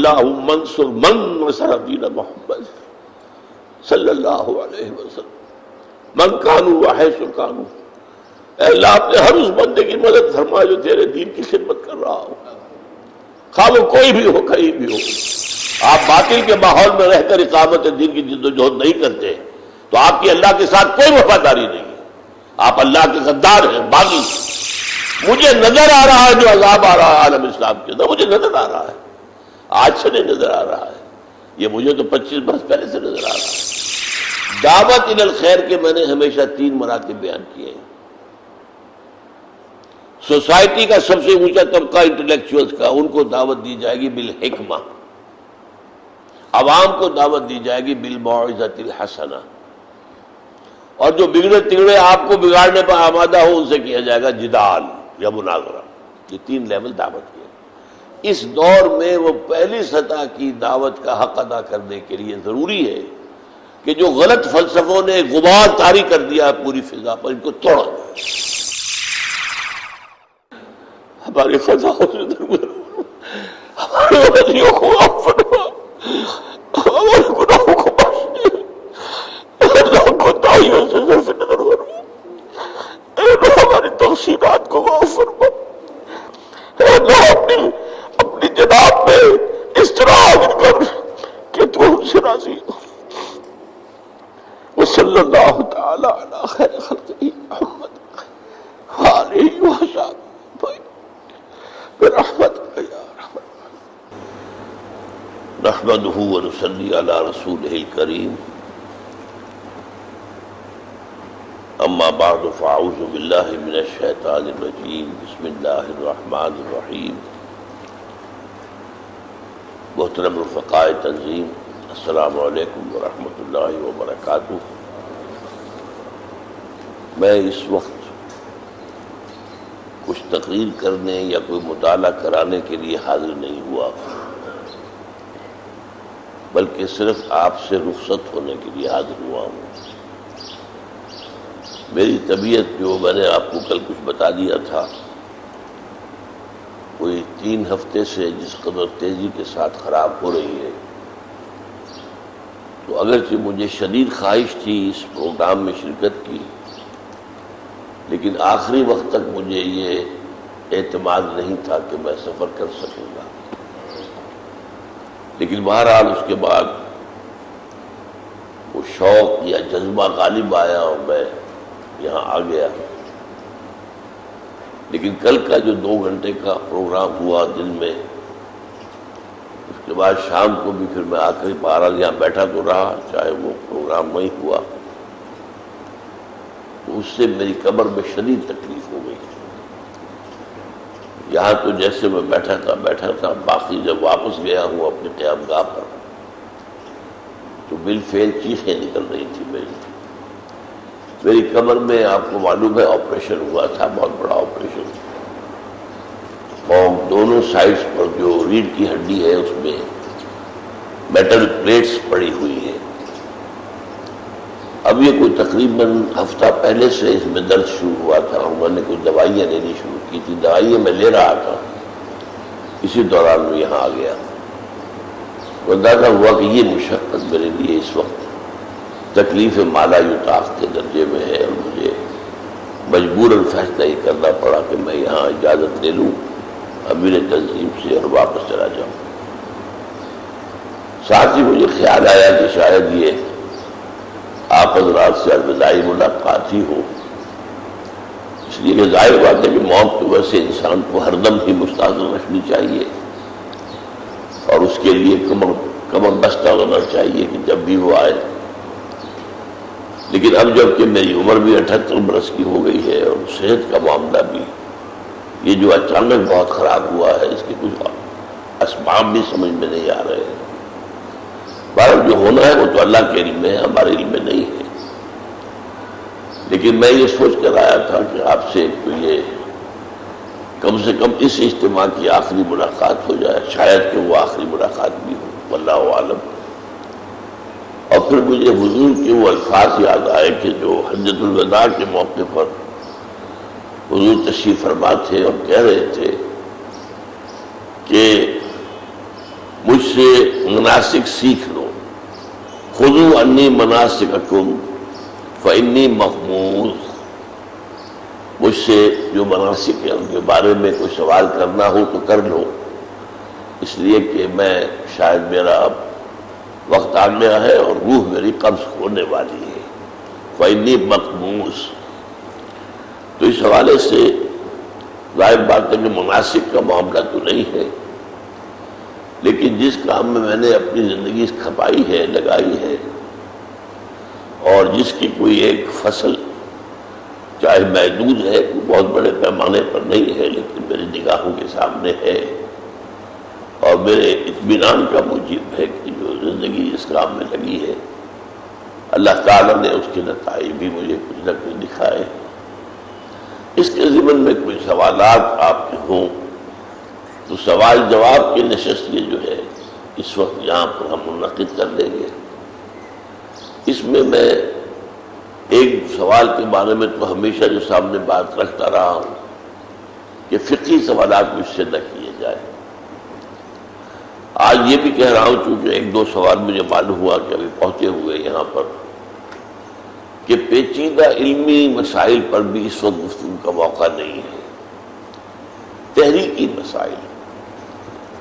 اللہم انصر من نصر دین محمد صلی اللہ علیہ وسلم من کانوا وحیث کانوا. اے اللہ اپنے ہر اس بندے کی مدد فرما جو تیرے دین کی خدمت کر رہا ہو، خواہ وہ کوئی بھی ہو، کہیں بھی ہو. آپ باطل کے ماحول میں رہ کر اقامت دین کی جدوجہد نہیں کرتے تو آپ کی اللہ کے ساتھ کوئی وفاداری نہیں ہے. آپ اللہ کے غدار ہیں، باغی. مجھے نظر آ رہا ہے جو عذاب آ رہا ہے عالم اسلام کے اندر، مجھے نظر آ رہا ہے، آج سے نہیں نظر آ رہا ہے، یہ مجھے تو 25 برس پہلے سے نظر آ رہا ہے. دعوت الی الخیر کے میں نے ہمیشہ 3 مراتب بیان کیے ہیں. سوسائٹی کا سب سے اونچا طبقہ انٹلیکچوئلز کا، ان کو دعوت دی جائے گی بالحکمہ. عوام کو دعوت دی جائے گی بالموعظۃ الحسنہ. اور جو بگڑے تگڑے آپ کو بگاڑنے پر آمادہ ہو ان سے کیا جائے گا جدال یا مناظرہ. یہ 3 لیول دعوت کے. اس دور میں وہ پہلی سطح کی دعوت کا حق ادا کرنے کے لیے ضروری ہے کہ جو غلط فلسفوں نے غبار طاری کر دیا ہے پوری فضا پر، ان کو توڑا جائے. ہماری خطاؤں سے درگزر، ہمارے غلطیوں کو معاف فرما، ہمارے گناہوں کو بخش دے. اللہ کوتاہیوں سے صرف نظر فرما. اے اللہ ہماری تقصیرات کو معاف فرما. اے اللہ اپنی جناب میں اس طرح حاضر کر کہ تو ہم سے راضی ہو. وصلی اللہ تعالی علی خیر خلقہ محمد وآلہ وصحبہ برحمتک یا ارحم الراحمین. نحمدہ ونصلی علی رسولہ الکریم. اما بعد فاعوذ باللہ من الشیطان الرجیم. بسم اللہ الرحمن الرحیم. محترم رفقائے تنظیم، السلام علیکم ورحمۃ اللہ وبرکاتہ. میں اس وقت کچھ تقریر کرنے یا کوئی مطالعہ کرانے کے لیے حاضر نہیں ہوا، بلکہ صرف آپ سے رخصت ہونے کے لیے حاضر ہوا ہوں. میری طبیعت جو میں نے آپ کو کل کچھ بتا دیا تھا، کوئی 3 ہفتے سے جس قدر تیزی کے ساتھ خراب ہو رہی ہے، تو اگرچہ مجھے شدید خواہش تھی اس پروگرام میں شرکت کی، لیکن آخری وقت تک مجھے یہ اعتماد نہیں تھا کہ میں سفر کر سکوں گا. لیکن بہرحال اس کے بعد وہ شوق یا جذبہ غالب آیا اور میں یہاں آ گیا. لیکن کل کا جو 2 گھنٹے کا پروگرام ہوا دن میں، اس کے بعد شام کو بھی پھر میں آ کر بہرحال یہاں بیٹھا تو رہا، چاہے وہ پروگرام وہیں ہوا، تو اس سے میری کمر میں شدید تکلیف ہو گئی. یہاں تو جیسے میں بیٹھا تھا، باقی جب واپس گیا ہوں اپنے قیام گاہ پر تو بالفعل چیخیں نکل رہی تھی. میری کمر میں آپ کو معلوم ہے آپریشن ہوا تھا، بہت بڑا آپریشن، اور دونوں سائڈز پر جو ریڑھ کی ہڈی ہے اس میں میٹل پلیٹس پڑی ہوئی ہیں. اب یہ کوئی تقریباً ہفتہ پہلے سے اس میں درد شروع ہوا تھا اور میں نے کچھ دوائیاں لینی شروع کی تھی. دوائیاں میں لے رہا تھا، اسی دوران میں یہاں آ گیا. اندازہ ہوا کہ یہ مشقت میرے لیے اس وقت تکلیف مالا یطاق کے درجے میں ہے، اور مجھے مجبوراً فیصلہ یہ کرنا پڑا کہ میں یہاں اجازت لے لوں امیر تنظیم سے اور واپس چلا جاؤں. ساتھ ہی مجھے خیال آیا کہ شاید یہ آپ حضرات سے الوداعی ملاقات ہی ہو، اس لیے کہ ظاہر بات ہے کہ موت تو ویسے انسان کو ہر دم ہی مستعد رکھنی چاہیے اور اس کے لیے کمر بستہ ہونا چاہیے کہ جب بھی وہ آئے. لیکن اب جب کہ میری عمر بھی 78 برس کی ہو گئی ہے اور صحت کا معاملہ بھی یہ جو اچانک بہت خراب ہوا ہے، اس کے کچھ اسباب بھی سمجھ میں نہیں آ رہے ہیں. بہرحال جو ہونا ہے وہ تو اللہ کے علم میں ہے، ہمارے علم میں نہیں ہے. لیکن میں یہ سوچ کر آیا تھا کہ آپ سے تو یہ کم سے کم اس اجتماع کی آخری ملاقات ہو جائے، شاید کہ وہ آخری ملاقات بھی ہو، واللہ عالم. اور پھر مجھے حضور کے وہ الفاظ یاد آئے کہ جو حجۃ الوداع کے موقع پر حضور تشریف فرما تھے اور کہہ رہے تھے کہ مجھ سے مناسک سیکھ لو، خذوا عنی مناسککم فإنی مغموس، مجھ سے جو مناسک ہیں ان کے بارے میں کوئی سوال کرنا ہو تو کر لو، اس لیے کہ میں شاید میرا اب وقت آ گیا ہے اور روح میری قبض ہونے والی ہے، فإنی مغموس۔ تو اس حوالے سے ظاہر بات ہے کہ مناسک کا معاملہ تو نہیں ہے، لیکن جس کام میں میں نے اپنی زندگی کھپائی ہے، لگائی ہے، اور جس کی کوئی ایک فصل چاہے محدود ہے، کوئی بہت بڑے پیمانے پر نہیں ہے، لیکن میری نگاہوں کے سامنے ہے اور میرے اطمینان کا موجب ہے کہ جو زندگی اس کام میں لگی ہے اللہ تعالیٰ نے اس کے نتائج بھی مجھے کچھ نہ کچھ دکھائے۔ اس کے ضمن میں کوئی سوالات آپ کے ہوں تو سوال جواب کی نشست یہ جو ہے اس وقت یہاں پر ہم منعقد کر لیں گے۔ اس میں ایک سوال کے بارے میں تو ہمیشہ جو سامنے بات رکھتا رہا ہوں کہ فقہی سوالات مجھ سے نہ کیے جائیں۔ آج یہ بھی کہہ رہا ہوں چونکہ ایک دو سوال مجھے معلوم ہوا کہ ابھی پہنچے ہوئے یہاں پر کہ پیچیدہ علمی مسائل پر بھی اس وقت گفتگو کا موقع نہیں ہے، تحریکی مسائل،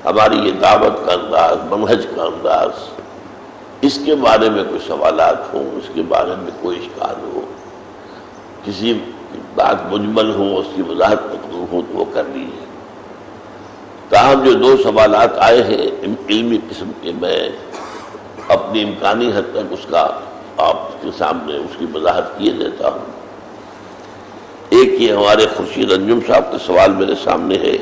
ہماری یہ دعوت کا انداز، منہج کا انداز، اس کے بارے میں کوئی سوالات ہوں، اس کے بارے میں کوئی اشکال ہو، کسی بات مجمل ہو، اس کی وضاحت مطلوب ہو تو وہ کر لیجیے۔ تاہم جو دو سوالات آئے ہیں علمی قسم کے، میں اپنی امکانی حد تک اس کا آپ کے سامنے اس کی وضاحت کیے دیتا ہوں۔ ایک یہ ہمارے خورشید انجم صاحب کا سوال میرے سامنے ہے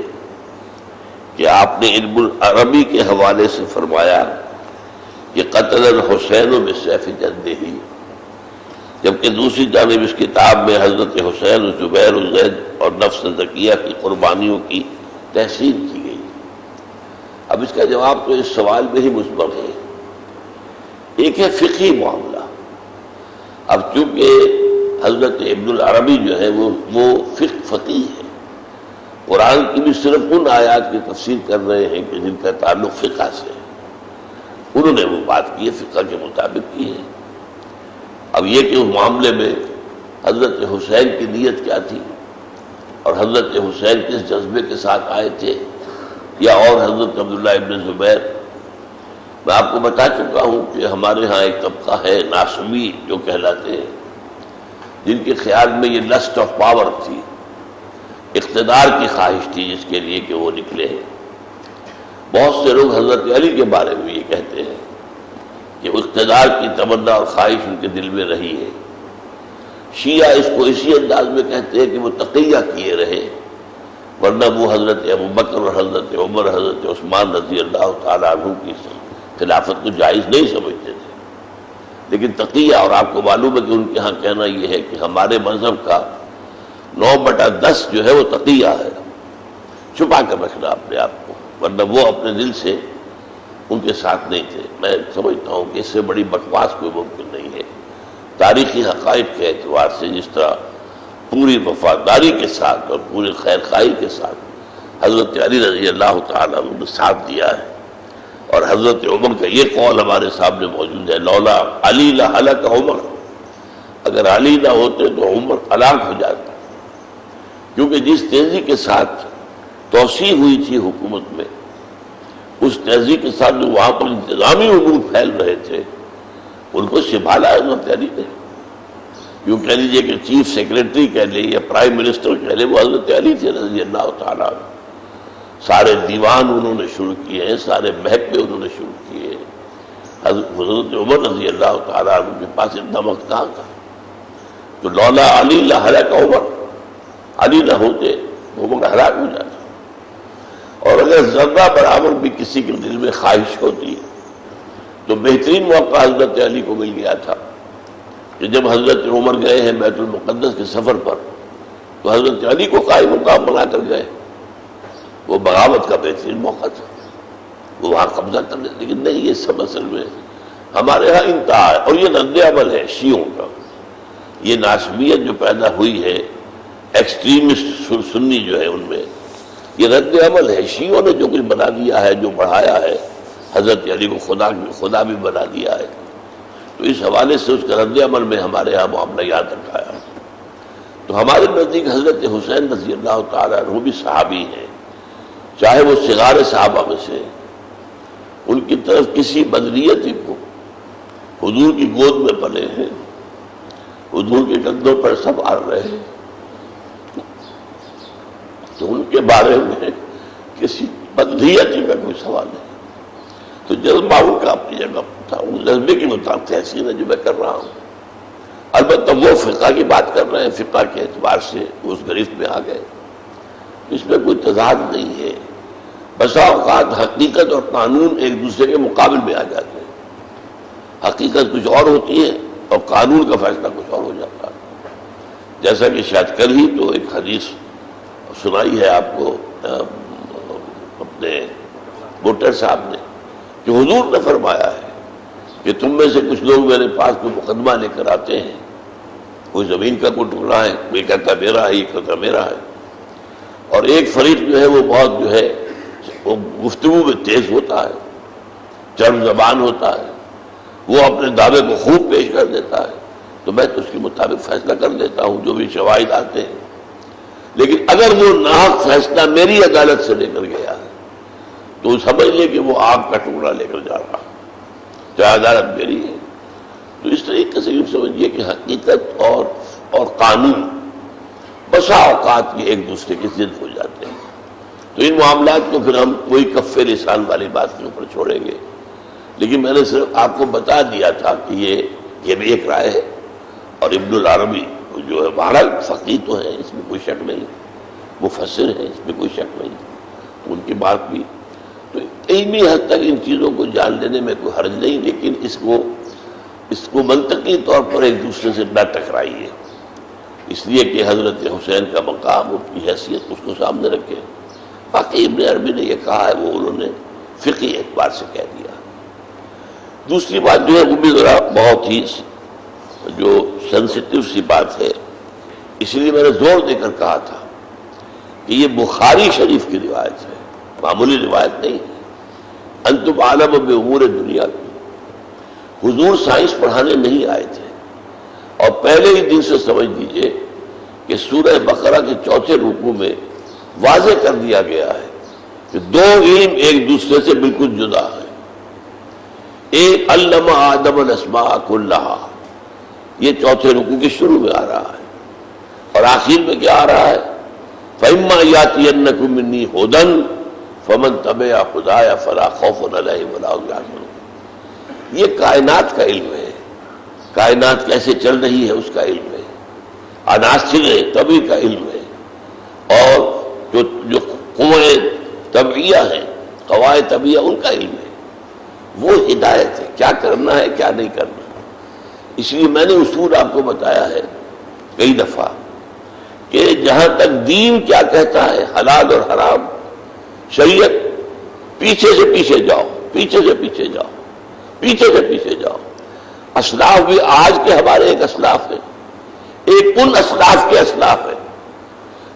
کہ آپ نے علم العربی کے حوالے سے فرمایا کہ قتل الحسین بسیف جدہ، جبکہ دوسری جانب اس کتاب میں حضرت حسین، زبیر، زید اور نفس زکیہ کی قربانیوں کی تحسین کی گئی۔ اب اس کا جواب تو اس سوال میں ہی مثبت ہے۔ ایک ہے فقہی معاملہ، اب چونکہ حضرت ابن العربی جو ہے وہ فقیہ ہے، قرآن کی بھی صرف ان آیات کی تفسیر کر رہے ہیں کہ جن کا تعلق فقہ سے ہے، انہوں نے وہ بات کی ہے، فقہ کے مطابق کی ہے۔ اب یہ کہ اس معاملے میں حضرت حسین کی نیت کیا تھی اور حضرت حسین کس جذبے کے ساتھ آئے تھے، یا اور حضرت عبداللہ ابن زبیر، میں آپ کو بتا چکا ہوں کہ ہمارے ہاں ایک طبقہ ہے ناصبی جو کہلاتے ہیں، جن کے خیال میں یہ لسٹ آف پاور تھی، اقتدار کی خواہش تھی جس کے لیے کہ وہ نکلے ہیں۔ بہت سے لوگ حضرت علی کے بارے میں یہ کہتے ہیں کہ اقتدار کی تمنا اور خواہش ان کے دل میں رہی ہے۔ شیعہ اس کو اسی انداز میں کہتے ہیں کہ وہ تقیہ کیے رہے، ورنہ وہ حضرت ابوبکر اور حضرت عمر، حضرت عثمان رضی اللہ تعالیٰ عنہ کی خلافت کو جائز نہیں سمجھتے تھے، لیکن تقیہ، اور آپ کو معلوم ہے کہ ان کے ہاں کہنا یہ ہے کہ ہمارے مذہب کا 9/10 جو ہے وہ تقیہ ہے، چھپا کر رکھنا اپنے آپ کو، ورنہ وہ اپنے دل سے ان کے ساتھ نہیں تھے۔ میں سمجھتا ہوں کہ اس سے بڑی بکواس کوئی ممکن نہیں ہے۔ تاریخی حقائق کے اعتبار سے جس طرح پوری وفاداری کے ساتھ اور پوری خیر خواہی کے ساتھ حضرت علی رضی اللہ تعالیٰ عنہ نے ساتھ دیا ہے، اور حضرت عمر کا یہ قول ہمارے سامنے موجود ہے، لولا علی لہلک عمر، اگر علی نہ ہوتے تو عمر ہلاک ہو جاتا، کیونکہ جس تیزی کے ساتھ توسیع ہوئی تھی حکومت میں، اس تیزی کے ساتھ جو وہاں پر انتظامی امور پھیل رہے تھے ان کو سنبھالا حضرت علی نے۔ یوں کہہ لیجیے کہ چیف سیکریٹری کہہ لیں یا پرائم منسٹر کہہ لیں، وہ حضرت علی تھے رضی اللہ تعالیٰ عنہ۔ سارے دیوان انہوں نے شروع کیے ہیں، سارے محکمے انہوں نے شروع کیے ہیں۔ حضرت عمر رضی اللہ تعالیٰ عنہ کے پاس اتنا وقت کہاں تھا؟ تو لولا علی لہلک عمر، علی نہ ہوتے عمر ہلاک ہو جاتا۔ اور اگر ذرہ برابر بھی کسی کے دل میں خواہش ہوتی تو بہترین موقع حضرت علی کو مل گیا تھا کہ جب حضرت عمر گئے ہیں بیت المقدس کے سفر پر تو حضرت علی کو قائم مقام بنا کر گئے، وہ بغاوت کا بہترین موقع تھا، وہ وہاں قبضہ کرنے، لیکن نہیں، یہ سب اصل میں ہمارے ہاں انتہا ہے، اور یہ رد عمل ہے شیعوں کا۔ یہ ناصبیت جو پیدا ہوئی ہے، ایکسٹریمسٹ سنی جو ہے ان میں، یہ رد عمل ہے، شیعوں نے جو کچھ بنا دیا ہے، جو بڑھایا ہے، حضرت علی کو خدا بھی بنا دیا ہے. تو اس حوالے سے اس کا رد عمل میں ہمارے یہاں معاملہ یاد رکھایا. تو ہمارے نزدیک حضرت حسین رضی اللہ تعالیٰ عنہ بھی صحابی ہیں، چاہے وہ صغار صحابہ میں سے، ان کی طرف کسی بدنیتی کو، حضور کی گود میں پلے ہیں، حضور کے کندھوں پر سوار رہے ہیں، تو ان کے بارے میں کسی بدنیتی کا کوئی سوال نہیں. تو جذبہ ان کا اپنی جگہ تھا، اس جذبے کی مطابق تحسین ہے جو میں کر رہا ہوں. البتہ وہ فقہ کی بات کر رہے ہیں، فقہ کے اعتبار سے اس گرفت میں آ گئے، اس میں کوئی تضاد نہیں ہے. بسا اوقات حقیقت اور قانون ایک دوسرے کے مقابل میں آ جاتے ہیں. حقیقت کچھ اور ہوتی ہے اور قانون کا فیصلہ کچھ اور ہو جاتا ہے. جیسا کہ شاید کل ہی تو ایک حدیث سنائی ہے آپ کو اپنے ووٹر صاحب نے، کہ حضور نے فرمایا ہے کہ تم میں سے کچھ لوگ میرے پاس کوئی مقدمہ لے کر آتے ہیں، کوئی زمین کا کوئی ٹکڑا ہے، کوئی کہتا میرا ہے، یہ کہتا میرا ہے، اور ایک فریق جو ہے وہ بہت جو ہے وہ گفتگو میں تیز ہوتا ہے، چرب زبان ہوتا ہے، وہ اپنے دعوے کو خوب پیش کر دیتا ہے، تو میں تو اس کے مطابق فیصلہ کر دیتا ہوں جو بھی شواہد آتے ہیں. لیکن اگر وہ ناحق فیصلہ میری عدالت سے لے کر گیا ہے تو سمجھ لے کہ وہ آگ کا ٹکڑا لے کر جا رہا، چاہے عدالت میری ہے. تو اس طریقے سے یوں سمجھیے کہ حقیقت اور قانون بسا اوقات یہ ایک دوسرے کی ضد ہو جاتے ہیں. تو ان معاملات کو پھر ہم کوئی کف لسان والی بات کے اوپر چھوڑیں گے. لیکن میں نے صرف آپ کو بتا دیا تھا کہ یہ بھی ایک رائے ہے، اور ابن العربی جو ہے بہرحال فقیہ تو ہے، اس میں کوئی شک نہیں، مفسر ہے، اس میں کوئی شک نہیں، ان کی بات بھی تو علمی حد تک ان چیزوں کو جان لینے میں کوئی حرج نہیں. لیکن اس کو منطقی طور پر ایک دوسرے سے نہ ٹکرائیے، اس لیے کہ حضرت حسین کا مقام، ان کی حیثیت اس کو سامنے رکھے. باقی ابن عربی نے یہ کہا ہے وہ انہوں نے فقہی اعتبار سے کہہ دیا. دوسری بات جو ہے وہ بھی ذرا بہت ہی جو سینسیٹیو سی بات ہے، اس لیے میں نے زور دے کر کہا تھا کہ یہ بخاری شریف کی روایت ہے، معمولی روایت نہیں ہے. انتم عالم بامور دنیا کی. حضور سائنس پڑھانے نہیں آئے تھے، اور پہلے ہی دن سے سمجھ لیجئے کہ سورہ بقرہ کے چوتھے رکوع میں واضح کر دیا گیا ہے کہ دو علم ایک دوسرے سے بالکل جدا ہے. ایک علم آدم الاسماء کلھا، یہ چوتھے رکوع کے شروع میں آ رہا ہے، اور آخر میں کیا آ رہا ہے؟ فَإِمَّا يَأْتِيَنَّكُم مِّنِّي هُدًى فَمَن تَبِعَ هُدَايَ فَلَا خَوْفٌ عَلَيْهِمْ وَلَا هُمْ يَحْزَنُونَ. یہ کائنات کا علم ہے، کائنات کیسے چل رہی ہے اس کا علم ہے، عناصر طبع کا علم ہے، اور جو قوائے طبعیہ ہیں، قواعد طبعیہ ان کا علم ہے. وہ ہدایت ہے، کیا کرنا ہے کیا نہیں کرنا. اس لیے میں نے اصول آپ کو بتایا ہے کئی دفعہ کہ جہاں تک دین کیا کہتا ہے حلال اور حرام، شریعت پیچھے سے پیچھے جاؤ، پیچھے سے پیچھے جاؤ، پیچھے سے پیچھے جاؤ. اسلاف بھی آج کے ہمارے ایک اسلاف ہے، ایک ان اسلاف کے اسلاف ہے،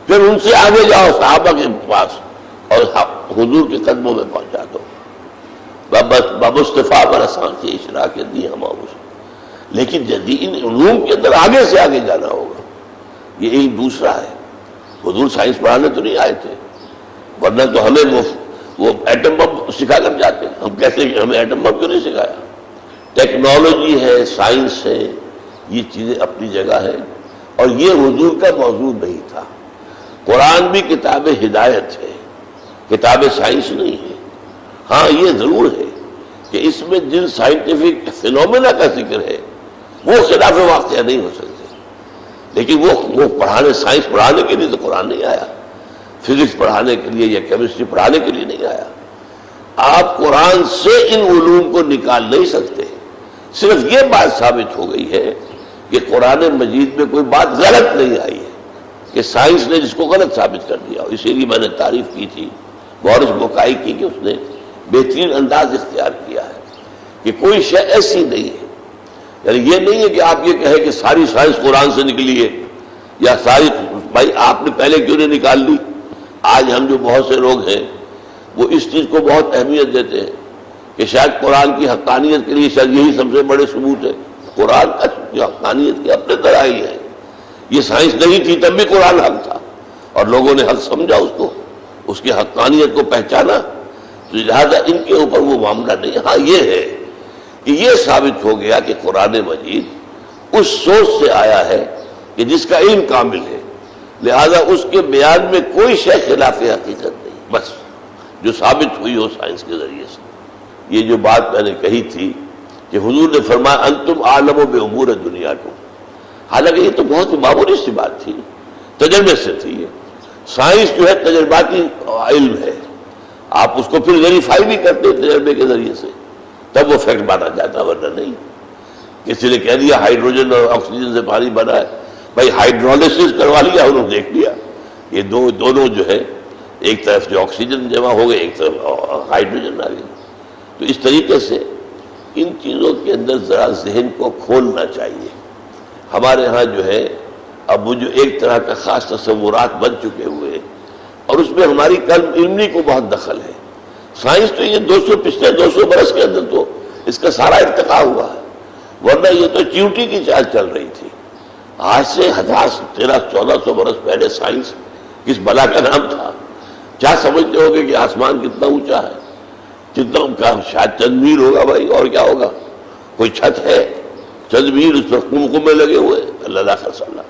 پھر ان سے آگے جاؤ صحابہ کے پاس اور حضور کے قدموں میں پہنچا دو. بمصطفیٰ برساں کی اشراق دی ہم. لیکن جدید علوم کے اندر آگے سے آگے جانا ہوگا. یہ ایک دوسرا ہے. حضور سائنس پڑھانے تو نہیں آئے تھے، ورنہ تو ہمیں وہ ایٹم بم سکھا کر جاتے. ہم کہتے ہیں کہ ہمیں ایٹم بم کیوں نہیں سکھایا؟ ٹیکنالوجی ہے، سائنس ہے، یہ چیزیں اپنی جگہ ہے، اور یہ حضور کا موضوع نہیں تھا. قرآن بھی کتاب ہدایت ہے، کتاب سائنس نہیں ہے. ہاں یہ ضرور ہے کہ اس میں جن سائنٹیفک فینومینا کا ذکر ہے وہ خلاف واقعہ نہیں ہو سکتے. لیکن وہ پڑھانے، سائنس پڑھانے کے لیے تو قرآن نہیں آیا، فزکس پڑھانے کے لیے یا کیمسٹری پڑھانے کے لیے نہیں آیا. آپ قرآن سے ان علوم کو نکال نہیں سکتے. صرف یہ بات ثابت ہو گئی ہے کہ قرآن مجید میں کوئی بات غلط نہیں آئی ہے کہ سائنس نے جس کو غلط ثابت کر دیا. اسی لیے میں نے تعریف کی تھی بورس بوکائی کی کہ اس نے بہترین انداز اختیار کیا ہے کہ کوئی شے ایسی نہیں ہے. یعنی یہ نہیں ہے کہ آپ یہ کہیں کہ ساری سائنس قرآن سے نکلی ہے یا ساری، بھائی آپ نے پہلے کیوں نہیں نکال لی؟ آج ہم جو بہت سے لوگ ہیں وہ اس چیز کو بہت اہمیت دیتے ہیں کہ شاید قرآن کی حقانیت کے لیے شاید یہی سب سے بڑے ثبوت ہے. قرآن کا جو حقانیت کے اپنے دلائل ہے. یہ سائنس نہیں تھی تب بھی قرآن حق تھا اور لوگوں نے حق سمجھا اس کو, اس کی حقانیت کو پہچانا. تو لہٰذا ان کے اوپر وہ معاملہ نہیں. ہاں یہ ہے کہ یہ ثابت ہو گیا کہ قرآن مجید اس سوچ سے آیا ہے کہ جس کا علم کامل ہے, لہذا اس کے بیان میں کوئی شے خلاف حقیقت نہیں, بس جو ثابت ہوئی ہو سائنس کے ذریعے سے. یہ جو بات میں نے کہی تھی کہ حضور نے فرمایا انتم عالم بامور دنیاکم, حالانکہ یہ تو بہت معمولی سی بات تھی, تجربے سے تھی. یہ سائنس جو ہے تجرباتی علم ہے, آپ اس کو پھر ویریفائی بھی کرتے تجربے کے ذریعے سے, تب وہ فیکٹ مانا جاتا, ورنہ نہیں. کسی نے کہہ دیا ہائیڈروجن اور آکسیجن سے پانی بنا ہے, بھائی ہائیڈرولسس کروا لیا, انہوں نے دیکھ لیا یہ دونوں جو ہے ایک طرف جو آکسیجن جمع ہو گئے, ایک طرف ہائیڈروجن آ گئی. تو اس طریقے سے ان چیزوں کے اندر ذرا ذہن کو کھولنا چاہیے. ہمارے ہاں جو ہے اب وہ جو ایک طرح کا خاص تصورات بن چکے ہوئے, اور اس میں ہماری قلب علمی کو بہت دخل ہے. سائنس تو یہ پچھلے 200 برس کے اندر تو اس کا سارا ارتقا ہوا ہے, ورنہ یہ تو چیوٹی کی چال چل رہی تھی. آج سے 1300-1400 برس پہلے سائنس کس بلا کا نام تھا. کیا سمجھتے ہوگے کہ آسمان کتنا اونچا ہے, کتنا شاید چند میل ہوگا بھائی, اور کیا ہوگا, کوئی چھت ہے, چند میل اس پر قمقمے لگے ہوئے, اللہ صلی اللہ.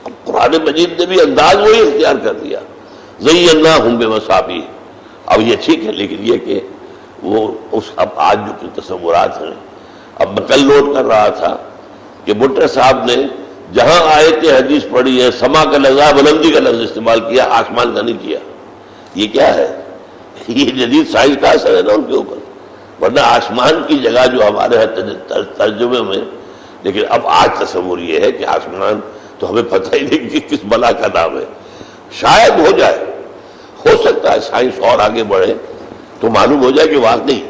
اب قرآن مجید نے بھی انداز وہی اختیار کر دیا, زیناہم بمصابیح. اب یہ ٹھیک ہے, لیکن یہ کہ وہ اب آج جو تصورات ہیں, اب میں کل نوٹ کر رہا تھا کہ بٹر صاحب نے جہاں آیت حدیث پڑھی ہے سما کا لفظ, بلندی کا لفظ استعمال کیا, آسمان کا نہیں کیا. یہ کیا ہے, یہ جدید سائنس کا اثر ہے نا ان کے اوپر, ورنہ آسمان کی جگہ جو ہمارے ترجمے میں. لیکن اب آج تصور یہ ہے کہ آسمان تو ہمیں پتہ ہی نہیں کہ کس بلا کا نام ہے. شاید ہو جائے, ہو سکتا ہے سائنس اور آگے بڑھے تو معلوم ہو جائے کہ واقعی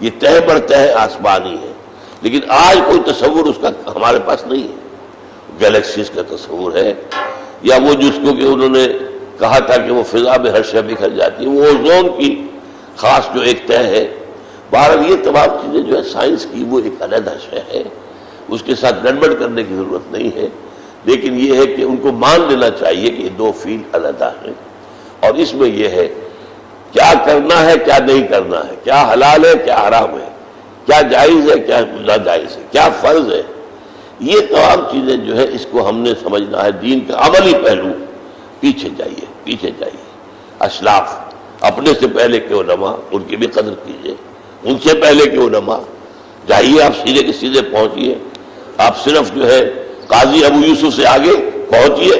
یہ تہ بر تہ آسمانی ہے, لیکن آج کوئی تصور اس کا ہمارے پاس نہیں ہے. گلیکسیز کا تصور ہے, یا وہ جس کو کہ انہوں نے کہا تھا کہ وہ فضا میں ہر شے بکھر جاتی ہے, وہ اوزون کی خاص جو ایک تہ ہے. بہرحال یہ تمام چیزیں جو ہے سائنس کی وہ ایک علیحدہ شے ہے, اس کے ساتھ گڑبڑ کرنے کی ضرورت نہیں ہے. لیکن یہ ہے کہ ان کو مان لینا چاہیے کہ یہ دو فیلڈ علیحدہ ہیں, اور اس میں یہ ہے کیا کرنا ہے کیا نہیں کرنا ہے, کیا حلال ہے کیا حرام ہے, کیا جائز ہے کیا ناجائز ہے, کیا فرض ہے. یہ تمام چیزیں جو ہے اس کو ہم نے سمجھنا ہے. دین کا عملی پہلو پیچھے جائیے. اسلاف اپنے سے پہلے کے علماء, ان کی بھی قدر کیجیے. ان سے پہلے کے علماء, جائیے آپ سیدھے کے سیدھے پہنچیے. آپ صرف جو ہے قاضی ابو یوسف سے آگے پہنچیے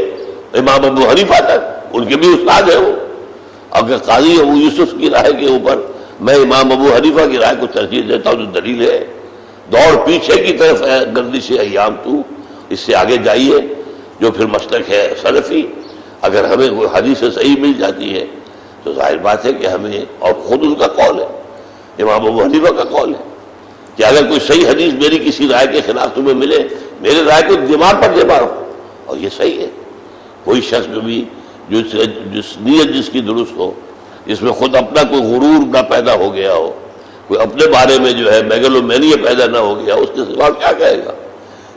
امام ابو حنیفہ تک, ان کے بھی استاد ہیں وہ. اگر قاضی ابو یوسف کی رائے کے اوپر میں امام ابو حنیفہ کی رائے کو ترجیح دیتا ہوں تو دلیل ہے. دوڑ پیچھے کی طرف ہے گردش ایام تو, اس سے آگے جائیے جو پھر مسلک ہے سلفی. اگر ہمیں کوئی حدیث صحیح مل جاتی ہے تو ظاہر بات ہے کہ ہمیں, اور خود ان کا قول ہے, امام ابو حنیفہ کا قول ہے کہ اگر کوئی صحیح حدیث میری کسی رائے کے خلاف تمہیں ملے, میرے رائے کو دماغ پر دے مارو, اور یہ صحیح ہے. کوئی شخص جو بھی جس نیت جس کی درست ہو, جس میں خود اپنا کوئی غرور نہ پیدا ہو گیا ہو, کوئی اپنے بارے میں جو ہے میگلومینیا پیدا نہ ہو گیا, اس کے سوا کیا کہے گا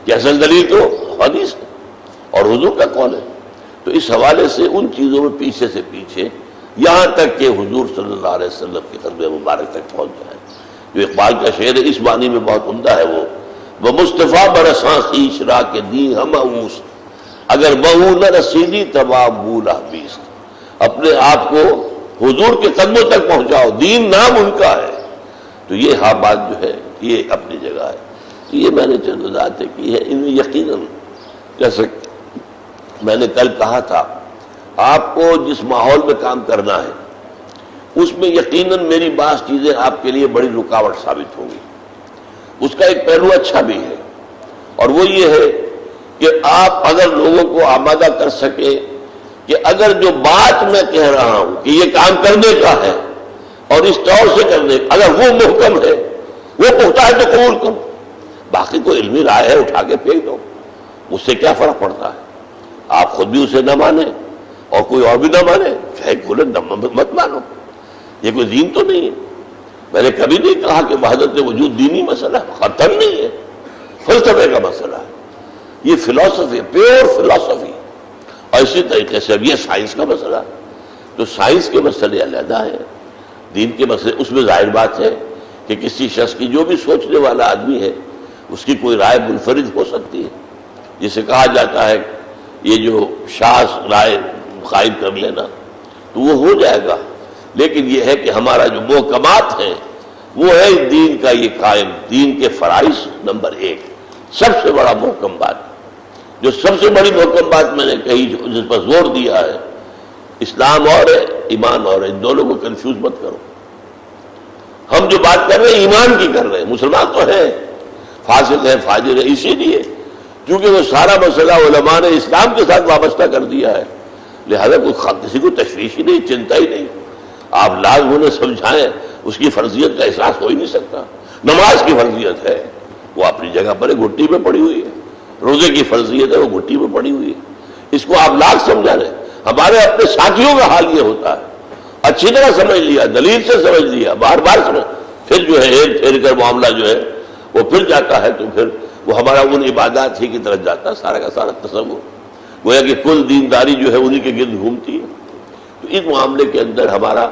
کہ اصل دلیل تو حدیث ہے اور حضور کا قول ہے. تو اس حوالے سے ان چیزوں میں پیچھے سے پیچھے یہاں تک کہ حضور صلی اللہ علیہ وسلم کے قدم مبارک تک پہنچ جائے. جو اقبال کا شعر ہے اس معنی میں بہت عمدہ ہے, وہ مصطفیٰ برساں خویش را کے دین ہم اوست, اگر بہو نہ رسیدی تمام بولا بیست. اپنے آپ کو حضور کے قدموں تک پہنچاؤ, دین نام ان کا ہے. تو یہ ہاں بات جو ہے یہ اپنی جگہ ہے. تو یہ میں نے چند وضاحتیں کی ہے. ان میں یقیناً جیسے میں نے کل کہا تھا, آپ کو جس ماحول میں کام کرنا ہے اس میں یقیناً میری بعض چیزیں آپ کے لیے بڑی رکاوٹ ثابت ہوں گی. اس کا ایک پہلو اچھا بھی ہے, اور وہ یہ ہے کہ آپ اگر لوگوں کو آمادہ کر سکیں کہ اگر جو بات میں کہہ رہا ہوں کہ یہ کام کرنے کا ہے اور اس طور سے کرنے, اگر وہ محکم ہے, وہ پختہ ہے تو قبول کرو. باقی کوئی علمی رائے ہے اٹھا کے پھینک دو, اس سے کیا فرق پڑتا ہے. آپ خود بھی اسے نہ مانیں اور کوئی اور بھی نہ مانے, چاہے بولے مت مانو, یہ کوئی دین تو نہیں ہے. میں نے کبھی نہیں کہا کہ وحدت وجود دینی مسئلہ ختم نہیں ہے، فلسفے کا مسئلہ ہے، یہ فلسفی، پیور فلسفی. اور اسی طریقے سے اب یہ سائنس کا مسئلہ ہے. تو سائنس کے مسئلے علیحدہ ہیں، دین کے مسئلے اس میں ظاہر بات ہے کہ کسی شخص کی، جو بھی سوچنے والا آدمی ہے، اس کی کوئی رائے منفرد ہو سکتی ہے. جسے کہا جاتا ہے یہ جو شاذ رائے قائم کر لینا تو وہ ہو جائے گا، لیکن یہ ہے کہ ہمارا جو محکمات ہیں وہ ہے دین کا یہ قائم، دین کے فرائض نمبر 1 سب سے بڑا محکم بات. جو سب سے بڑی محکم بات میں نے کہی، جس پر زور دیا ہے، اسلام اور ہے، ایمان اور ہے، ان دونوں کو کنفیوز مت کرو. ہم جو بات کر رہے ہیں ایمان کی کر رہے ہیں، مسلمان تو ہے، فاسق ہے، فاجر ہے، اسی لیے کیونکہ وہ سارا مسئلہ علماء نے اسلام کے ساتھ وابستہ کر دیا ہے، لہذا کسی کو تشویش ہی نہیں، چنتا ہی نہیں. آپ لاز انہیں سمجھائیں، اس کی فرضیت کا احساس ہو ہی نہیں سکتا. نماز کی فرضیت ہے، وہ اپنی جگہ پر گھٹی میں پڑی ہوئی ہے. روزے کی فرضیت ہے، وہ گھٹی میں پڑی ہوئی ہے. اس کو آپ لاکھ سمجھا رہے. ہمارے اپنے ساتھیوں کا حال یہ ہوتا ہے، اچھی طرح سمجھ لیا، دلیل سے سمجھ لیا، بار بار سمجھ، پھر جو ہے ہیر پھیر کر معاملہ جو ہے وہ پھر جاتا ہے، تو پھر وہ ہمارا ان عبادات ہی کی طرف جاتا ہے. سارا کا سارا تصور گویا کہ کل دینداری جو ہے انہی کے گرد گھومتی ہے. تو اس معاملے کے اندر ہمارا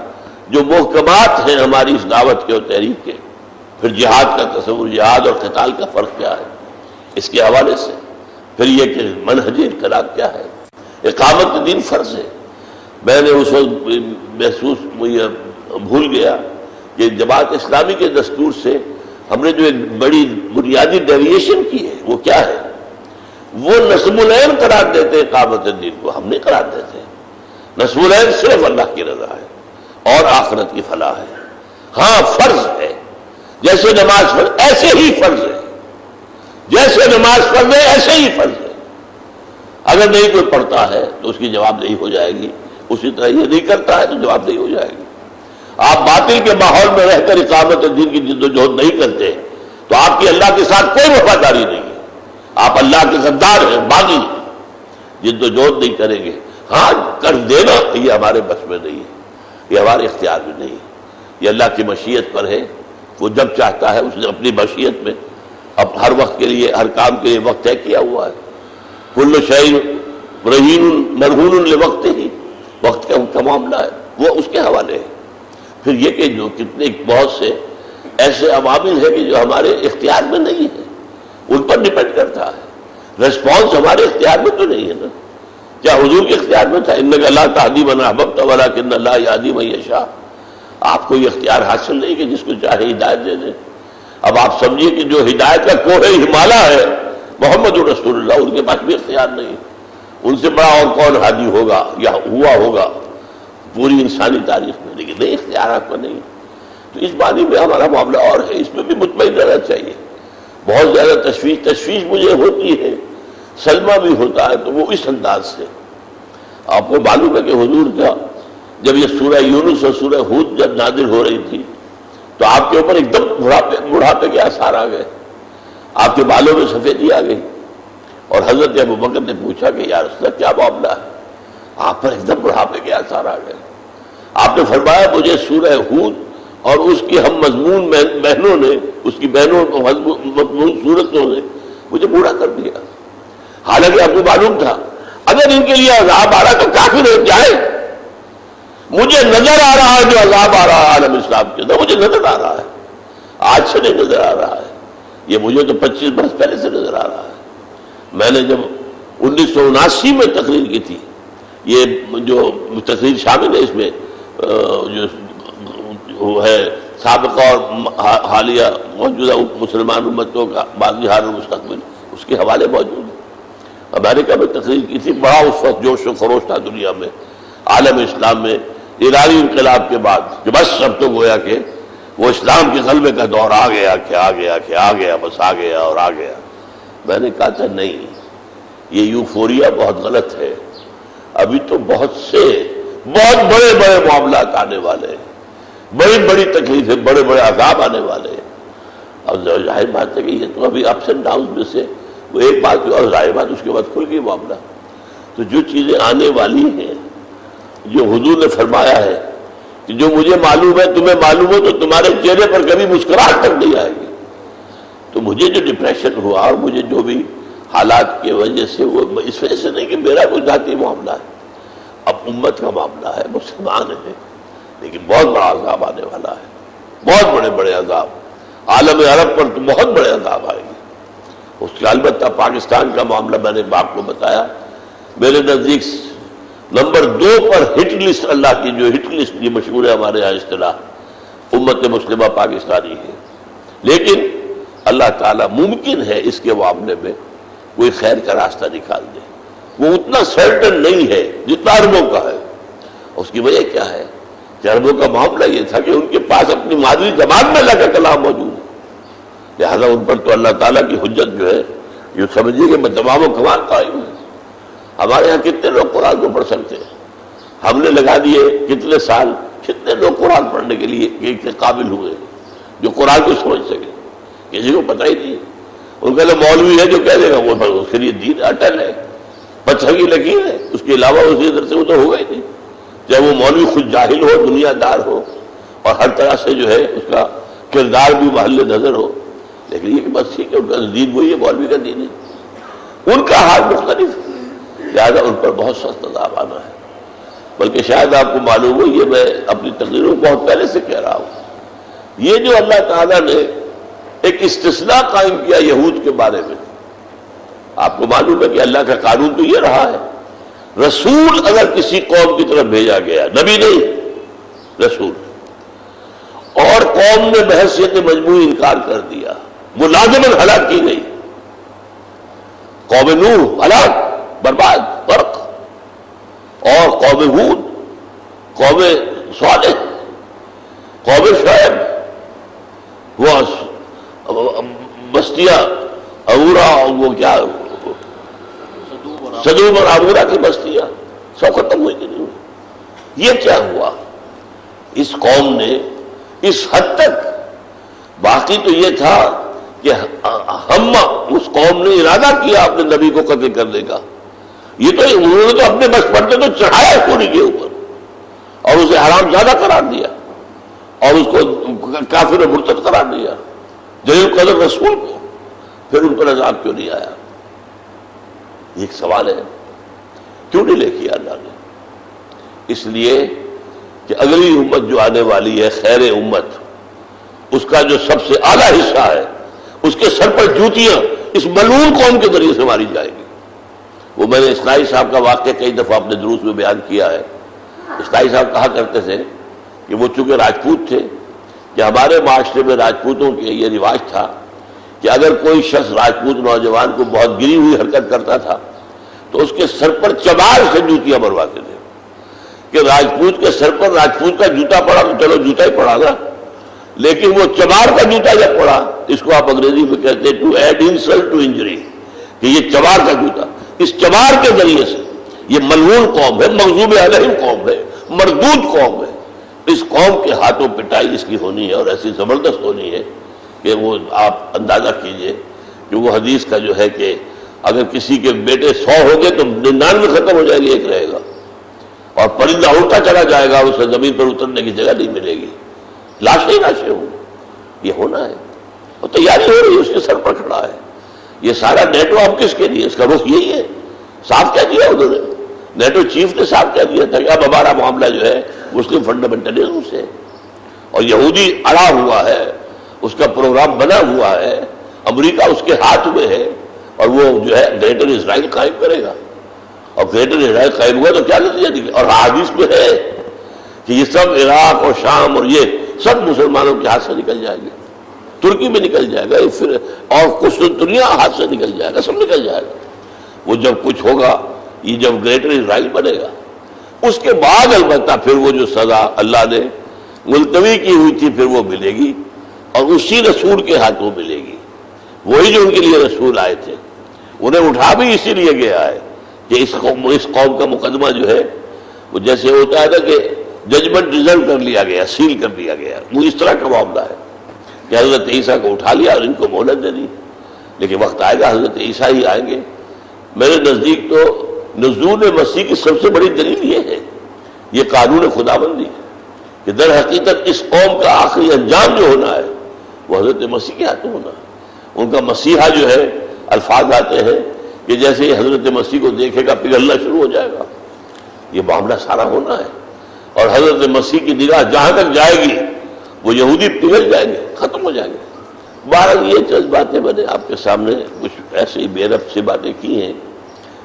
جو محکمات ہیں ہماری اس دعوت کے اور تحریک کے، پھر جہاد کا تصور، جہاد اور قتال کا فرق کیا ہے اس کے حوالے سے، پھر یہ کہ منہج انقلاب کیا ہے. اقامت دین فرض ہے. میں نے اس وقت محسوس بھول گیا کہ جماعت اسلامی کے دستور سے ہم نے جو ایک بڑی بنیادی ڈیویشن کی ہے وہ کیا ہے، وہ نصب العین قرار دیتے اقامت الدین کو، ہم نہیں قرار دیتے. نصب العین صرف اللہ کی رضا ہے اور آخرت کی فلاح ہے. ہاں فرض ہے، جیسے نماز فرض ایسے ہی فرض ہے، جیسے نماز فرض ہے ایسے ہی فرض ہے. اگر نہیں کوئی پڑھتا ہے تو اس کی جواب دہی ہو جائے گی، اسی طرح یہ نہیں کرتا ہے تو جواب دہی ہو جائے گی. آپ باطل کے ماحول میں رہ کر اقامت دین کی جد و جہد نہیں کرتے تو آپ کی اللہ کے ساتھ کوئی وفاداری نہیں ہے. آپ اللہ کے غدار ہیں، باغی ہیں، جد و جہد نہیں کریں گے. ہاں کر دینا یہ ہمارے بس میں نہیں ہے، یہ ہمارے اختیار میں نہیں ہے، یہ اللہ کی مشیت پر ہے. وہ جب چاہتا ہے، اس نے اپنی مشیت میں اب ہر وقت کے لیے، ہر کام کے لیے وقت طے کیا ہوا ہے. کل شیء رہین مرہون لوقت ہی، وقت کا معاملہ ہے، وہ اس کے حوالے ہے. پھر یہ کہ جو کتنے بہت سے ایسے عوامل ہیں کہ جو ہمارے اختیار میں نہیں ہے، ان پر ڈیپینڈ کرتا ہے. ریسپانس ہمارے اختیار میں تو نہیں ہے نا. کیا حضور کے اختیار میں تھا، انک لا تہدی من احببت ولکن اللہ یہدی من یشاء؟ آپ کو یہ اختیار حاصل نہیں کہ جس کو چاہے ہدایت دے دے. اب آپ سمجھیے کہ جو ہدایت کا کوہ ہمالیہ ہے محمد رسول اللہ، ان کے پاس بھی اختیار نہیں. ان سے بڑا اور کون ہادی ہوگا یا ہوا ہوگا پوری انسانی تاریخ میں، لیکن نہیں، اختیار آپ کا نہیں. تو اس بانی میں ہمارا معاملہ اور ہے، اس میں بھی مطمئن رہنا چاہیے. بہت زیادہ تشویش مجھے ہوتی ہے، سلمہ بھی ہوتا ہے، تو وہ اس انداز سے. آپ کو معلوم ہے کہ حضور کا جب یہ سورہ یونس اور سورہ ہود جب نازل ہو رہی تھی تو آپ کے اوپر ایک دم بڑھاپے کے آثار آ گئے، آپ کے بالوں میں سفیدی آ گئی. اور حضرت ابوبکر نے پوچھا کہ یا رسول اللہ کیا معاملہ ہے؟ آپ پر ایک دم بڑھاپے کے آثار آ گئے. آپ نے فرمایا مجھے سورہ ہود اور اس کی ہم مضمون بہنوں نے، اس کی بہنوں مضمون صورتوں نے مجھے بوڑھا کر دیا. حالانکہ آپ کو معلوم تھا اگر ان کے لیے عذاب آ رہا تو کافر ہو جائے. مجھے نظر آ رہا ہے جو عذاب آ رہا ہے عالم اسلام کے اندر، مجھے نظر آ رہا ہے، آج سے نہیں نظر آ رہا ہے. یہ مجھے تو 25 برس پہلے سے نظر آ رہا ہے. میں نے جب 1979 میں تقریر کی تھی، یہ جو تقریر شامل ہے اس میں جو ہے سابقہ اور حالیہ موجودہ مسلمان امتوں کا ماضی حال اور مستقبل، اس کے حوالے موجود ہیں. امریکہ میں تقریر کی تھی، بڑا اس وقت جوش و خروش تھا دنیا میں، عالم اسلام میں، ایرانی انقلاب کے بعد کہ بس اب تو گویا کہ وہ اسلام کے غلبے کا دور آ گیا کہ آ گیا کہ آ گیا، بس آ گیا اور آ گیا. میں نے کہا تھا نہیں، یہ یوفوریا بہت غلط ہے. ابھی تو بہت بڑے بڑے معاملات آنے والے ہیں، بڑی بڑی تکلیفیں، بڑے بڑے عذاب آنے والے ہیں. اور ظاہر بات ہے کہ یہ تو ابھی اپس اینڈ ڈاؤن میں سے وہ ایک بات، اور ظاہر بات اس کے بعد کھل گئی معاملہ. تو جو چیزیں آنے والی ہیں، جو حضور نے فرمایا ہے کہ جو مجھے معلوم ہے تمہیں معلوم ہو تو تمہارے چہرے پر کبھی مسکراہٹ تک نہیں آئے گی. تو مجھے جو ڈپریشن ہوا اور مجھے جو بھی حالات کی وجہ سے، وہ اس وجہ سے نہیں کہ میرا کوئی ذاتی معاملہ ہے، اب امت کا معاملہ ہے، مسلمان ہے، لیکن بہت بڑا عذاب آنے والا ہے، بہت بڑے بڑے عذاب. عالم عرب پر تو بہت بڑے عذاب آئیں گے. اس کا البتہ پاکستان کا معاملہ میں نے آپ کو بتایا، میرے نزدیک نمبر 2 پر ہٹ لسٹ، اللہ کی جو ہٹ لسٹ یہ مشہور ہے ہمارے یہاں اصطلاح، امت مسلمہ پاکستانی ہے. لیکن اللہ تعالیٰ ممکن ہے اس کے معاملے میں کوئی خیر کا راستہ نکال دے. وہ اتنا سرٹن نہیں ہے جتنا عربوں کا ہے. اس کی وجہ کیا ہے کہ عربوں کا معاملہ یہ تھا کہ ان کے پاس اپنی مادری زبان میں اللہ کا کلام موجود ہے، لہذا ان پر تو اللہ تعالیٰ کی حجت جو ہے یہ سمجھیے کہ میں تمام و کمال قائم ہوں. ہمارے یہاں کتنے لوگ قرآن کو پڑھ سکتے ہیں؟ ہم نے لگا دیے کتنے سال، کتنے لوگ قرآن پڑھنے کے لیے قابل ہوئے جو قرآن کو سمجھ سکے؟ کسی کو پتہ ہی نہیں. ان کا مولوی ہے جو کہہ دے گا وہ اس کے لیے دین اٹل ہے، پتھر کی لکیر ہے، اس کے علاوہ اسی ادھر سے وہ تو ہوگا ہی نہیں. چاہے وہ مولوی خود جاہل ہو، دنیا دار ہو، اور ہر طرح سے جو ہے اس کا کردار بھی محل نظر ہو، لیکن یہ بس ٹھیک ہے، ان کا دین وہی ہے، مولوی کا دین ہے. ان کا حال مختلف ہے، لہٰذا ان پر بہت سخت عذاب آنا ہے. بلکہ شاید آپ کو معلوم ہو، یہ میں اپنی تقریروں بہت پہلے سے کہہ رہا ہوں، یہ جو اللہ تعالیٰ نے ایک استثناء قائم کیا یہود کے بارے میں، آپ کو معلوم ہے کہ اللہ کا قانون تو یہ رہا ہے، رسول اگر کسی قوم کی طرف بھیجا گیا، نبی نہیں رسول، اور قوم نے بحیثیت مجموعی انکار کر دیا، وہ لازماً ہلاک کی گئی. قوم نوح ہلاک، برباد، غرق. اور قوم ہود، قوم صالح، قوم شعیب، وہ بستیاں عورا، وہ کیا صدوم اور عمورہ کی بستیاں سب ختم ہوئی کہ نہیں ہوئی؟ یہ کیا ہوا؟ اس قوم نے اس حد تک، باقی تو یہ تھا کہ ہم اس قوم نے ارادہ کیا اپنے نبی کو قتل کرنے کا. یہ تو انہوں نے تو اپنے بس پڑتے تو چڑھایا پوری کے اوپر اور اسے حرام زیادہ قرار دیا اور اس کو کافر و مرتد قرار دیا، جلیل قدر رسول کو. پھر ان پر عذاب کیوں نہیں آیا؟ یہ ایک سوال ہے، کیوں نہیں لے کیا اللہ نے؟ اس لیے کہ اگلی امت جو آنے والی ہے، خیر امت، اس کا جو سب سے اعلیٰ حصہ ہے، اس کے سر پر جوتیاں اس ملعون قوم کے ذریعے سے ماری جائے گی. وہ میں نے اسلائی صاحب کا واقعہ کئی دفعہ اپنے دروس میں بیان کیا ہے. اسلائی صاحب کہا کرتے تھے کہ وہ چونکہ راجپوت تھے، کہ ہمارے معاشرے میں راجپوتوں کے یہ رواج تھا کہ اگر کوئی شخص راجپوت نوجوان کو بہت گری ہوئی حرکت کرتا تھا تو اس کے سر پر چمار سے جوتیاں مرواتے تھے، کہ راجپوت کے سر پر راجپوت کا جوتا پڑا تو چلو جوتا ہی پڑا نا، لیکن وہ چمار کا جوتا جب پڑا، اس کو آپ انگریزی میں کہتے ہیں to add insult to injury, کہ یہ چمار کا جوتا، اس چمار کے ذریعے سے یہ ملعون قوم ہے، مغضوب علیہم قوم ہے، مردود قوم ہے، اس قوم کے ہاتھوں پٹائی اس کی ہونی ہے، اور ایسی زبردست ہونی ہے کہ وہ آپ اندازہ کیجئے کہ وہ حدیث کا جو ہے کہ اگر کسی کے بیٹے 100 ہو گئے تو 99 ختم ہو جائے گی، ایک رہے گا، اور پرندہ اڑتا چلا جائے گا، اسے زمین پر اترنے کی جگہ نہیں ملے گی، لاشیں ہی لاشیں ہوں. یہ ہونا ہے اور تیاری ہو رہی ہے، اس کے سر پر کھڑا ہے. یہ سارا نیٹو اب کس کے لیے؟ اس کا رخ یہی ہے، صاف کہہ دیا انہوں نے، نیٹو چیف نے صاف کہہ دیا تھا کہ اب ہمارا معاملہ جو ہے مسلم فنڈامنٹلزم سے، اور یہودی اڑا ہوا ہے، اس کا پروگرام بنا ہوا ہے، امریکہ اس کے ہاتھ میں ہے، اور وہ جو ہے گریٹر اسرائیل قائم کرے گا. اور گریٹر اسرائیل قائم ہوا تو کیا نتیجہ نکلے؟ اور حدیث میں ہے کہ یہ سب عراق اور شام اور یہ سب مسلمانوں کے ہاتھ سے نکل جائے گی، ترکی میں نکل جائے گا، پھر اور قسطنطنیہ ہاتھ سے نکل جائے گا، سب نکل جائے گا. وہ جب کچھ ہوگا، یہ جب گریٹر اسرائیل بنے گا، اس کے بعد البتہ پھر وہ جو سزا اللہ نے ملتوی کی ہوئی تھی پھر وہ ملے گی، اور اسی رسول کے ہاتھوں ملے گی. وہی جو ان کے لیے رسول آئے تھے، انہیں اٹھا بھی اسی لیے گیا ہے کہ اس قوم کا مقدمہ جو ہے وہ جیسے ہوتا ہے نا کہ ججمنٹ ریزرو کر لیا گیا، سیل کر دیا گیا، وہ اس طرح کا معاملہ ہے کہ حضرت عیسیٰ کو اٹھا لیا اور ان کو مہلت دے دی. لیکن وقت آئے گا حضرت عیسیٰ ہی آئیں گے. میرے نزدیک تو نزول مسیح کی سب سے بڑی دلیل یہ ہے، یہ قانون خداوندی کہ در حقیقت اس قوم کا آخری انجام جو ہونا ہے وہ حضرت مسیح کے ہاتھ ہونا ہے۔ ان کا مسیحا جو ہے الفاظ آتے ہیں کہ جیسے ہی حضرت مسیح کو دیکھے گا پگھلنا شروع ہو جائے گا، یہ معاملہ سارا ہونا ہے۔ اور حضرت مسیح کی نگاہ جہاں تک جائے گی وہ یہودی پگھل جائیں گے، ختم ہو جائیں گے۔ بہرحال یہ چند باتیں میں نے آپ کے سامنے کچھ ایسے ہی بے ربط سے باتیں کی ہیں،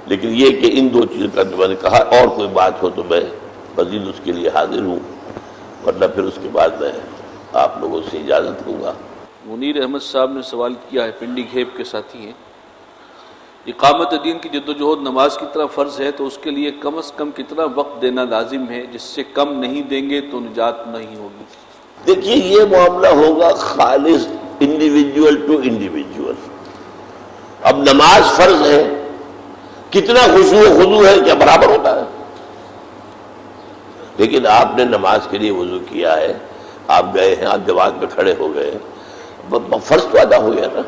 لیکن یہ کہ ان دو چیزوں کا جو میں نے کہا، اور کوئی بات ہو تو میں مزید اس کے لیے حاضر ہوں، ورنہ پھر اس کے بعد میں آپ لوگوں سے اجازت لوں گا۔ منیر احمد صاحب نے سوال کیا ہے، پنڈی گھیب کے ساتھی ہیں، اقامت دین کی جدوجہد نماز کی طرح فرض ہے تو اس کے لیے کم از کم کتنا وقت دینا لازم ہے، جس سے کم نہیں دیں گے تو نجات نہیں ہوگی؟ دیکھیے یہ معاملہ ہوگا خالص انڈیویجول ٹو انڈیویجول۔ اب نماز فرض ہے، کتنا خشوع و خضوع ہے کیا برابر ہوتا ہے؟ لیکن آپ نے نماز کے لیے وضو کیا ہے، آپ گئے ہیں، آپ جماعت میں کھڑے ہو گئے، فرض تو ادا ہو گیا نا،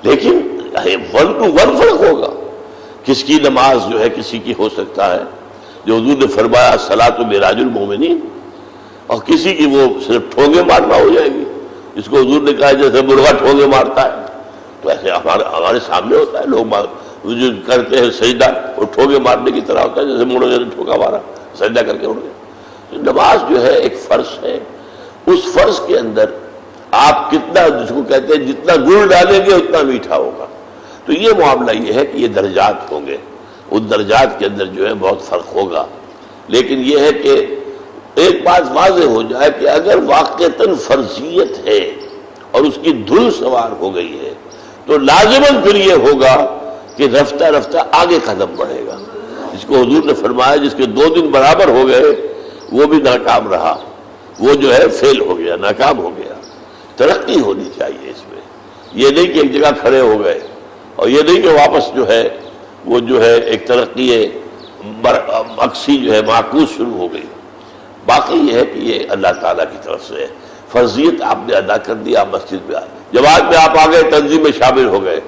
لیکن 1 to 1 فرق ہوگا۔ کس کی نماز جو ہے کسی کی ہو سکتا ہے جو حضور نے فرمایا الصلاۃ معراج المومنین، اور کسی کی وہ صرف ٹھونگے مارنا ہو جائے گی، جس کو حضور نے کہا جیسے مرغا ٹھونگے مارتا ہے، تو ایسے ہمارے سامنے ہوتا ہے، لوگ جو کرتے ہیں سجدہ وہ ٹھونگے مارنے کی طرح ہوتا ہے، جیسے مرغے نے ٹھونگا مارا سجدہ کر کے اٹھ گئے۔ تو نماز جو ہے ایک فرض ہے، اس فرض کے اندر آپ کتنا، جس کو کہتے ہیں جتنا گڑ ڈالیں گے اتنا میٹھا ہوگا۔ تو یہ معاملہ یہ ہے کہ یہ درجات ہوں گے، ان درجات کے اندر جو ہے بہت فرق ہوگا، لیکن یہ ہے کہ ایک بات واضح ہو جائے کہ اگر واقعتاً فرضیت ہے اور اس کی دھل سوار ہو گئی ہے تو لازماً پھر یہ ہوگا کہ رفتہ رفتہ آگے قدم بڑھے گا۔ جس کو حضور نے فرمایا جس کے 2 دن برابر ہو گئے وہ بھی ناکام رہا، وہ جو ہے فیل ہو گیا، ناکام ہو گیا۔ ترقی ہونی چاہیے اس میں، یہ نہیں کہ ایک جگہ کھڑے ہو گئے، اور یہ نہیں کہ واپس جو ہے وہ جو ہے ایک ترقی عکسی جو ہے معکوس شروع ہو گئی۔ باقی یہ ہے کہ یہ اللہ تعالیٰ کی طرف سے ہے، فرضیت آپ نے ادا کر دی، آپ مسجد میں آئے، جماعت میں آپ آ گئے، تنظیم میں شامل ہو گئے،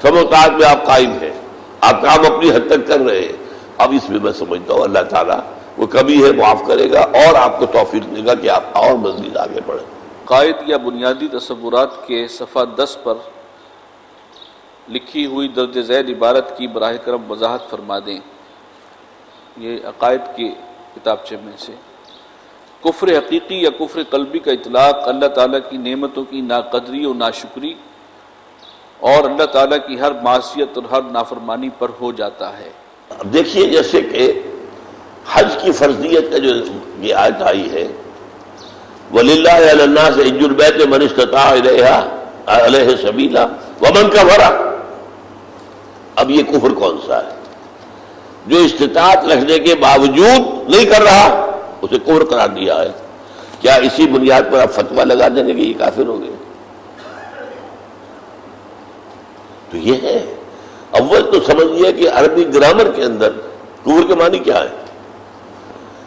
سماعت میں آپ قائم ہیں، آپ کام اپنی حد تک کر رہے ہیں۔ اب اس میں سمجھتا ہوں اللہ تعالیٰ وہ کمی ہے معاف کرے گا اور آپ کو توفیق دے گا کہ آپ اور مزید آگے بڑھیں۔ قائد یا بنیادی تصورات کے صفحہ 10 پر لکھی ہوئی درج ذیل عبارت کی براہ کرم وضاحت فرما دیں۔ یہ عقائد کی کتابچے میں سے کفر حقیقی یا کفر قلبی کا اطلاق اللہ تعالیٰ کی نعمتوں کی ناقدری اور ناشکری اور اللہ تعالیٰ کی ہر معصیت اور ہر نافرمانی پر ہو جاتا ہے۔ اب دیکھیے جیسے کہ حج کی فرضیت کا جو یہ آیت آئی ہے وَلِلَّهِ عَلَى النَّاسِ حِجُّ الْبَيْتِ مَنِ اسْتَطَاعَ إِلَيْهِ عَلَيْهِ سَبِيلًا وَمَنْ كَفَرَ۔ اب یہ کفر کون سا ہے؟ جو استطاعت رکھنے کے باوجود نہیں کر رہا اسے کفر قرار دیا ہے۔ کیا اسی بنیاد پر آپ فتویٰ لگا دیں گے کہ یہ کافر ہو گئے؟ تو یہ ہے، اول تو سمجھئے کہ عربی گرامر کے اندر کفر کے معنی کیا ہے؟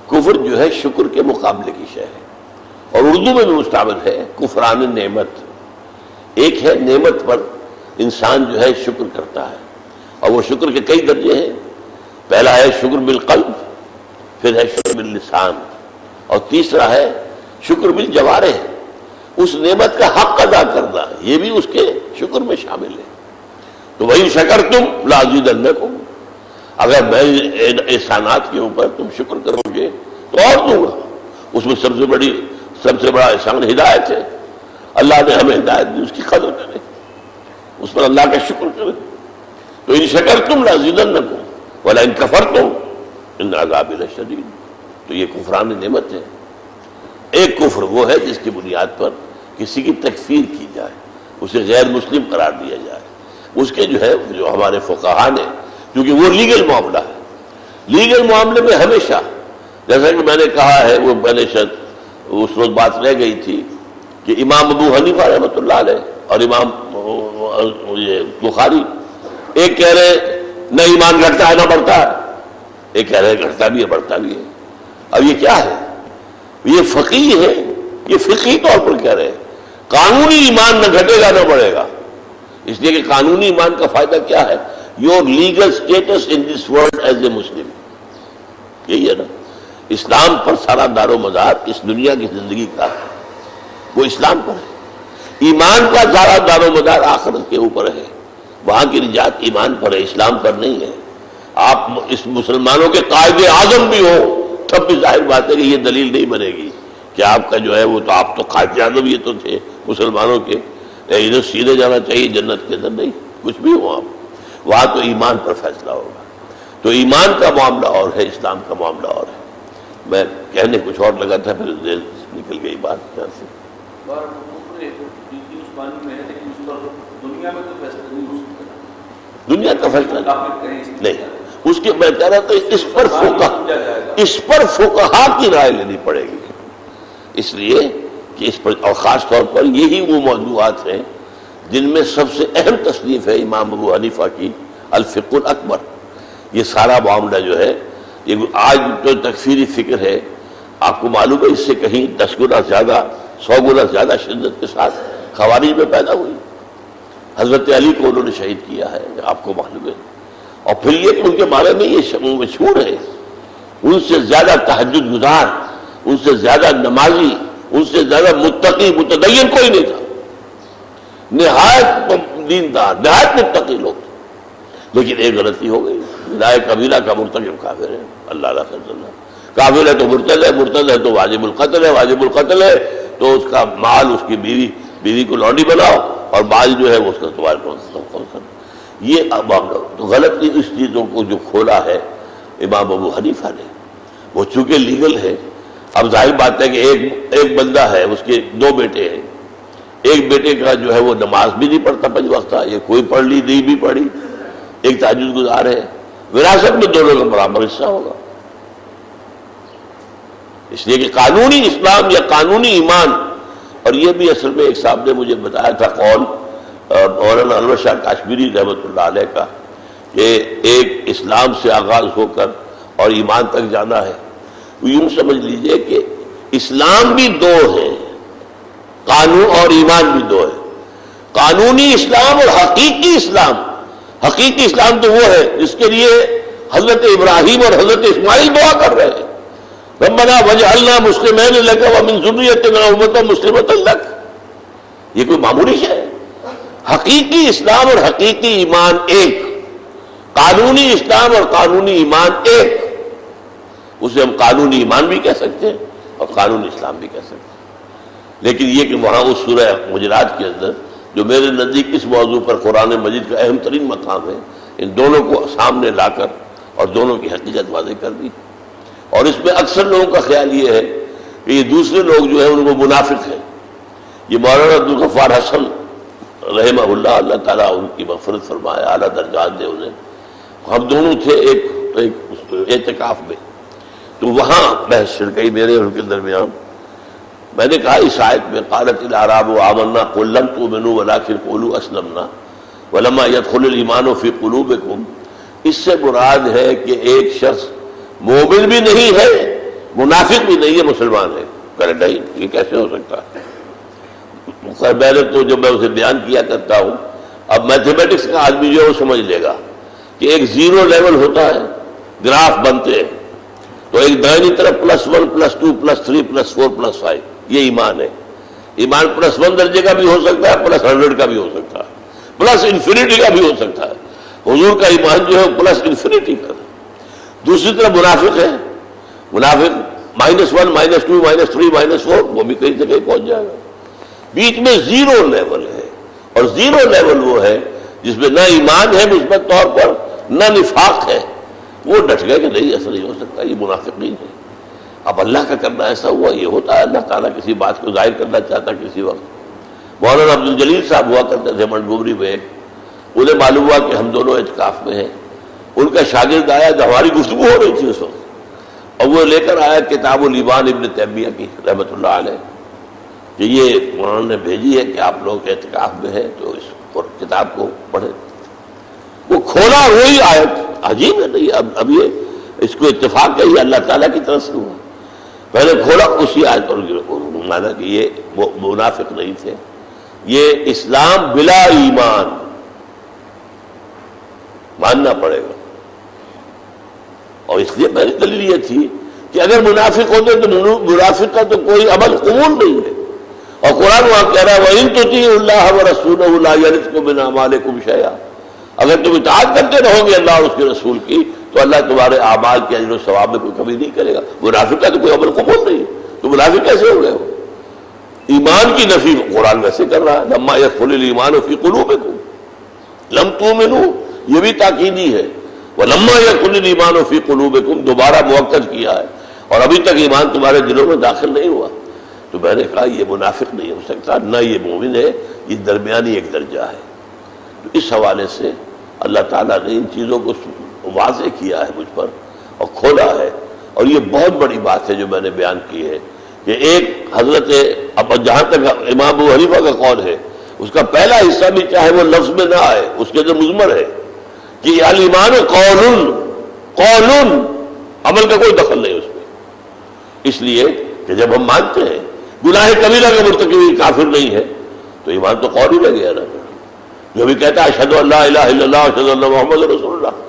کفر جو ہے شکر کے مقابلے کی شے ہے، اور اردو میں بھی مستعمل ہے کفران نعمت۔ ایک ہے نعمت پر انسان جو ہے شکر کرتا ہے، اور وہ شکر کے کئی درجے ہیں۔ پہلا ہے شکر بالقلب، پھر ہے شکر باللسان، اور تیسرا ہے شکر بالجوارح، اس نعمت کا حق ادا کرنا، یہ بھی اس کے شکر میں شامل ہے۔ تو وَإِن شَكَرْتُمْ لَأَزِيدَنَّكُمْ، اگر میں احسانات کے اوپر تم شکر کرو گے تو اور دوں گا۔ اس میں سب سے بڑا احسان ہدایت ہے، اللہ نے ہمیں ہدایت دی، اس کی قدر کریں، اس پر اللہ کا شکر کریں۔ تو ان شکرتم لازیدنکم ولئن کفرتم ان عذابی لشدید، تو یہ کفران نعمت ہے۔ ایک کفر وہ ہے جس کی بنیاد پر کسی کی تکفیر کی جائے، اسے غیر مسلم قرار دیا جائے، اس کے جو ہمارے فقہاء نے، کیونکہ وہ لیگل معاملہ ہے، لیگل معاملے میں ہمیشہ جیسا کہ میں نے کہا ہے، وہ میں نے شاید اس وقت بات رہ گئی تھی کہ امام ابو حنیفہ رحمۃ اللہ علیہ اور امام بخاری ایک کہہ رہے نہ ایمان گھٹتا ہے نہ بڑھتا ہے، ایک کہہ رہے گھٹتا بھی ہے بڑھتا بھی ہے۔ اب یہ کیا ہے؟ یہ فقیہ ہے، یہ فقہی طور پر کہہ رہے ہیں قانونی ایمان نہ گھٹے گا نہ بڑھے گا، اس لیے کہ قانونی ایمان کا فائدہ کیا ہے؟ Your legal status in this world as a Muslim, یہی ہے نا۔ اسلام پر سارا دار و مدار اس دنیا کی زندگی کا وہ اسلام پر ہے. ایمان کا سارا دار و مدار آخرت کے اوپر ہے. وہاں کی نجات ایمان پر ہے، اسلام پر نہیں ہے. آپ اس مسلمانوں کے قائد اعظم بھی ہو تب بھی ظاہر بات ہے کہ یہ دلیل نہیں بنے گی کہ آپ کا جو ہے وہ تو آپ تو قائد اعظم یہ تو تھے مسلمانوں کے، ادھر سیدھے جانا چاہیے جنت کے اندر. نہیں، کچھ بھی ہو آپ، وہاں تو ایمان پر فیصلہ ہوگا. تو ایمان کا معاملہ اور ہے، اسلام کا معاملہ اور ہے. میں کہنے کچھ اور لگا تھا، پھر دیر نکل گئی بات یہاں سے. دنیا کا فیصلہ نہیں، اس کے میں کہہ رہا تھا اس پر فقہا کی رائے لینی پڑے گی. اس لیے کہ اس پر، اور خاص طور پر یہی وہ موضوعات ہیں جن میں سب سے اہم تصنیف ہے امام ابو حنیفہ کی الفقہ الاکبر. یہ سارا معاملہ جو ہے، یہ آج جو تکفیری فکر ہے، آپ کو معلوم ہے اس سے کہیں 10 گنا زیادہ، 100 گنا زیادہ شدت کے ساتھ خوارج میں پیدا ہوئی. حضرت علی کو انہوں نے شہید کیا ہے، آپ کو معلوم ہے. اور پھر یہ کہ ان کے بارے میں یہ مشہور ہے، ان سے زیادہ تہجد گزار، ان سے زیادہ نمازی، ان سے زیادہ متقی متدین کوئی نہیں تھا. نہایت دیندار، نہایت متقی لوگ. لیکن ایک غلطی ہو گئی، بدعہ کبیرہ کا مرتکب کافر ہے. اللہ اللہ کافر ہے تو مرتد ہے، مرتد ہے تو واجب القتل ہے، واجب القتل ہے تو اس کا مال، اس کی بیوی کو لونڈی بناؤ، اور بعض جو ہے وہ اس کا تمہارے کو. یہ تو غلطی اس چیزوں کو جو کھولا ہے امام ابو حنیفہ نے، وہ چونکہ لیگل ہے. اب ظاہر بات ہے کہ ایک بندہ ہے، اس کے 2 بیٹے ہیں. ایک بیٹے کا جو ہے وہ نماز بھی نہیں پڑھتا 5 وقت، یہ کوئی پڑھ لی نہیں بھی پڑھی، ایک تہجد گزار ہے. وراثت میں دونوں کا برابر حصہ ہوگا. اس لیے کہ قانونی اسلام یا قانونی ایمان، اور یہ بھی اصل میں ایک صاحب نے مجھے بتایا تھا قول مولانا انور شاہ کاشمیری رحمۃ اللہ علیہ کا، کہ ایک اسلام سے آغاز ہو کر اور ایمان تک جانا ہے. یوں سمجھ لیجئے کہ اسلام بھی 2 ہے، قانون اور ایمان بھی 2 ہے. قانونی اسلام اور حقیقی اسلام. حقیقی اسلام تو وہ ہے جس کے لیے حضرت ابراہیم اور حضرت اسماعیل دعا کر رہے ہیں، ربنا وجعلنا مسلمین لک ومن ذریتنا امة مسلمة لک. یہ کوئی معمولی شے ہے؟ حقیقی اسلام اور حقیقی ایمان ایک، قانونی اسلام اور قانونی ایمان ایک. اسے ہم قانونی ایمان بھی کہہ سکتے ہیں اور قانونی اسلام بھی کہہ سکتے ہیں. لیکن یہ کہ وہاں اس سورہ حجرات کے اندر جو میرے نزدیک اس موضوع پر قرآن مجید کا اہم ترین مقام ہے، ان دونوں کو سامنے لا کر اور دونوں کی حقیقت واضح کر دی. اور اس میں اکثر لوگوں کا خیال یہ ہے کہ یہ دوسرے لوگ جو ہیں ان کو منافق ہیں. یہ مولانا عبدالغفار حسن رحمہ اللہ، اللہ تعالیٰ ان کی مغفرت فرمائے، اعلیٰ درجات دے انہیں. ہم دونوں تھے ایک اعتکاف میں، تو وہاں بحث چھڑ گئی میرے اور ان کے درمیان. میں نے کہا اس آیت میں قالت الاعراب آمنا قل لم تؤمنوا ولکن قولوا اسلمنا ولما يدخل الايمان في قلوبكم، اس سے مراد ہے کہ ایک شخص مومن بھی نہیں ہے، منافق بھی نہیں ہے، مسلمان ہے. کہ نہیں، یہ کیسے ہو سکتا ہے؟ میں نے تو جب میں اسے بیان کیا کرتا ہوں، اب میتھمیٹکس کا آدمی جو ہے وہ سمجھ لے گا کہ ایک 0 لیول ہوتا ہے، گراف بنتے ہیں، تو ایک دائنی طرف +1 +2 +3 +4 +5، یہ ایمان ہے. ایمان +1 درجے کا بھی ہو سکتا ہے، +100 کا بھی ہو سکتا ہے، +انفینٹی کا بھی ہو سکتا ہے. حضور کا ایمان جو ہے +انفینٹی کا. دوسری طرف منافق ہے، منافق -1 -2 -3 -4، وہ بھی کہیں سے کہیں پہنچ جائے گا. بیچ میں 0 لیول ہے، اور 0 لیول وہ ہے جس میں نہ ایمان ہے مثبت طور پر، نہ نفاق ہے. وہ ڈٹ گئے کہ نہیں ایسا نہیں ہو سکتا، یہ منافق نہیں ہے. اب اللہ کا کرنا ایسا ہوا، یہ ہوتا ہے. اللہ تعالیٰ کسی بات کو ظاہر کرنا چاہتا کسی وقت. مولانا عبد الجلیل صاحب ہوا کرتے تھے منٹگومری میں، انہیں معلوم ہوا کہ ہم دونوں اعتکاف میں ہیں. ان کا شاگرد آیا جو ہماری گفتگو ہو رہی تھی اس وقت، اور وہ لے کر آیا کتاب الایمان ابن تیمیہ کی رحمۃ اللہ علیہ، کہ یہ مولانا نے بھیجی ہے کہ آپ لوگ اعتکاف میں ہیں تو اس کتاب کو پڑھیں. وہ کھولا وہی آیت. عجیب ہے نہیں، اب یہ اس کو اتفاق ہے یہ اللہ تعالیٰ کی طرف سے ہوا. پہلے کھولا اسی آیت پر مانا کہ یہ منافق نہیں تھے، یہ اسلام بلا ایمان ماننا پڑے گا. اور اس لیے میری دلیل یہ تھی کہ اگر منافق ہوتے تو منافق کا تو کوئی عمل قبول نہیں ہے. اور قرآن وہاں کہہ رہا ہے وَإِن تُطِيعُوا اللَّهَ وَرَسُولَهُ لَا يَلِتْكُم مِّنْ أَعْمَالِكُمْ شَيْئًا. اگر تم اطاعت کرتے رہو گے اللہ اور اس کے رسول کی تو اللہ تمہارے اعمال کے اجر و ثواب میں کوئی کمی نہیں کرے گا. منافق کا تو کوئی عمل قبول نہیں ہے تو منافق کیسے ہو گئے ہو؟ ایمان کی نفی قرآن ویسے کر رہا ہے لما يدخل الایمان فی قلوبکم لم تؤمنوا، یہ بھی تاکیدی ہے. ولما يدخل الایمان فی قلوبکم دوبارہ مؤکد کیا ہے اور ابھی تک ایمان تمہارے دلوں میں داخل نہیں ہوا. تو میں نے کہا یہ منافق نہیں ہو سکتا، نہ یہ مومن ہے، یہ درمیانی ایک درجہ ہے. تو اس حوالے سے اللہ تعالیٰ نے ان چیزوں کو واضح کیا ہے مجھ پر اور کھولا ہے. اور یہ بہت بڑی بات ہے جو میں نے بیان کی ہے کہ ایک حضرت اب جہاں تک امام ابو حنیفہ کا قول ہے اس کا پہلا حصہ بھی چاہے وہ لفظ میں نہ آئے اس کے اندر مضمر ہے کہ الایمان قول عمل کا کوئی دخل نہیں اس میں. اس لیے کہ جب ہم مانتے ہیں گناہ کبیرہ کا مرتکب کافر نہیں ہے تو ایمان تو قول ہی رہ گیا نا. جو بھی کہتا ہے اشہد ان لا الہ الا اللہ اشہد ان محمد رسول اللہ.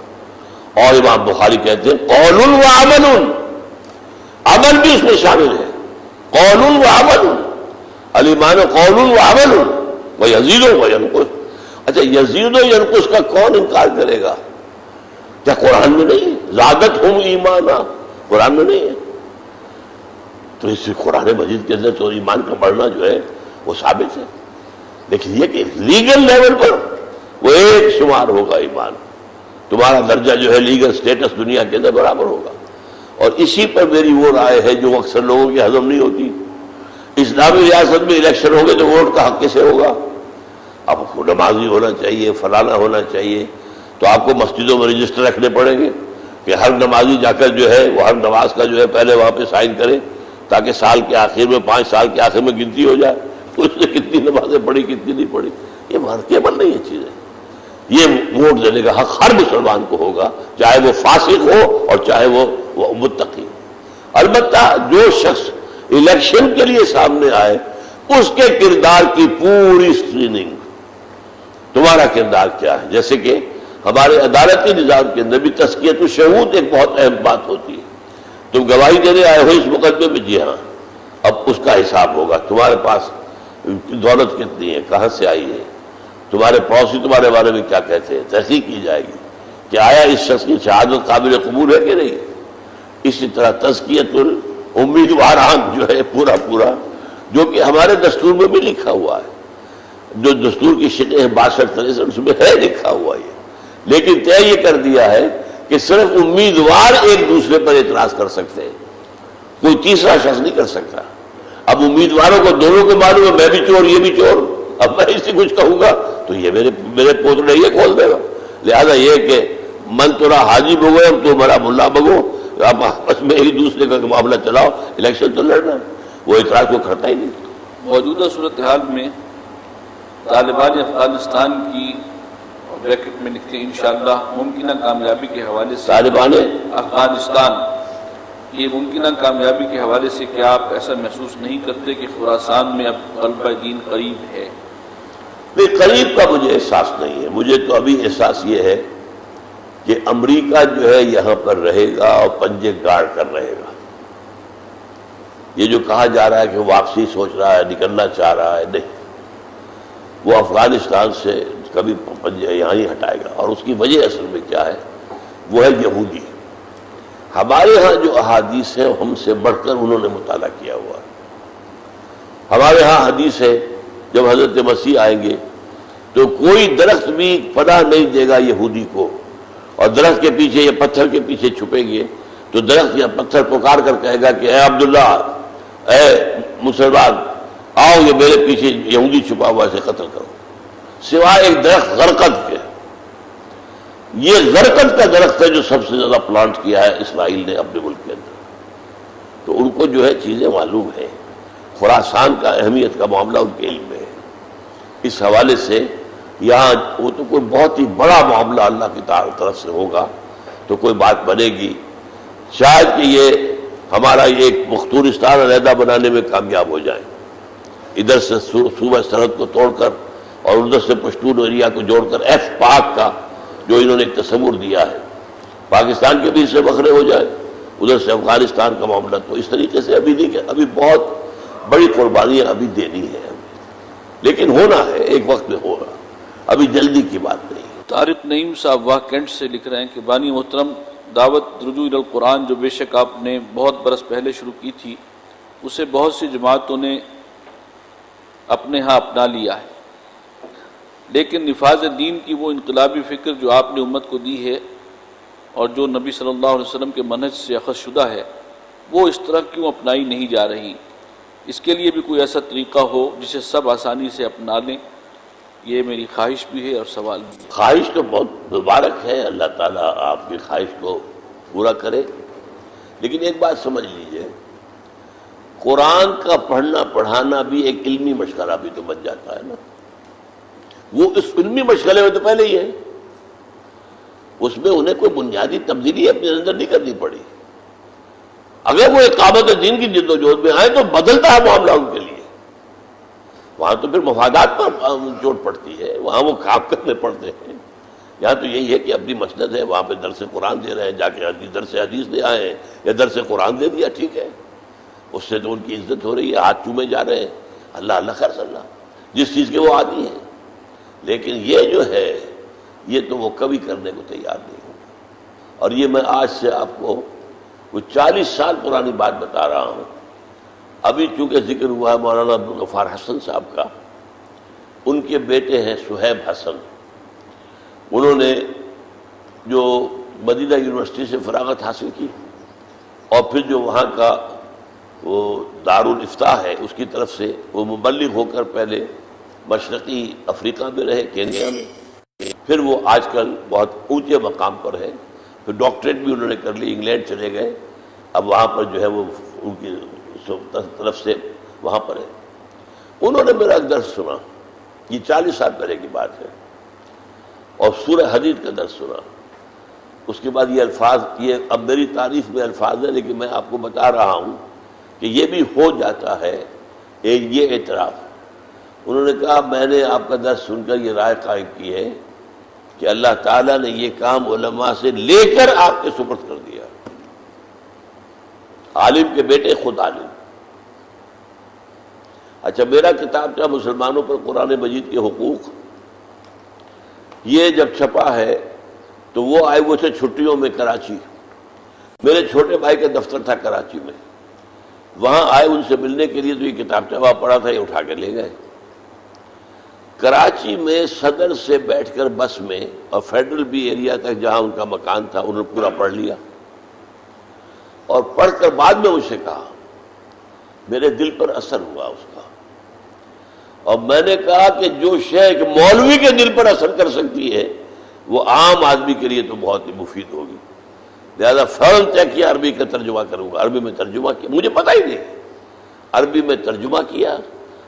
اور امام بخاری کہتے ہیں قول و عمل، عمل بھی اس میں شامل ہے. قول و عمل، الایمان قول و عمل ویزید و ینقص. اچھا یزید و ینقص کا کون انکار کرے گا؟ کیا قرآن میں نہیں؟ زادتہم ایمانا قرآن میں نہیں ہے؟ تو اس قرآن مجید کے اندر تو ایمان کا بڑھنا جو ہے وہ ثابت ہے. لیکن یہ کہ لیگل لیول پر وہ ایک شمار ہوگا ایمان، تمہارا درجہ جو ہے لیگل سٹیٹس دنیا کے اندر برابر ہوگا. اور اسی پر میری وہ رائے ہے جو اکثر لوگوں کی ہضم نہیں ہوتی. اسلامی ریاست میں الیکشن ہوگے تو ووٹ کا حق کیسے ہوگا؟ اب نمازی ہونا چاہیے، فلانا ہونا چاہیے، تو آپ کو مسجدوں میں رجسٹر رکھنے پڑیں گے کہ ہر نمازی جا کر جو ہے وہ ہر نماز کا جو ہے پہلے وہاں پہ سائن کرے تاکہ سال کے آخر میں 5 سال کے آخر میں گنتی ہو جائے اس نے کتنی نمازیں پڑھی کتنی نہیں پڑھی. یہ مارکیبل نہیں ہے چیزیں. یہ ووٹ دینے کا حق ہر مسلمان کو ہوگا چاہے وہ فاسق ہو اور چاہے وہ متقی. البتہ جو شخص الیکشن کے لیے سامنے آئے اس کے کردار کی پوری اسکریننگ، تمہارا کردار کیا ہے. جیسے کہ ہمارے عدالتی نظام کے اندر بھی تزکیۃ الشہود ایک بہت اہم بات ہوتی ہے. تم گواہی دینے آئے ہو اس مقدمے میں، جی ہاں، اب اس کا حساب ہوگا. تمہارے پاس دولت کتنی ہے، کہاں سے آئی ہے، تمہارے پڑوسی تمہارے بارے میں کیا کہتے ہیں، تحقیق کی جائے گی کہ آیا اس شخص کی شہادت قابل قبول ہے کہ نہیں. اسی طرح تزکیۃ الامیدواران جو ہے پورا جو کہ ہمارے دستور میں بھی لکھا ہوا ہے، جو دستور کی شکیں 62-63 اس میں ہے لکھا ہوا یہ. لیکن طے یہ کر دیا ہے کہ صرف امیدوار ایک دوسرے پر اعتراض کر سکتے ہیں، کوئی تیسرا شخص نہیں کر سکتا. اب امیدواروں کو دونوں کو معلوم ہے میں بھی چور یہ بھی چور، اب میں اس سے کچھ کہوں گا تو یہ میرے پوترے یہ کھول دے گا. لہذا یہ کہ من ترا حاجی بگو تو میرا ملا بگو، آپ آپس میں ایک دوسرے کا معاملہ چلاؤ، الیکشن تو لڑنا ہے. وہ اعتراض کو کرتا ہی نہیں. موجودہ صورتحال میں طالبان افغانستان کی بریکٹ میں لکھتے ہیں انشاءاللہ ممکنہ کامیابی کے حوالے سے طالبان افغانستان، یہ ممکنہ کامیابی کے حوالے سے کیا آپ ایسا محسوس نہیں کرتے کہ خراسان میں اب غلبہ دین قریب ہے؟ نہیں، قریب کا مجھے احساس نہیں ہے. مجھے تو ابھی احساس یہ ہے کہ امریکہ جو ہے یہاں پر رہے گا اور پنجے گاڑ کر رہے گا. یہ جو کہا جا رہا ہے کہ واپسی سوچ رہا ہے، نکلنا چاہ رہا ہے، نہیں، وہ افغانستان سے کبھی پنجے یہاں ہی ہٹائے گا. اور اس کی وجہ اصل میں کیا ہے، وہ ہے یہودی. ہمارے ہاں جو احادیث ہیں ہم سے بڑھ کر انہوں نے مطالعہ کیا ہوا ہے. ہمارے ہاں حدیث ہے جب حضرت مسیح آئیں گے تو کوئی درخت بھی پناہ نہیں دے گا یہودی کو، اور درخت کے پیچھے یا پتھر کے پیچھے چھپیں گے تو درخت یا پتھر پکار کر کہے گا کہ اے عبداللہ، اے مسلمان، آؤ یہ میرے پیچھے یہودی چھپا ہوا اسے قتل کرو، سوائے ایک درخت غرقد کے. یہ غرقد کا درخت ہے جو سب سے زیادہ پلانٹ کیا ہے اسرائیل نے اپنے ملک کے اندر. تو ان کو جو ہے چیزیں معلوم ہیں. خراسان کا اہمیت کا معاملہ ان کے علم میں ہے. اس حوالے سے یہاں وہ تو کوئی بہت ہی بڑا معاملہ اللہ کی طرف سے ہوگا تو کوئی بات بنے گی. شاید کہ یہ ہمارا ایک مختورستان علیحدہ بنانے میں کامیاب ہو جائیں، ادھر سے صوبہ سرحد کو توڑ کر اور ادھر سے پشتون ایریا کو جوڑ کر ایف پاک کا جو انہوں نے ایک تصور دیا ہے، پاکستان کے بھی حصے بکھرے ہو جائے، ادھر سے افغانستان کا معاملہ، تو اس طریقے سے ابھی نہیں کہ ابھی بہت بڑی قربانیاں ابھی دینی ہے، لیکن ہونا ہے، ایک وقت میں ہوگا، ابھی جلدی کی بات نہیں ہے۔ طارق نعیم صاحب واہ کینٹ سے لکھ رہے ہیں کہ بانی محترم، دعوت رجوع الی القرآن جو بے شک آپ نے بہت برس پہلے شروع کی تھی، اسے بہت سی جماعتوں نے اپنے ہاں اپنا لیا ہے، لیکن نفاذ دین کی وہ انقلابی فکر جو آپ نے امت کو دی ہے اور جو نبی صلی اللہ علیہ وسلم کے منہج سے اخذ شدہ ہے، وہ اس طرح کیوں اپنائی نہیں جا رہی؟ اس کے لیے بھی کوئی ایسا طریقہ ہو جسے سب آسانی سے اپنا لیں، یہ میری خواہش بھی ہے اور سوال بھی ہے۔ خواہش تو بہت مبارک ہے، اللہ تعالیٰ آپ کی خواہش کو پورا کرے، لیکن ایک بات سمجھ لیجئے، قرآن کا پڑھنا پڑھانا بھی ایک علمی مشغلہ بھی تو بن جاتا ہے نا۔ وہ اس علمی مشغلے میں تو پہلے ہی ہے، اس میں انہیں کوئی بنیادی تبدیلی اپنے اندر نہیں کرنی پڑی۔ اگر وہ اقامت دین کی جد و جہد میں آئے تو بدلتا ہے معاملہ ان کے لیے، وہاں تو پھر مفادات پر چوٹ پڑتی ہے، وہاں وہ کام کرنے پڑتے ہیں۔ یہاں تو یہی ہے کہ اپنی مسجد ہے، وہاں پہ درس قرآن دے رہے ہیں، جا کے درس حدیث دے آئے ہیں یا درس قرآن دے دیا، ٹھیک ہے، اس سے تو ان کی عزت ہو رہی ہے، ہاتھ چومے جا رہے ہیں، اللہ اللہ خیر صلی اللہ، جس چیز کے وہ عادی ہیں۔ لیکن یہ جو ہے، یہ تو وہ کبھی کرنے کو تیار نہیں ہوگا۔ اور یہ میں آج سے آپ کو کچھ 40 سال پرانی بات بتا رہا ہوں۔ ابھی چونکہ ذکر ہوا ہے مولانا عبدالغفار حسن صاحب کا، ان کے بیٹے ہیں صہیب حسن، انہوں نے جو مدینہ یونیورسٹی سے فراغت حاصل کی اور پھر جو وہاں کا وہ دارالافتاء ہے اس کی طرف سے وہ مبلغ ہو کر پہلے مشرقی افریقہ میں رہے، کینیا میں، پھر وہ آج کل بہت اونچے مقام پر ہے، پھر ڈاکٹریٹ بھی انہوں نے کر لی، انگلینڈ چلے گئے، اب وہاں پر جو ہے وہ ان کی طرف سے وہاں پر ہے۔ انہوں نے میرا ایک درس سنا، یہ 40 سال پہلے کی بات ہے، اور سورہ حدید کا درس سنا۔ اس کے بعد یہ الفاظ، یہ اب میری تعریف میں الفاظ ہیں لیکن میں آپ کو بتا رہا ہوں کہ یہ بھی ہو جاتا ہے یہ اعتراف۔ انہوں نے کہا میں نے آپ کا درس سن کر یہ رائے قائم کی ہے کہ اللہ تعالیٰ نے یہ کام علماء سے لے کر آپ کے سپرد کر دیا، عالم کے بیٹے خود عالم۔ اچھا، میرا کتاب تھا مسلمانوں پر قرآن مجید کے حقوق، یہ جب چھپا ہے تو وہ آئے ہوئے تھے چھٹیوں میں کراچی، میرے چھوٹے بھائی کا دفتر تھا کراچی میں، وہاں آئے ان سے ملنے کے لیے، تو یہ کتاب چاہا پڑا تھا، یہ اٹھا کے لے گئے۔ کراچی میں صدر سے بیٹھ کر بس میں اور فیڈرل بی ایریا تک جہاں ان کا مکان تھا انہوں نے پورا پڑھ لیا، اور پڑھ کر بعد میں مجھ سے کہا، میرے دل پر اثر ہوا اس کا، اور میں نے کہا کہ جو شے ایک مولوی کے دل پر اثر کر سکتی ہے وہ عام آدمی کے لیے تو بہت ہی مفید ہوگی، لہذا فوراً طے کیا عربی کا ترجمہ کروں گا۔ عربی میں ترجمہ کیا، مجھے پتہ ہی نہیں، عربی میں ترجمہ کیا۔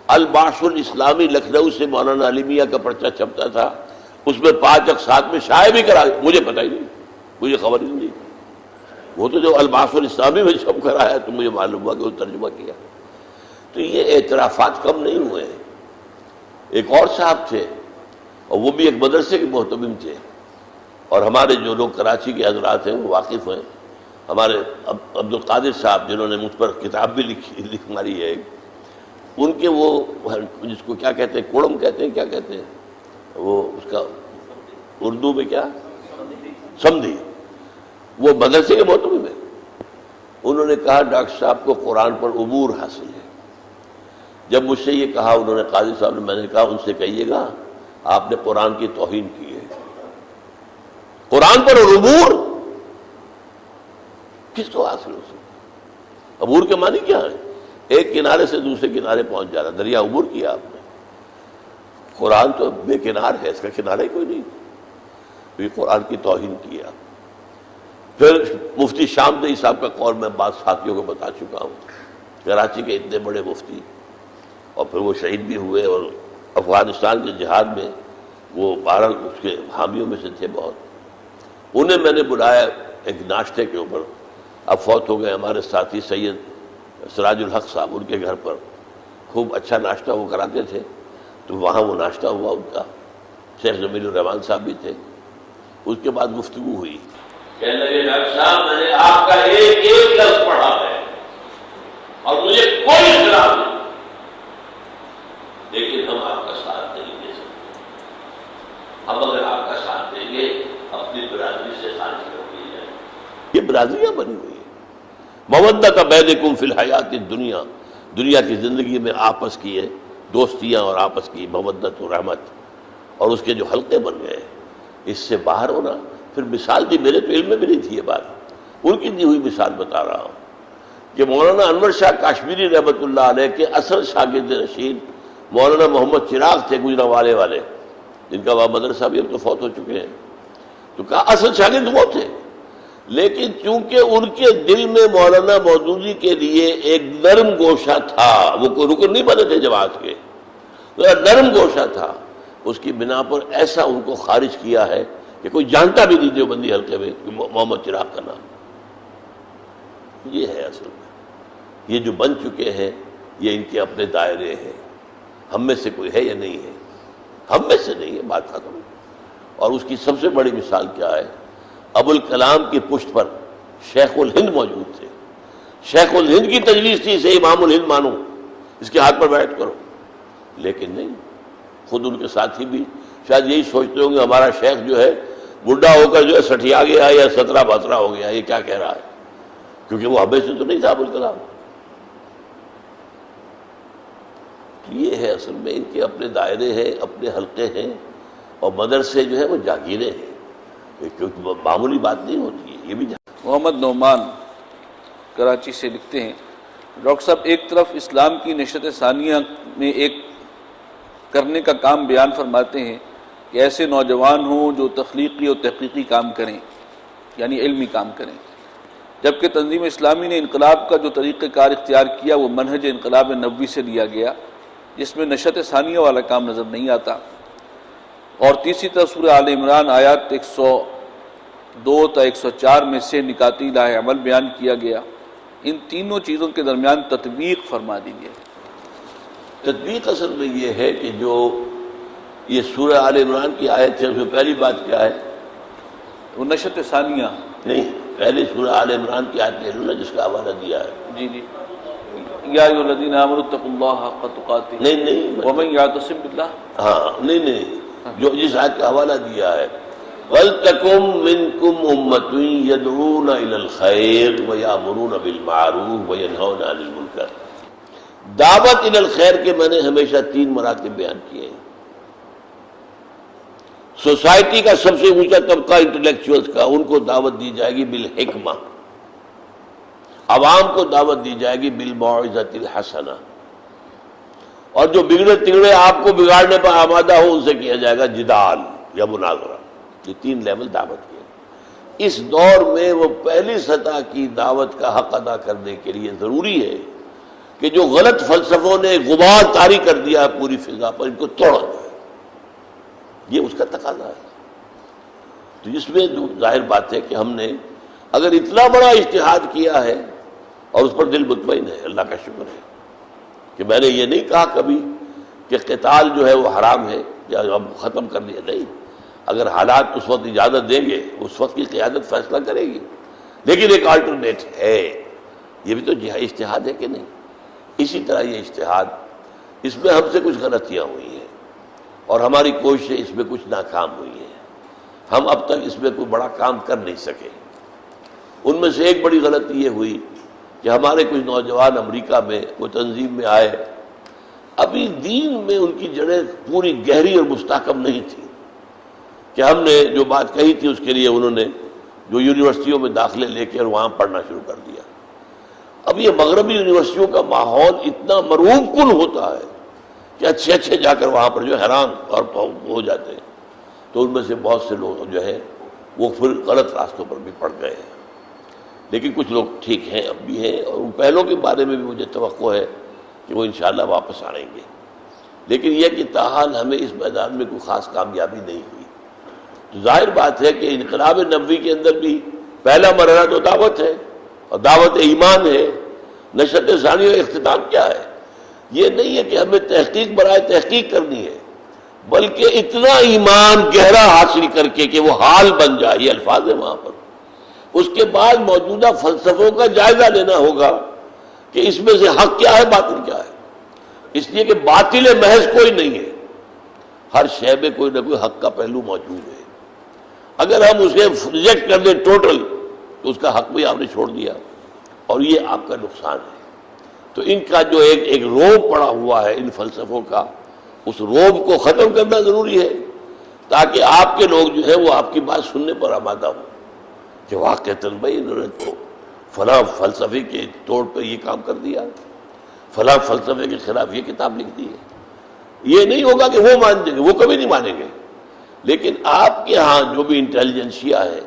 البعث الاسلامی لکھنؤ سے مولانا علی میاں کا پرچہ چھپتا تھا، اس میں 5 اقساط میں شائع بھی کرا، مجھے پتہ ہی نہیں، مجھے خبر ہی نہیں، وہ تو جو البعث الاسلامی میں چھپ کر آیا تو مجھے معلوم ہوا کہ وہ ترجمہ کیا۔ تو یہ اعترافات کم نہیں ہوئے ہیں۔ ایک اور صاحب تھے، اور وہ بھی ایک مدرسے کے محتمم تھے، اور ہمارے جو لوگ کراچی کے حضرات ہیں وہ واقف ہیں، ہمارے عبد القادر صاحب جنہوں نے مجھ پر کتاب بھی لکھ ماری ہے، ان کے وہ جس کو کیا کہتے ہیں، کوڑم کہتے ہیں، کیا کہتے ہیں وہ، اس کا اردو میں کیا، سمدھی، وہ مدرسے کے محتمم ہیں۔ انہوں نے کہا ڈاکٹر صاحب کو قرآن پر عبور حاصل ہے۔ جب مجھ سے یہ کہا انہوں نے، قاضی صاحب نے، میں نے کہا ان سے کہیے گا آپ نے قرآن کی توہین کی ہے، قرآن پر عبور کس کو حاصل ہو سکتا؟ عبور کے معنی کیا ہے؟ ایک کنارے سے دوسرے کنارے پہنچ جانا، دریا عبور کیا آپ نے۔ قرآن تو بے کنار ہے، اس کا کنارہ ہی کوئی نہیں، یہ قرآن کی توہین کیا۔ پھر مفتی شام دئی صاحب کا قول میں بعض ساتھیوں کو بتا چکا ہوں، کراچی کے اتنے بڑے مفتی، اور پھر وہ شہید بھی ہوئے، اور افغانستان کے جہاد میں وہ 12 اس کے حامیوں میں سے تھے بہت۔ انہیں میں نے بلایا ایک ناشتے کے اوپر، اب فوت ہو گئے ہمارے ساتھی سید سراج الحق صاحب، ان کے گھر پر خوب اچھا ناشتہ وہ کراتے تھے، تو وہاں وہ ناشتہ ہوا ان کا، شیخ جمیل الرحمان صاحب بھی تھے۔ اس کے بعد گفتگو ہوئی، کہنے لگے ڈاکٹر صاحب میں نے آپ کا ایک ایک لفظ پڑھا ہے اور مجھے کوئی اختلاف نہیں، لیکن ہم آپ کا ساتھ نہیں دے سکتے، ہم اگر آپ کا ساتھ دیں گے اپنی برادری سے خارج کر دی جائے۔ یہ برادریاں بنی ہوئی ہیں، مودۃ بینکم فی الحیات الدنیا، دنیا کی زندگی میں آپس کی ہے دوستیاں اور آپس کی مودت و رحمت، اور اس کے جو حلقے بن گئے اس سے باہر ہونا۔ پھر مثال دی، میرے تو علم میں بھی نہیں تھی یہ بات، ان کی دی ہوئی مثال بتا رہا ہوں کہ مولانا انور شاہ کاشمیری رحمۃ اللہ علیہ کے اصل شاگرد رشید مولانا محمد چراغ تھے گجرانوالے والے، جن کا وہاں مدرسہ بھی اب تو فوت ہو چکے ہیں، تو کہا اصل شاگرد وہ تھے، لیکن چونکہ ان کے دل میں مولانا مودودی کے لیے ایک نرم گوشہ تھا، وہ کوئی رکن نہیں بنے تھے جماعت کے، نرم گوشہ تھا، اس کی بنا پر ایسا ان کو خارج کیا ہے کہ کوئی جانتا بھی نہیں دیوبندی حلقے میں کہ محمد چراغ کا نام۔ یہ ہے اصل میں، یہ جو بن چکے ہیں یہ ان کے اپنے دائرے ہیں، ہم میں سے کوئی ہے یا نہیں ہے، ہم میں سے نہیں ہے، بات ختم۔ اور اس کی سب سے بڑی مثال کیا ہے، ابو الکلام کی پشت پر شیخ الہند موجود تھے، شیخ الہند کی تجویز تھی اسے امام الہند مانو، اس کے ہاتھ پر بیعت کرو، لیکن نہیں، خود ان کے ساتھی بھی شاید یہی سوچتے ہوں گے ہمارا شیخ جو ہے بڈھا ہو کر جو ہے سٹھیا گیا یا 17-12 ہو گیا، یہ کیا کہہ رہا ہے، کیونکہ وہ ہمیں سے تو نہیں تھا ابو الکلام۔ یہ ہے اصل میں ان کے اپنے دائرے ہیں، اپنے حلقے ہیں، اور مدرسے جو ہے وہ جاگیریں ہیں، کیونکہ معمولی بات نہیں ہوتی ہے یہ بھی۔ محمد نعمان کراچی سے لکھتے ہیں، ڈاکٹر صاحب ایک طرف اسلام کی نشست ثانیہ میں ایک کرنے کا کام بیان فرماتے ہیں کہ ایسے نوجوان ہوں جو تخلیقی اور تحقیقی کام کریں، یعنی علمی کام کریں، جبکہ تنظیم اسلامی نے انقلاب کا جو طریقہ کار اختیار کیا وہ منہج انقلاب نبوی سے لیا گیا، جس میں نشست ثانیہ والا کام نظر نہیں آتا، اور تیسری طرف سورہ آل عمران آیات 102 تا 104 میں سے نکاتی لاہ عمل بیان کیا گیا، ان تینوں چیزوں کے درمیان تطبیق فرما دیجیے۔ تطبیق اصل میں یہ ہے کہ جو یہ سورہ آل عمران کی آیت ہے اس میں پہلی بات کیا ہے، وہ نشست ثانیہ نہیں، پہلے سورہ آل عمران کی آیت لے لو نا جس کا حوالہ دیا ہے، جی جی، یا ایھا الذین آمنوا اتقوا اللہ حق تقاتہ نہیں ومن یعتصم باللہ، ہاں نہیں، جو جس آیت کا حوالہ دیا ہے وَلْتَكُن مِّنكُمْ أُمَّةٌ يَدْعُونَ إِلَى الْخَيْرِ وَيَأْمُرُونَ بِالْمَعْرُوفِ وَيَنْهَوْنَ عَنِ الْمُنكَرِ۔ دعوت الی الخیر کے میں نے ہمیشہ 3 مراتب بیان کیے ہیں۔ سوسائٹی کا سب سے اونچا طبقہ انٹلیکچوئلز کا، ان کو دعوت دی جائے گی بالحکمہ، عوام کو دعوت دی جائے گی بالموعظۃ الحسنہ، اور جو بگڑے تگڑے آپ کو بگاڑنے پر آمادہ ہو ان سے کیا جائے گا جدال یا مناظرہ۔ یہ 3 لیول دعوت کے۔ اس دور میں وہ پہلی سطح کی دعوت کا حق ادا کرنے کے لیے ضروری ہے کہ جو غلط فلسفوں نے غبار طاری کر دیا ہے پوری فضا پر، ان کو توڑا جائے، یہ اس کا تقاضا ہے۔ تو اس میں ظاہر بات ہے کہ ہم نے اگر اتنا بڑا اجتہاد کیا ہے اور اس پر دل مطمئن ہے، اللہ کا شکر ہے کہ میں نے یہ نہیں کہا کبھی کہ قتال جو ہے وہ حرام ہے یا ہم ختم کر دیا، نہیں، اگر حالات اس وقت اجازت دیں گے اس وقت کی قیادت فیصلہ کرے گی، لیکن ایک آلٹرنیٹ ہے، یہ بھی تو اجتہاد ہے کہ نہیں۔ اسی طرح یہ اجتہاد، اس میں ہم سے کچھ غلطیاں ہوئی ہیں اور ہماری کوششیں اس میں کچھ ناکام ہوئی ہیں، ہم اب تک اس میں کوئی بڑا کام کر نہیں سکے۔ ان میں سے ایک بڑی غلطی یہ ہوئی کہ ہمارے کچھ نوجوان امریکہ میں وہ تنظیم میں آئے، ابھی دین میں ان کی جڑیں پوری گہری اور مستحکم نہیں تھی کہ ہم نے جو بات کہی تھی اس کے لیے انہوں نے جو یونیورسٹیوں میں داخلے لے کے اور وہاں پڑھنا شروع کر دیا۔ اب یہ مغربی یونیورسٹیوں کا ماحول اتنا مرعوب کن ہوتا ہے کہ اچھے جا کر وہاں پر جو حیران اور ہو جاتے ہیں، تو ان میں سے بہت سے لوگ جو ہے وہ پھر غلط راستوں پر بھی پڑ گئے ہیں، لیکن کچھ لوگ ٹھیک ہیں اب بھی ہیں، اور ان پہلوں کے بارے میں بھی مجھے توقع ہے کہ وہ انشاءاللہ واپس آئیں گے، لیکن یہ کہ تاحال ہمیں اس میدان میں کوئی خاص کامیابی نہیں ہوئی۔ تو ظاہر بات ہے کہ انقلاب نبوی کے اندر بھی پہلا مرحلہ تو دعوت ہے اور دعوت ایمان ہے، نشست ثانیہ کا اختتام کیا ہے؟ یہ نہیں ہے کہ ہمیں تحقیق برائے تحقیق کرنی ہے، بلکہ اتنا ایمان گہرا حاصل کر کے کہ وہ حال بن جائے، یہ الفاظ ہیں وہاں پر اس کے بعد موجودہ فلسفوں کا جائزہ لینا ہوگا کہ اس میں سے حق کیا ہے باطل کیا ہے، اس لیے کہ باطل محض کوئی نہیں ہے، ہر شے میں کوئی نہ کوئی حق کا پہلو موجود ہے۔ اگر ہم اسے ریجیکٹ کر دیں ٹوٹل تو اس کا حق بھی آپ نے چھوڑ دیا، اور یہ آپ کا نقصان ہے۔ تو ان کا جو ایک روب پڑا ہوا ہے ان فلسفوں کا، اس روب کو ختم کرنا ضروری ہے تاکہ آپ کے لوگ جو ہے وہ آپ کی بات سننے پر آمادہ ہوں کہ واقعتاً بھائی انہوں نے تو فلاں فلسفے کے طور پہ یہ کام کر دیا، فلاں فلسفے کے خلاف یہ کتاب لکھ دی ہے۔ یہ نہیں ہوگا کہ وہ مان دیں گے، وہ کبھی نہیں مانیں گے، لیکن آپ کے ہاں جو بھی انٹیلیجنسیا ہے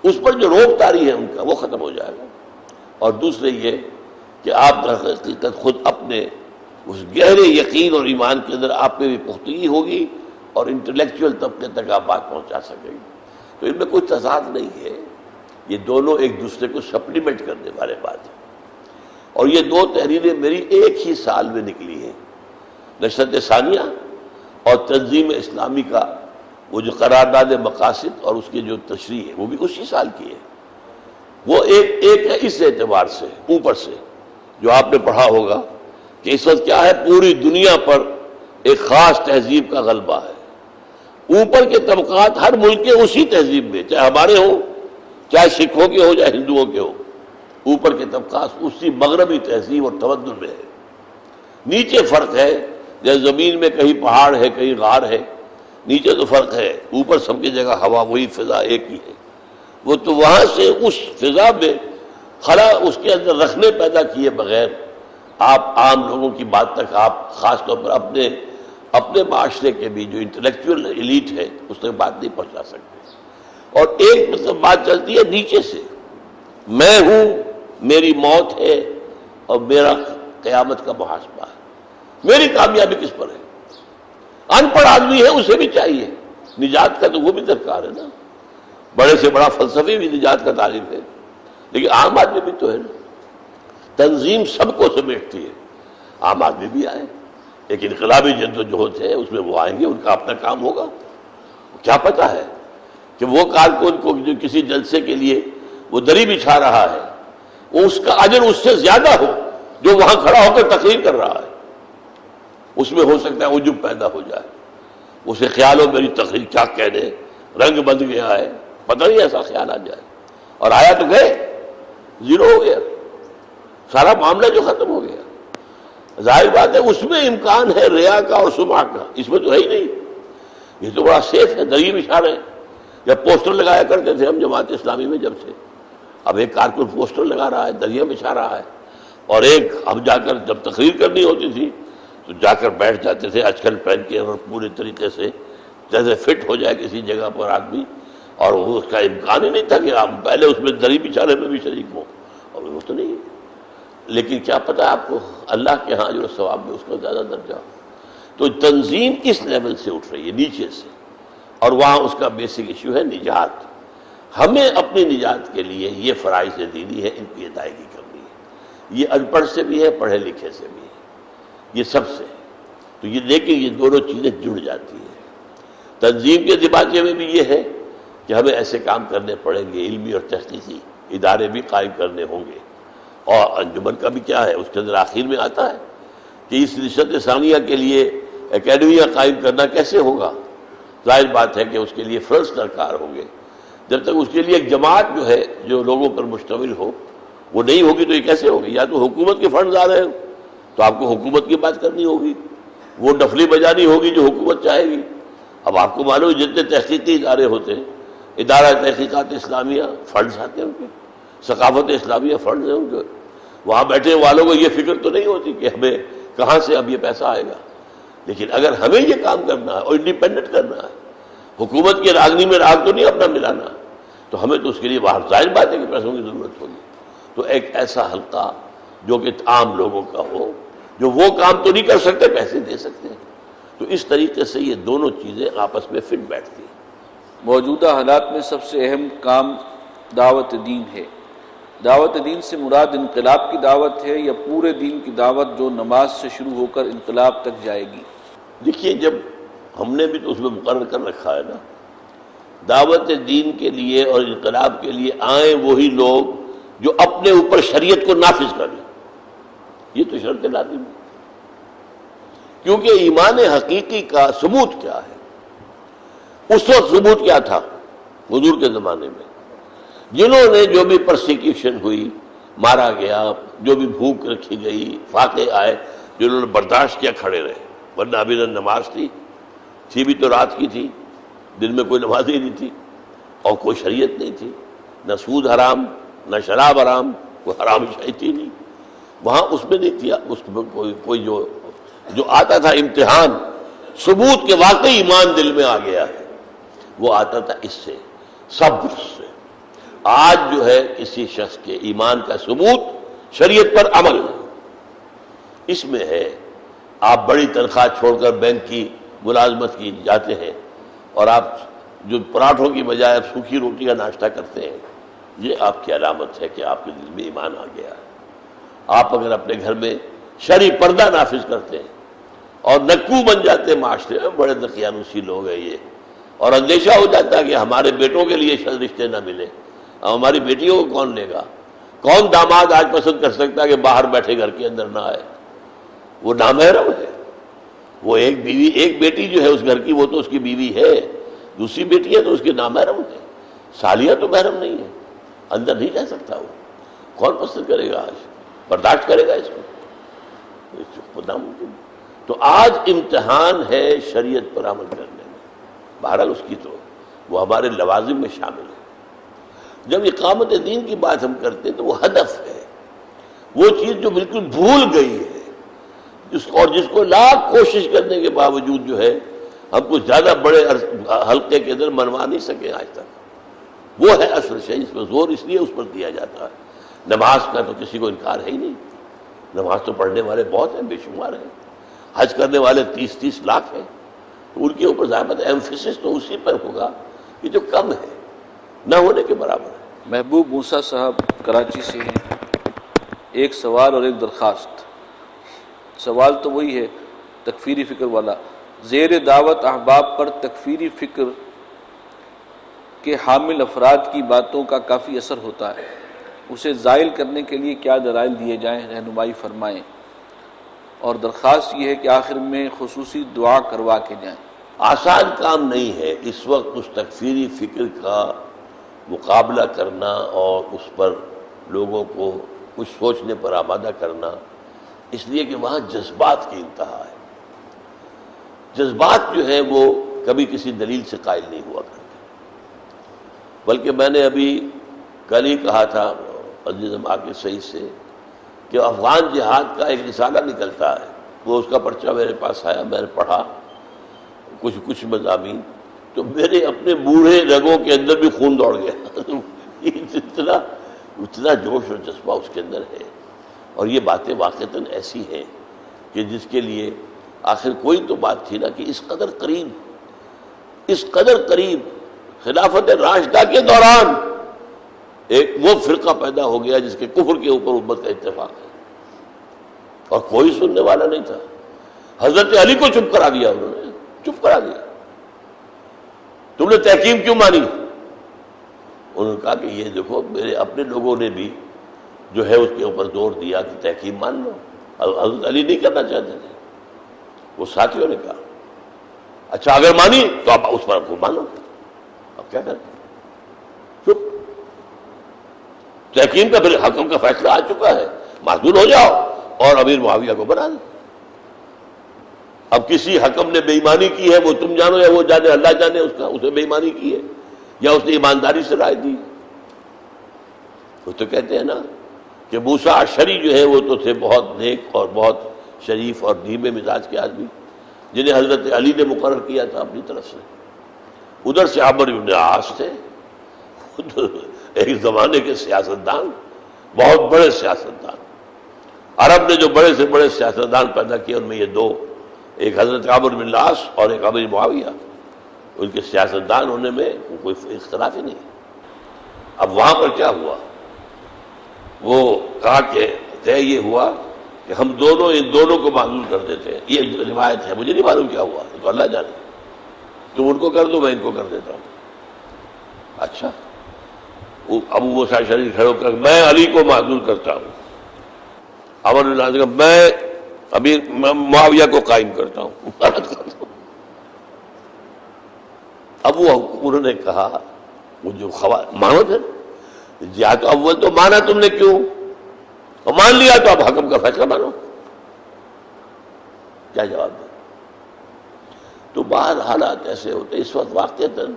اس پر جو روب طاری ہے ان کا وہ ختم ہو جائے گا۔ اور دوسرے یہ کہ آپ در حقیقت خود اپنے اس گہرے یقین اور ایمان کے اندر آپ میں بھی پختگی ہوگی اور انٹلیکچوئل طبقے تک آپ بات پہنچا سکیں گے۔ تو ان میں کوئی تضاد نہیں ہے، یہ دونوں ایک دوسرے کو سپلیمنٹ کرنے والے بات ہیں۔ اور یہ دو تحریریں میری ایک ہی سال میں نکلی ہیں، نشرت ثانیہ اور تنظیم اسلامی کا وہ جو قرارداد مقاصد اور اس کی جو تشریح ہے وہ بھی اسی سال کی ہے۔ وہ ایک ہے اس اعتبار سے اوپر سے جو آپ نے پڑھا ہوگا کہ اس وقت کیا ہے، پوری دنیا پر ایک خاص تہذیب کا غلبہ ہے، اوپر کے طبقات ہر ملک کے اسی تہذیب میں، چاہے ہمارے ہوں چاہے سکھوں کے ہو چاہے ہندوؤں کے ہو، اوپر کے طبقات اسی مغربی تہذیب اور تمدن میں ہے۔ نیچے فرق ہے، جیسے زمین میں کہیں پہاڑ ہے کہیں غار ہے، نیچے تو فرق ہے، اوپر سب کی جگہ ہوا وہی فضا ایک ہی ہے۔ وہ تو وہاں سے اس فضا میں خلا اس کے اندر رکھنے پیدا کیے بغیر آپ عام لوگوں کی بات تک آپ خاص طور پر اپنے معاشرے کے بھی جو انٹلیکچوئل ایلیٹ ہے اس تک بات نہیں پہنچا سکتے۔ اور ایک مطلب بات چلتی ہے نیچے سے، میں ہوں، میری موت ہے اور میرا قیامت کا محاسبہ ہے، میری کامیابی کس پر ہے؟ ان پڑھ آدمی ہے اسے بھی چاہیے نجات کا، تو وہ بھی درکار ہے نا، بڑے سے بڑا فلسفی بھی نجات کا طالب ہے، لیکن عام آدمی بھی تو ہے نا۔ تنظیم سب کو سمیٹتی ہے، عام آدمی بھی آئے، ایک انقلابی جدوجہد ہے اس میں وہ آئیں گے، ان کا اپنا کام ہوگا۔ کیا پتا ہے کہ وہ کارکن کو جو کسی جلسے کے لیے وہ دری بچھا رہا ہے وہ اس کا اجر اس سے زیادہ ہو جو وہاں کھڑا ہو کر تقریر کر رہا ہے۔ اس میں ہو سکتا ہے عجب پیدا ہو جائے، اسے خیال ہو میری تقریر کیا کہنے، رنگ بند گیا ہے، پتہ نہیں ایسا خیال آ جائے، اور آیا تو گئے، زیرو ہو گیا، سارا معاملہ جو ختم ہو گیا۔ ظاہر بات ہے اس میں امکان ہے ریا کا اور سماع کا، اس میں تو ہے ہی نہیں۔ یہ تو بڑا سیف ہے، دریا بچھا رہے ہیں۔ جب پوسٹر لگایا کرتے تھے ہم جماعت اسلامی میں جب سے، اب ایک کارکن پوسٹر لگا رہا ہے، دریا بچھا رہا ہے، اور ایک ہم جا کر جب تقریر کرنی ہوتی تھی تو جا کر بیٹھ جاتے تھے اچکل پہن کے اور پورے طریقے سے جیسے فٹ ہو جائے کسی جگہ پر آدمی، اور اس کا امکان ہی نہیں تھا کہ ہم پہلے اس میں دری بچھانے میں بھی شریک ہوں، اور وہ تو نہیں ہے۔ لیکن کیا پتہ آپ کو اللہ کے ہاں جو ثواب میں اس کا زیادہ درجہ۔ تو تنظیم اس لیول سے اٹھ رہی ہے نیچے سے، اور وہاں اس کا بیسک ایشو ہے نجات۔ ہمیں اپنی نجات کے لیے یہ فرائض دینی ہے، ان کی ادائیگی کرنی ہے۔ یہ ان پڑھ سے بھی ہے، پڑھے لکھے سے بھی ہے، یہ سب سے۔ تو یہ دیکھیں یہ دونوں چیزیں جڑ جاتی ہیں۔ تنظیم کے دماغے میں بھی یہ ہے کہ ہمیں ایسے کام کرنے پڑیں گے، علمی اور تحقیقی ادارے بھی قائم کرنے ہوں گے، اور انجمن کا بھی کیا ہے اس کے اندر آخر میں آتا ہے کہ اس نشرت ثانیہ کے لیے اکیڈمیاں قائم کرنا کیسے ہوگا۔ ظاہر بات ہے کہ اس کے لیے فنڈز درکار ہوں گے، جب تک اس کے لیے ایک جماعت جو ہے جو لوگوں پر مشتمل ہو وہ نہیں ہوگی تو یہ کیسے ہوگی؟ یا تو حکومت کے فنڈز آ رہے ہوں تو آپ کو حکومت کی بات کرنی ہوگی، وہ ڈفلی بجانی ہوگی جو حکومت چاہے گی۔ اب آپ کو معلوم ہے جتنے تحقیقی ادارے ہوتے ہیں، ادارہ تحقیقات اسلامیہ فنڈز آتے ہیں ان کے، ثقافت اسلامیہ فنڈز ہیں ان کے، وہاں بیٹھے والوں کو یہ فکر تو نہیں ہوتی کہ ہمیں کہاں سے اب یہ پیسہ آئے گا۔ لیکن اگر ہمیں یہ کام کرنا ہے اور انڈیپینڈنٹ کرنا ہے، حکومت کی راگنی میں راگ تو نہیں اپنا ملانا، تو ہمیں تو اس کے لیے باہر ظاہر بات ہے کہ پیسوں کی ضرورت ہوگی۔ تو ایک ایسا حلقہ جو کہ عام لوگوں کا ہو، جو وہ کام تو نہیں کر سکتے پیسے دے سکتے ہیں، تو اس طریقے سے یہ دونوں چیزیں آپس میں فٹ بیٹھتی ہیں۔ موجودہ حالات میں سب سے اہم کام دعوت دین ہے۔ دعوت دین سے مراد انقلاب کی دعوت ہے یا پورے دین کی دعوت جو نماز سے شروع ہو کر انقلاب تک جائے گی؟ دیکھیے جب ہم نے بھی تو اس میں مقرر کر رکھا ہے نا دعوت دین کے لیے اور انقلاب کے لیے آئیں وہی لوگ جو اپنے اوپر شریعت کو نافذ کر لیں. یہ تو شرط لازم ہے، کیونکہ ایمان حقیقی کا ثبوت کیا ہے؟ اس وقت ثبوت کیا تھا حضور کے زمانے میں؟ جنہوں نے جو بھی پرسیکیوشن ہوئی، مارا گیا، جو بھی بھوک رکھی گئی، فاقے آئے، جنہوں نے برداشت کیا کھڑے رہے. ورنہ ابھی نہ نماز تھی بھی تو رات کی تھی، دن میں کوئی نماز ہی نہیں تھی، اور کوئی شریعت نہیں تھی، نہ سود حرام نہ شراب حرام، کوئی حرام شے تھی نہیں وہاں. اس میں نہیں تھی اس میں کوئی جو آتا تھا امتحان ثبوت کے واقعی ایمان دل میں آ گیا ہے، وہ آتا تھا اس سے، صبر سے. آج جو ہے کسی شخص کے ایمان کا ثبوت شریعت پر عمل اس میں ہے. آپ بڑی تنخواہ چھوڑ کر بینک کی ملازمت کی جاتے ہیں اور آپ جو پراٹھوں کی بجائے آپ سوکھی روٹی کا ناشتہ کرتے ہیں، یہ آپ کی علامت ہے کہ آپ کے دل میں ایمان آ گیا ہے. آپ اگر اپنے گھر میں شرعی پردہ نافذ کرتے ہیں اور نکو بن جاتے ہیں معاشرے میں، بڑے دقیانوسی لوگ ہیں یہ، اور اندیشہ ہو جاتا ہے کہ ہمارے بیٹوں کے لیے رشتے نہ ملے، اب ہماری بیٹیوں کو کون لے گا؟ کون داماد آج پسند کر سکتا ہے کہ باہر بیٹھے گھر کے اندر نہ آئے؟ وہ نامحرم ہے. وہ ایک بیوی، ایک بیٹی جو ہے اس گھر کی، وہ تو اس کی بیوی ہے، دوسری بیٹی ہے تو اس کے نامحرم ہے. سالیاں تو محرم نہیں ہے، اندر نہیں جا سکتا. وہ کون پسند کرے گا؟ آج برداشت کرے گا اس کو؟ ناممکن. تو آج امتحان ہے شریعت پر عمل کرنے میں. بہرحال اس کی تو وہ ہمارے لوازم میں شامل ہے. جب اقامت دین کی بات ہم کرتے ہیں تو وہ ہدف ہے، وہ چیز جو بالکل بھول گئی ہے، جس کو لاکھ کوشش کرنے کے باوجود جو ہے ہم کچھ زیادہ بڑے حلقے کے اندر منوا نہیں سکے آج تک. وہ ہے اصل شے، اس پر زور اس لیے اس پر دیا جاتا ہے. نماز کا تو کسی کو انکار ہے ہی نہیں، نماز تو پڑھنے والے بہت ہیں، بے شمار ہیں. حج کرنے والے 30 لاکھ ہیں، تو ان کے اوپر ضابطہ ایمفیسس تو اسی پر ہوگا کہ جو کم ہے، نہ ہونے کے برابر ہے. محبوب موسیٰ صاحب کراچی سے ہیں. ایک سوال اور ایک درخواست. سوال تو وہی ہے تکفیری فکر والا. زیر دعوت احباب پر تکفیری فکر کے حامل افراد کی باتوں کا کافی اثر ہوتا ہے، اسے زائل کرنے کے لیے کیا دلائل دیے جائیں، رہنمائی فرمائیں. اور درخواست یہ ہے کہ آخر میں خصوصی دعا کروا کے جائیں. آسان کام نہیں ہے اس وقت اس تکفیری فکر کا مقابلہ کرنا اور اس پر لوگوں کو کچھ سوچنے پر آمادہ کرنا، اس لیے کہ وہاں جذبات کی انتہا ہے. جذبات جو ہیں وہ کبھی کسی دلیل سے قائل نہیں ہوا کرتے. بلکہ میں نے ابھی کل ہی کہا تھا عزیزم آ کے صحیح سے کہ افغان جہاد کا ایک رسالہ نکلتا ہے، وہ اس کا پرچہ میرے پاس آیا، میں نے پڑھا کچھ مضامین، تو میرے اپنے بوڑھے رگوں کے اندر بھی خون دوڑ گیا. اتنا جوش اور جذبہ اس کے اندر ہے. اور یہ باتیں واقعتاً ایسی ہیں کہ جس کے لیے آخر کوئی تو بات تھی نا کہ اس قدر قریب خلافت راشدہ کے دوران ایک وہ فرقہ پیدا ہو گیا جس کے کفر کے اوپر امت کا اتفاق ہے، اور کوئی سننے والا نہیں تھا. حضرت علی کو چپ کرا دیا، انہوں نے چپ کرا دیا. تم نے تحکیم کیوں مانی؟ انہوں نے کہا کہ یہ دیکھو میرے اپنے لوگوں نے بھی جو ہے اس کے اوپر زور دیا کہ تحکیم مان لو. حضرت علی نہیں کرنا چاہتے تھے، وہ ساتھیوں نے کہا اچھا اگر مانی تو آپ اس پر کو مانو. اب کیا کریں؟ چپ. تحکیم کا پھر حکم کا فیصلہ آ چکا ہے، معذور ہو جاؤ اور امیر معاویہ کو بنا دو. اب کسی حکم نے بے ایمانی کی ہے، وہ تم جانو یا وہ جانے، اللہ جانے اسے بے ایمانی کی ہے یا اس نے ایمانداری سے رائے دی. وہ تو کہتے ہیں نا کہ موسیٰ اشعری جو ہے وہ تو تھے بہت نیک اور بہت شریف اور دھیمے مزاج کے آدمی، جنہیں حضرت علی نے مقرر کیا تھا اپنی طرف سے. ادھر سے عمرو بن عاص تھے، ایک زمانے کے سیاستدان، بہت بڑے سیاستدان. عرب نے جو بڑے سے بڑے سیاستدان پیدا کیے ان میں یہ دو، ایک حضرت عمرو بن العاص اور ایک امیر معاویہ. ان کے سیاستدان ہونے میں کوئی اختلاف ہی نہیں. اب وہاں پر کیا ہوا؟ وہ کہا کہ طے یہ ہوا کہ ہم دونوں ان دونوں کو معذور کر دیتے ہیں. یہ روایت ہے، مجھے نہیں معلوم کیا ہوا، تو اللہ جانے. تم ان کو کر دو، میں ان کو کر دیتا ہوں. اچھا، ابو موسیٰ اشعری کھڑے ہو کر میں علی کو معذور کرتا ہوں، عمر بن العاص میں امیر معاویہ کو قائم کرتا ہوں۔ اب وہ انہوں نے کہا وہ جو مانو تھے یا تو اول تو مانا تم نے کیوں، اور مان لیا تو اب حکم کا فیصلہ مانو، کیا جواب دیں؟ تو بعض حالات ایسے ہوتے اس وقت واقعتاً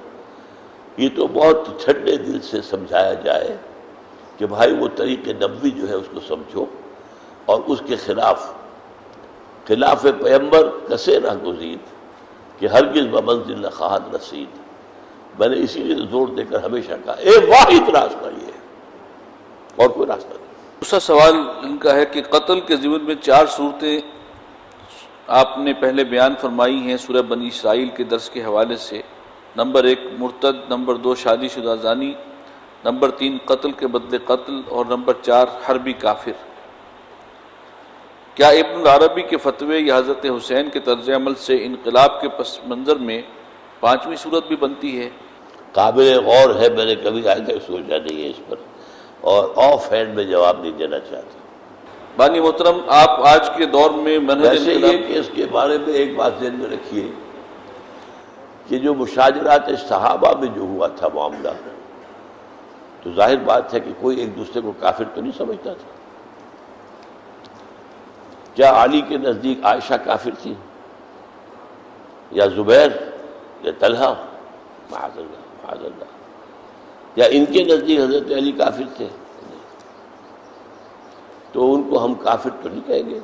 یہ تو بہت ٹھنڈے دل سے سمجھایا جائے کہ بھائی وہ طریق نبوی جو ہے اس کو سمجھو، اور اس کے خلاف پیمبر کسے نہ گزید کہ ہرگز بمنزل خواہد رسید۔ میں نے اسی لیے زور دے کر ہمیشہ کہا ایک واحد راستہ یہ ہے، اور کوئی راستہ نہیں۔ دوسرا سوال ان کا ہے کہ قتل کے ضمن میں 4 صورتیں آپ نے پہلے بیان فرمائی ہیں سورہ بنی اسرائیل کے درس کے حوالے سے۔ نمبر 1 مرتد، نمبر 2 شادی شدہ زانی، نمبر 3 قتل کے بدلے قتل، اور نمبر 4 حربی کافر۔ کیا ابن العربی کے فتوے یا حضرت حسین کے طرز عمل سے انقلاب کے پس منظر میں 5ویں صورت بھی بنتی ہے؟ قابل غور ہے، میں نے کبھی آج تک سوچا نہیں ہے اس پر، اور آف ہینڈ میں جواب نہیں دینا چاہتا۔ بانی محترم، آپ آج کے دور میں منہج ویسے یہ کہ اس کے بارے میں ایک بات ذہن میں رکھیے کہ جو مشاجرات صحابہ میں جو ہوا تھا معاملہ، تو ظاہر بات ہے کہ کوئی ایک دوسرے کو کافر تو نہیں سمجھتا تھا۔ کیا علی کے نزدیک عائشہ کافر تھی، یا زبیر، یا طلحہ؟ معاذ اللہ، معاذ اللہ۔ یا ان کے نزدیک حضرت علی کافر تھے؟ تو ان کو ہم کافر تو نہیں کہیں گے،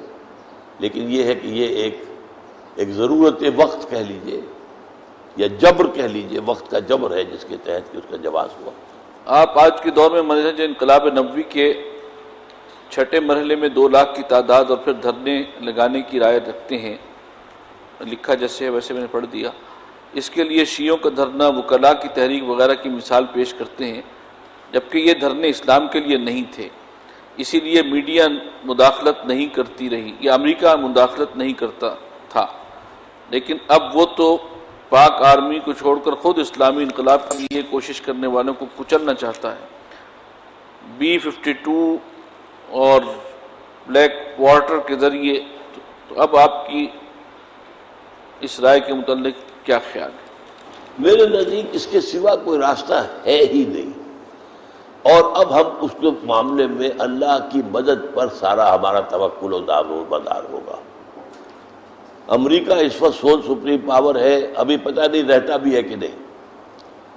لیکن یہ ہے کہ یہ ایک ضرورت وقت کہہ لیجئے یا جبر کہہ لیجئے، وقت کا جبر ہے جس کے تحت کہ اس کا جواز ہوا۔ آپ آج کے دور میں منہج انقلاب نبوی کے 6 مرحلے میں 2 لاکھ کی تعداد اور پھر دھرنے لگانے کی رائے رکھتے ہیں، لکھا جیسے ہے ویسے میں نے پڑھ دیا۔ اس کے لیے شیعوں کا دھرنا، وکلاء کی تحریک وغیرہ کی مثال پیش کرتے ہیں، جبکہ یہ دھرنے اسلام کے لیے نہیں تھے، اسی لیے میڈیا مداخلت نہیں کرتی رہی، یا امریکہ مداخلت نہیں کرتا تھا، لیکن اب وہ تو پاک آرمی کو چھوڑ کر خود اسلامی انقلاب کے لیے کوشش کرنے والوں کو کچلنا چاہتا ہے۔ B-52 اور بلیک واٹر کے ذریعے، تو اب آپ کی اس رائے کے متعلق کیا خیال ہے؟ میرے نزدیک اس کے سوا کوئی راستہ ہے ہی نہیں، اور اب ہم اس کے معاملے میں اللہ کی مدد پر سارا ہمارا توکل و دار ہوگا۔ امریکہ اس وقت سول سپریم پاور ہے، ابھی پتہ نہیں رہتا بھی ہے کہ نہیں،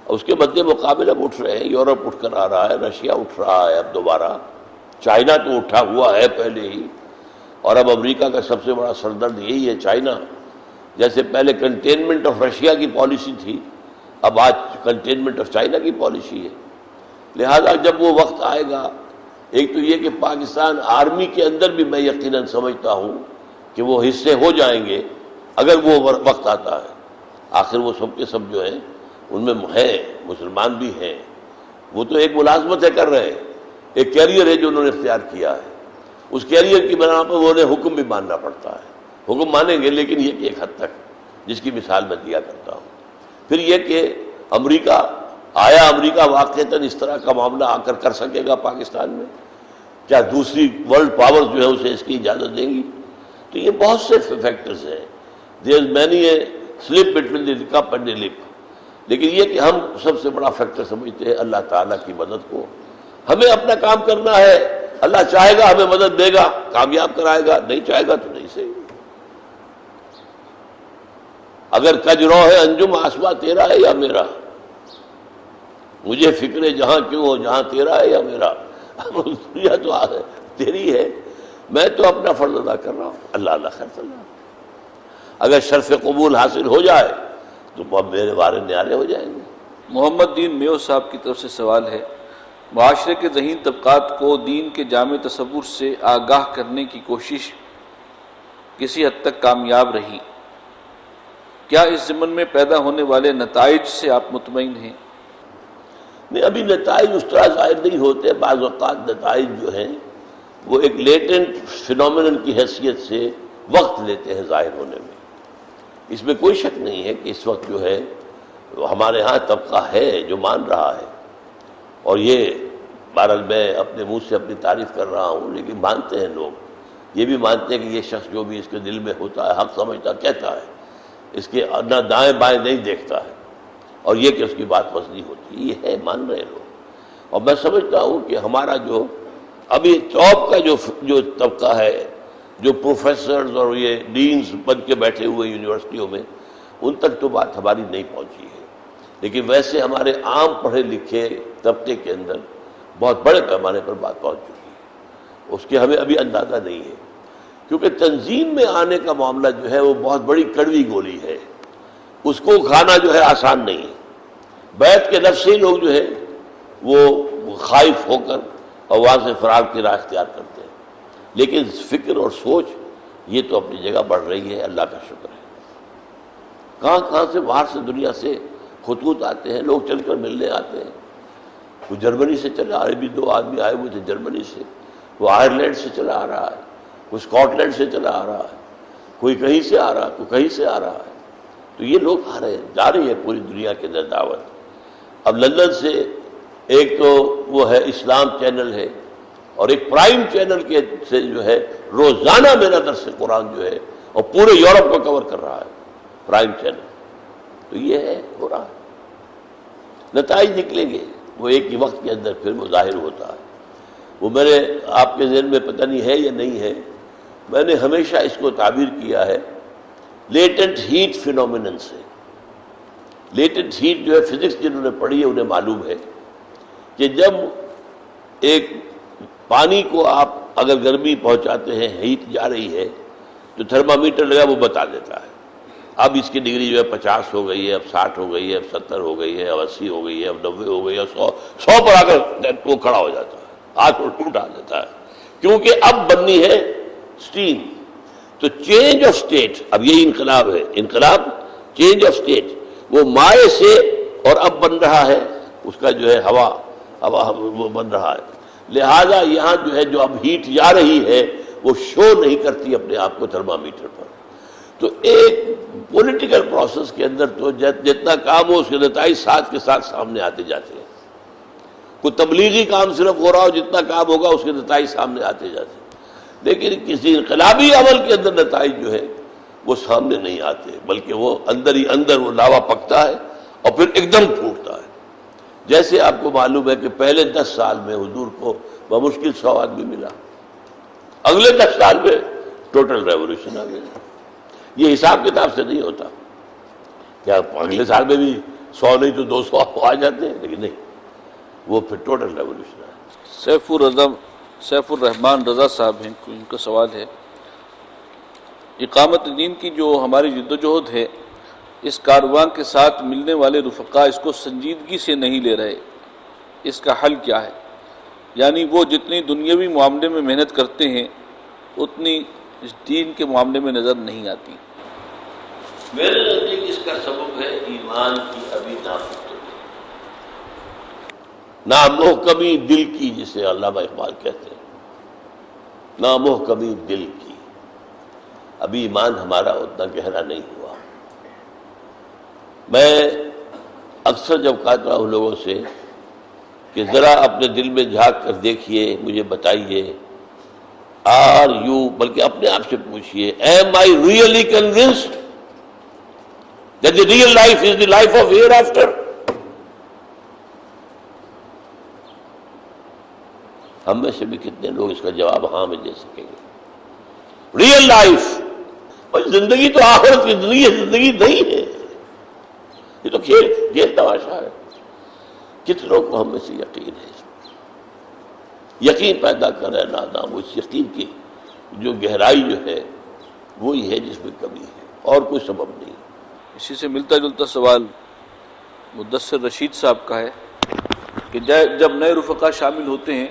اس کے مد مقابل اب اٹھ رہے ہیں، یورپ اٹھ کر آ رہا ہے، رشیا اٹھ رہا ہے اب دوبارہ، چائنا تو اٹھا ہوا ہے پہلے ہی، اور اب امریکہ کا سب سے بڑا سردرد یہی ہے چائنا۔ جیسے پہلے کنٹینمنٹ آف رشیا کی پالیسی تھی، اب آج کنٹینمنٹ آف چائنا کی پالیسی ہے۔ لہذا جب وہ وقت آئے گا، ایک تو یہ کہ پاکستان آرمی کے اندر بھی میں یقیناً سمجھتا ہوں کہ وہ حصے ہو جائیں گے اگر وہ وقت آتا ہے۔ آخر وہ سب کے سب جو ہیں ان میں ہیں مسلمان بھی ہیں، وہ تو ایک ملازمت ہے کر رہے ہیں، ایک کیریئر ہے جو انہوں نے اختیار کیا ہے، اس کیریئر کی بنا پر انہیں حکم بھی ماننا پڑتا ہے، حکم مانیں گے لیکن یہ کہ ایک حد تک، جس کی مثال میں دیا کرتا ہوں۔ پھر یہ کہ امریکہ واقعتاً اس طرح کا معاملہ آ کر سکے گا پاکستان میں؟ کیا دوسری ورلڈ پاور جو ہے اسے اس کی اجازت دیں گی؟ تو یہ بہت سے فیکٹرز ہیں، there is many a slip between the cup and the lip، لیکن یہ کہ ہم سب سے بڑا فیکٹر سمجھتے ہیں اللہ تعالیٰ کی مدد کو۔ ہمیں اپنا کام کرنا ہے، اللہ چاہے گا ہمیں مدد دے گا، کامیاب کرائے گا، نہیں چاہے گا تو نہیں صحیح۔ اگر کج رو ہے انجم آسما تیرا ہے یا میرا، مجھے فکر جہاں کیوں ہو جہاں تیرا ہے یا میرا، دنیا تو تیری ہے، میں تو اپنا فرض ادا کر رہا ہوں، اللہ اللہ خیر صلی اللہ۔ اگر شرف قبول حاصل ہو جائے تو اب میرے بارے نیارے ہو جائیں گے۔ محمد دین میو صاحب کی طرف سے سوال ہے، معاشرے کے ذہین طبقات کو دین کے جامع تصور سے آگاہ کرنے کی کوشش کسی حد تک کامیاب رہی، کیا اس ضمن میں پیدا ہونے والے نتائج سے آپ مطمئن ہیں؟ نہیں، ابھی نتائج اس طرح ظاہر نہیں ہوتے، بعض اوقات نتائج جو ہیں وہ ایک لیٹنٹ فینومینن کی حیثیت سے وقت لیتے ہیں ظاہر ہونے میں۔ اس میں کوئی شک نہیں ہے کہ اس وقت جو ہے ہمارے ہاں طبقہ ہے جو مان رہا ہے اور یہ بہرحال میں اپنے منہ سے اپنی تعریف کر رہا ہوں، لیکن مانتے ہیں لوگ، یہ بھی مانتے ہیں کہ یہ شخص جو بھی اس کے دل میں ہوتا ہے، حق سمجھتا کہتا ہے، اس کے نہ دائیں بائیں نہیں دیکھتا ہے، اور یہ کہ اس کی بات وزنی ہوتی ہے، یہ ہے، مان رہے لوگ۔ اور میں سمجھتا ہوں کہ ہمارا جو ابھی ٹاپ کا جو طبقہ ہے، جو پروفیسرز اور یہ ڈینز بن کے بیٹھے ہوئے یونیورسٹیوں میں، ان تک تو بات ہماری نہیں پہنچی ہے، لیکن ویسے ہمارے عام پڑھے لکھے طبقے کے اندر بہت بڑے پیمانے پر بات پہنچ چکی ہے، اس کے ہمیں ابھی اندازہ نہیں ہے، کیونکہ تنظیم میں آنے کا معاملہ جو ہے وہ بہت بڑی کڑوی گولی ہے، اس کو کھانا جو ہے آسان نہیں ہے۔ بیت کے نفس ہی لوگ جو ہے وہ خائف ہو کر اور وہاں سے فرار کی راہ اختیار کرتے ہیں، لیکن فکر اور سوچ یہ تو اپنی جگہ بڑھ رہی ہے، اللہ کا شکر ہے۔ کہاں کہاں سے باہر سے دنیا سے خطوط آتے ہیں، لوگ چل کر ملنے آتے ہیں، کوئی جرمنی سے چلا آ رہے، بھی 2 آدمی آئے ہوئے تھے جرمنی سے، وہ آئرلینڈ سے چلا آ رہا ہے، کوئی اسکاٹ لینڈ سے چلا آ رہا ہے، کوئی کہیں سے آ رہا ہے، کوئی کہیں سے آ رہا ہے، تو یہ لوگ آ رہے ہیں، جا رہی ہے پوری دنیا کے اندر دعوت۔ اب لندن سے ایک تو وہ ہے اسلام چینل ہے، اور ایک پرائم چینل کے سے جو ہے روزانہ میرا درس قرآن جو ہے اور پورے یورپ کو کور کر رہا ہے پرائم چینل، تو یہ ہے، ہو رہا ہے، نتائج نکلیں گے، وہ ایک ہی وقت کے اندر پھر وہ ظاہر ہوتا ہے۔ وہ میرے آپ کے ذہن میں پتہ نہیں ہے یا نہیں ہے، میں نے ہمیشہ اس کو تعبیر کیا ہے لیٹنٹ ہیٹ فینومینن سے۔ لیٹنٹ ہیٹ جو ہے فزکس جنہوں نے پڑھی ہے انہیں معلوم ہے کہ جب ایک پانی کو آپ اگر گرمی پہنچاتے ہیں، ہیٹ جا رہی ہے، تو تھرمامیٹر لگا وہ بتا دیتا ہے اب اس کی ڈگری جو ہے 50 ہو گئی ہے، اب 60 ہو گئی ہے، اب 70 ہو گئی ہے، اب 80 ہو گئی ہے، اب 90 ہو گئی ہے، 100 پر آ کر وہ کھڑا ہو جاتا ہے، ہاتھ اٹھا دیتا ہے، کیونکہ اب بننی ہے سٹیم۔ تو چینج آف سٹیٹ، اب یہی انقلاب ہے، انقلاب چینج آف سٹیٹ، وہ مائع سے اور اب بن رہا ہے اس کا جو ہے ہوا وہ بن رہا ہے، لہذا یہاں جو ہے جو اب ہیٹ جا رہی ہے وہ شو نہیں کرتی اپنے آپ کو تھرمامیٹر پر۔ تو ایک پولیٹیکل پروسیس کے اندر تو جتنا کام ہو اس کے نتائج ساتھ کے ساتھ سامنے آتے جاتے ہیں، کوئی تبلیغی کام صرف ہو رہا ہو، جتنا کام ہوگا اس کے نتائج سامنے آتے جاتے ہیں، لیکن کسی انقلابی عمل کے اندر نتائج جو ہے وہ سامنے نہیں آتے، بلکہ وہ اندر ہی اندر وہ لاوا پکتا ہے اور پھر ایک دم پھوٹتا ہے۔ جیسے آپ کو معلوم ہے کہ پہلے 10 سال میں حضور کو بمشکل 100 آدمی ملا، اگلے 10 سال میں ٹوٹل ریولوشن آ گیا۔ یہ حساب کتاب سے نہیں ہوتا، کیا اگلے سال میں بھی 100 نہیں تو 200 آ جاتے ہیں، لیکن نہیں، وہ پھر ٹوٹل ریولوشن ہے۔ سیف الرحمان رضا صاحب ہیں، ان کا سوال ہے، اقامت دین کی جو ہماری جدوجہد ہے، اس کاروان کے ساتھ ملنے والے رفقا اس کو سنجیدگی سے نہیں لے رہے، اس کا حل کیا ہے؟ یعنی وہ جتنی دنیاوی معاملے میں محنت کرتے ہیں اتنی اس دین کے معاملے میں نظر نہیں آتی۔ میرے نزدیک اس کا سبب ہے ایمان کی ابھی نامحکمی دل کی، جسے علامہ اقبال کہتے ہیں، نامحکمی دل کی، ابھی ایمان ہمارا اتنا گہرا نہیں ہوا۔ میں اکثر جب کہتا ہوں لوگوں سے کہ ذرا اپنے دل میں جھانک کر دیکھیے، مجھے بتائیے، آر یو، بلکہ اپنے آپ سے پوچھئے، am I really convinced that the real life is the life of hereafter؟ ہم میں سے بھی کتنے لوگ اس کا جواب ہاں میں دے سکیں گے؟ ریئل لائف، اور زندگی تو آخرت کی زندگی ہے، زندگی نہیں ہے، یہ تو کھیل تماشا ہے۔ کتنوں کو ہم میں سے یقین ہے؟ یقین پیدا کرے نادام، اس یقین کی جو گہرائی جو ہے وہی ہے جس میں کمی ہے، اور کوئی سبب نہیں۔ اسی سے ملتا جلتا سوال مدثر رشید صاحب کا ہے کہ جب نئے رفقا شامل ہوتے ہیں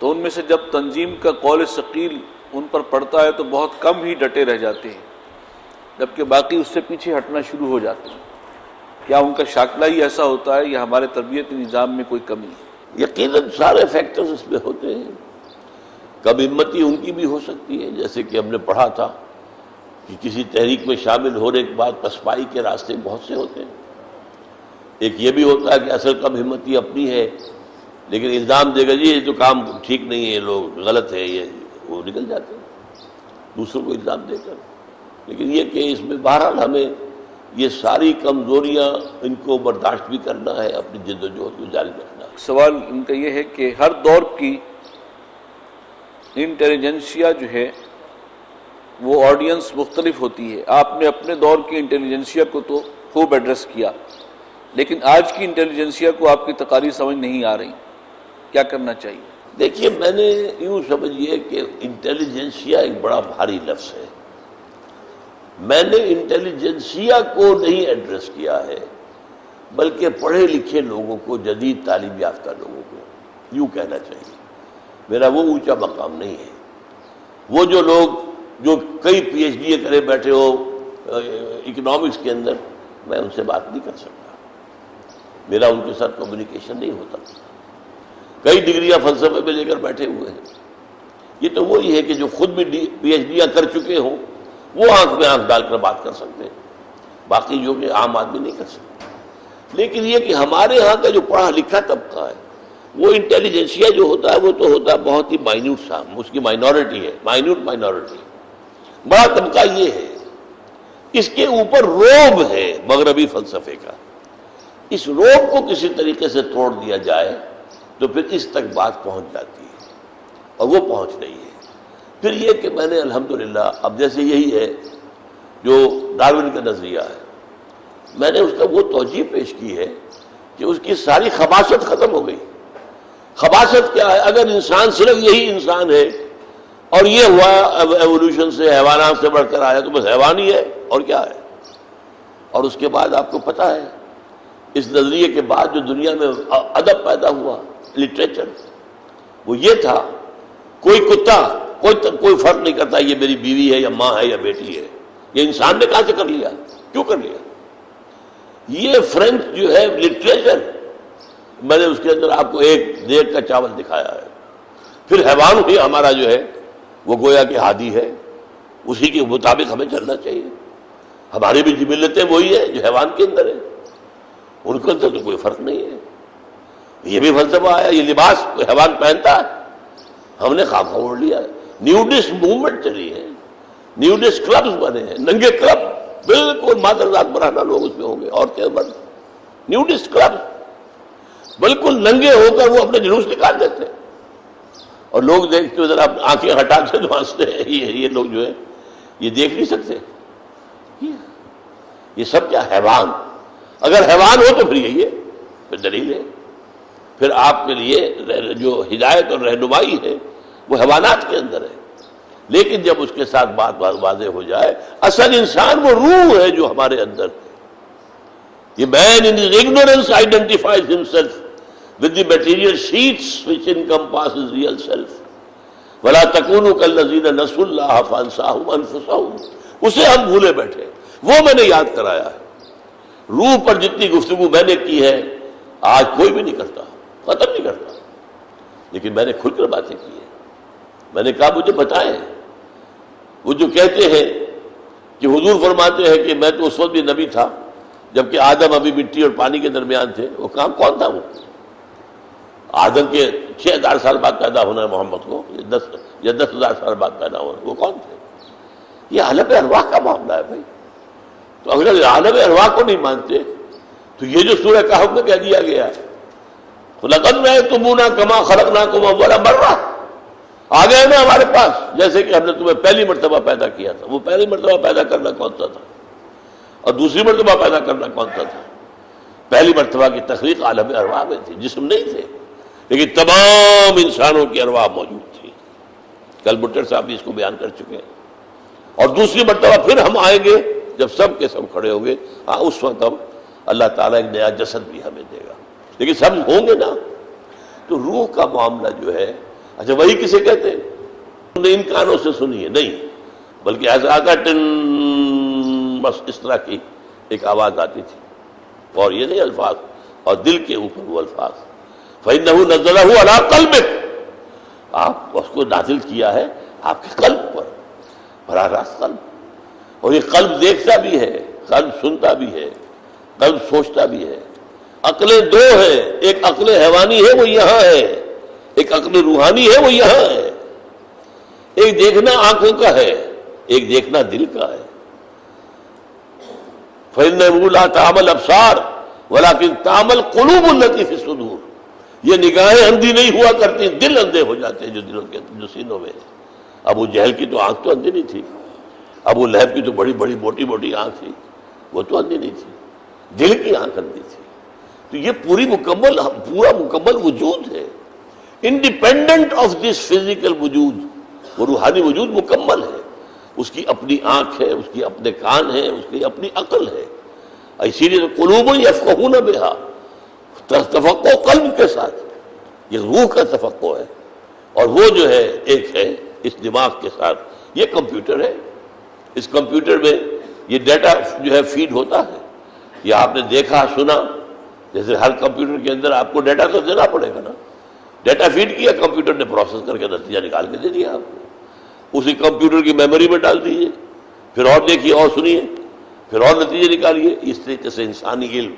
تو ان میں سے جب تنظیم کا قول ثقیل ان پر پڑتا ہے تو بہت کم ہی ڈٹے رہ جاتے ہیں، جبکہ باقی اس سے پیچھے ہٹنا شروع ہو جاتے ہیں۔ کیا ان کا شاکلہ ہی ایسا ہوتا ہے یا ہمارے تربیتی نظام میں کوئی کمی ہے؟ یقیناً سارے فیکٹرز اس میں ہوتے ہیں، کم ہمتی ان کی بھی ہو سکتی ہے، جیسے کہ ہم نے پڑھا تھا کہ کسی تحریک میں شامل ہونے کے بعد پسپائی کے راستے بہت سے ہوتے ہیں، ایک یہ بھی ہوتا ہے کہ اصل کم ہمتی اپنی ہے، لیکن الزام دے گا جی یہ تو کام ٹھیک نہیں ہے، یہ لوگ غلط ہے، یہ وہ نکل جاتے ہیں دوسروں کو الزام دے کر۔ لیکن یہ کہ اس میں بہرحال ہمیں یہ ساری کمزوریاں ان کو برداشت بھی کرنا ہے، اپنی جد و جہد کو جاری رکھنا ہے۔ سوال ان کا یہ ہے کہ ہر دور کی انٹیلیجنسیا جو ہے وہ آڈینس مختلف ہوتی ہے، آپ نے اپنے دور کی انٹیلیجنسیا کو تو خوب ایڈریس کیا، لیکن آج کی انٹیلیجنسیا کو آپ کی تقاریر سمجھ نہیں آ رہی، کیا کرنا چاہیے؟ دیکھیے میں نے یوں سمجھیے کہ انٹیلیجنسیا ایک بڑا بھاری لفظ ہے، میں نے انٹیلیجنسیا کو نہیں ایڈریس کیا ہے بلکہ پڑھے لکھے لوگوں کو، جدید تعلیم یافتہ لوگوں کو یوں کہنا چاہیے۔ میرا وہ اونچا مقام نہیں ہے۔ وہ جو لوگ جو کئی پی ایچ ڈی کرے بیٹھے ہو اکنامکس کے اندر، میں ان سے بات نہیں کر سکتا، میرا ان کے ساتھ کمیونیکیشن نہیں ہوتا۔ کئی ڈگریاں فلسفے میں لے کر بیٹھے ہوئے ہیں، یہ تو وہی ہے کہ جو خود بھی پی ایچ ڈیاں کر چکے ہوں وہ آنکھ میں آنکھ ڈال کر بات کر سکتے ہیں، باقی جو کہ عام آدمی نہیں کر سکتا۔ لیکن یہ کہ ہمارے ہاں کا جو پڑھا لکھا طبقہ ہے وہ انٹیلیجنسیا جو ہوتا ہے وہ تو ہوتا ہے بہت ہی مائنیوٹ سا، اس کی مائنورٹی ہے، مائنورٹی۔ بڑا طبقہ یہ ہے، اس کے اوپر روب ہے مغربی فلسفے کا، اس روب کو کسی طریقے سے توڑ دیا جائے تو پھر اس تک بات پہنچ جاتی ہے، اور وہ پہنچ رہی ہے۔ پھر یہ کہ میں نے الحمدللہ اب جیسے یہی ہے جو ڈارون کا نظریہ ہے، میں نے اس کا وہ توجیہ پیش کی ہے کہ اس کی ساری خباثت ختم ہو گئی۔ خباثت کیا ہے؟ اگر انسان صرف یہی انسان ہے اور یہ ہوا ایوولوشن سے حیوانات سے بڑھ کر آیا تو بس حیوان ہی ہے، اور کیا ہے؟ اور اس کے بعد آپ کو پتہ ہے اس نظریے کے بعد جو دنیا میں ادب پیدا ہوا، لٹریچر، وہ یہ تھا کوئی کتا کوئی فرق نہیں کرتا یہ میری بیوی ہے یا ماں ہے یا بیٹی ہے، یہ انسان نے کہاں سے کر لیا، کیوں کر لیا؟ یہ فرینچ جو ہے لٹریچر، میں نے اس کے اندر آپ کو ایک دیگ کا چاول دکھایا ہے۔ پھر حیوان بھی ہمارا جو ہے وہ گویا کہ ہادی ہے، اسی کے مطابق ہمیں چلنا چاہیے۔ ہماری بھی جبلتیں وہی ہے جو حیوان کے اندر ہے، ان کے اندر تو کوئی فرق نہیں ہے۔ یہ بھی فلسفہ آیا، یہ لباس حیوان پہنتا ہے، ہم نے خاکہ اوڑھ لیا ہے۔ نیوڈسٹ موومنٹ چلی ہے، نیوڈسٹ کلبز بنے ہیں، ننگے کلب، بالکل مادرزاد برہنہ لوگ اس میں ہوں گے، عورتیں مرد، نیوڈسٹ کلب، بالکل ننگے ہو کر وہ اپنے جلوس نکال دیتے ہیں، اور لوگ دیکھتے ذرا آنکھیں ہٹاتے تو ہنستے ہیں، یہ لوگ جو ہے یہ دیکھ نہیں سکتے۔ یہ سب کیا حیوان؟ اگر حیوان ہو تو پھر یہی ہے، پھر دلیل ہے، پھر آپ کے لیے جو ہدایت اور رہنمائی ہے وہ حیوانات کے اندر ہے۔ لیکن جب اس کے ساتھ بات واضح ہو جائے، اصل انسان وہ روح ہے جو ہمارے اندر، یہ man in his ignorance identifies himself with the material sheets which encompasses real self. وَلَا تَكُونُوا كَالَّذِينَ نَسُوا اللَّهَ فَأَنسَاهُمْ أَنفُسَهُمْ، اسے ہم بھولے بیٹھے، وہ میں نے یاد کرایا ہے۔ روح پر جتنی گفتگو میں نے کی ہے آج کوئی بھی نہیں کرتا، ختم نہیں کرتا، لیکن میں نے کھل کر باتیں کی ہیں۔ میں نے کہا مجھے بتائیں، وہ جو کہتے ہیں کہ حضور فرماتے ہیں کہ میں تو اس وقت بھی نبی تھا جبکہ آدم ابھی مٹی اور پانی کے درمیان تھے، وہ کام کون تھا؟ وہ آدم کے 6000 سال بعد پیدا ہونا ہے محمد کو، یا 10,000 سال بعد پیدا ہونا، وہ کون تھے؟ یہ عالم ارواح کا معاملہ ہے بھائی۔ تو اگر عالم ارواح کو نہیں مانتے تو یہ جو سورہ کہف میں کہہ دیا گیا ہے لَقَدْ رَأَيْتُمُونَا كَمَا خَلَقْنَاكُمْ أَوَّلَ مَرَّةٍ، آ گئے نا ہمارے پاس جیسے کہ ہم نے تمہیں پہلی مرتبہ پیدا کیا تھا۔ وہ پہلی مرتبہ پیدا کرنا کون سا تھا اور دوسری مرتبہ پیدا کرنا کون سا تھا؟ پہلی مرتبہ کی تخلیق عالم ارواح میں تھی، جسم نہیں تھے، لیکن تمام انسانوں کی ارواح موجود تھی۔ کل بٹر صاحب بھی اس کو بیان کر چکے ہیں۔ اور دوسری مرتبہ پھر ہم آئیں گے جب سب کے سب کھڑے ہوں گے، اس وقت ہم اللہ تعالیٰ ایک نیا جسد بھی ہمیں دے گا، لیکن سب ہوں گے نا۔ تو روح کا معاملہ جو ہے، اچھا وہی کسے کہتے ہیں؟ ان کانوں سے سنیے نہیں، بلکہ ایسا آتا ٹن، بس اس طرح کی ایک آواز آتی تھی، اور یہ نہیں الفاظ، اور دل کے اوپر وہ الفاظ فَإِنَّهُ نَزَّلَهُ عَلَىٰ قَلْبِكَ، آپ اس کو نازل کیا ہے آپ کے قلب پر، براہ راست قلب۔ اور یہ قلب دیکھتا بھی ہے، قلب سنتا بھی ہے، قلب سوچتا بھی ہے، عقلیں دو ہیں، ایک عقل حیوانی ہے وہ یہاں ہے، ایک عقل روحانی ہے وہ یہاں ہے۔ ایک دیکھنا آنکھوں کا ہے، ایک دیکھنا دل کا ہے۔ فَإِنَّهُ لَا تَعْمَى الْأَبْصَارُ وَلَكِنْ تَعْمَى الْقُلُوبُ الَّتِي فِي الصُّدُورِ۔ یہ نگاہیں اندھی نہیں ہوا کرتی، دل اندھے ہو جاتے ہیں جو دلوں کے جو سینوں میں ہے۔ ابو جہل کی تو آنکھ تو اندھی نہیں تھی، ابو لہب کی تو بڑی بڑی موٹی موٹی آنکھ تھی، وہ تو اندھی نہیں تھی، دل کی آنکھ اندھی تھی۔ تو یہ پورا مکمل وجود ہے، انڈیپینڈنٹ آف دس فزیکل وجود۔ وہ روحانی وجود مکمل ہے، اس کی اپنی آنکھ ہے، اس کی اپنے کان ہیں، اس کی اپنی عقل ہے۔ اسی لیے قلوب یفقہون بہا، تفقع قلب کے ساتھ، یہ روح کا تفقع ہے، اور وہ جو ہے ایک ہے اس دماغ کے ساتھ۔ یہ کمپیوٹر ہے، اس کمپیوٹر میں یہ ڈیٹا جو ہے فیڈ ہوتا ہے۔ یہ آپ نے دیکھا سنا، جیسے ہر کمپیوٹر کے اندر آپ کو ڈیٹا تو دینا پڑے گا نا، ڈیٹا فیڈ کیا، کمپیوٹر نے پروسیس کر کے نتیجہ نکال کے دے دیا آپ کو، اسی کمپیوٹر کی میموری میں ڈال دیجیے، پھر اور دیکھیے اور سنیے، پھر اور نتیجے نکالیے۔ اس طریقے سے انسانی علم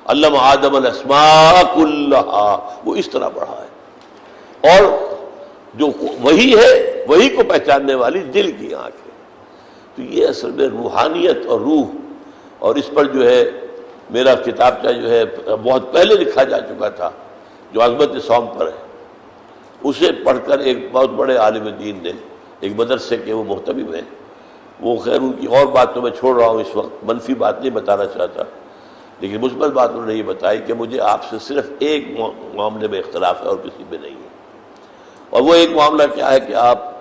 علم آدم الاسماء کلہا، وہ اس طرح بڑھا ہے، اور جو وہی ہے وہی کو پہچاننے والی دل کی آنکھ ہے۔ تو یہ اصل میں روحانیت اور روح، اور اس پر جو ہے میرا کتابچہ جو ہے بہت پہلے لکھا جا چکا تھا جو عظمت صوم پر ہے، اسے پڑھ کر ایک بہت بڑے عالم دین نے، ایک مدرسے کے وہ محتمم ہیں، وہ خیر ان کی اور بات تو میں چھوڑ رہا ہوں اس وقت، منفی بات نہیں بتانا چاہتا، لیکن مثبت بات انہوں نے یہ بتائی کہ مجھے آپ سے صرف ایک معاملے میں اختلاف ہے اور کسی میں نہیں ہے، اور وہ ایک معاملہ کیا ہے کہ آپ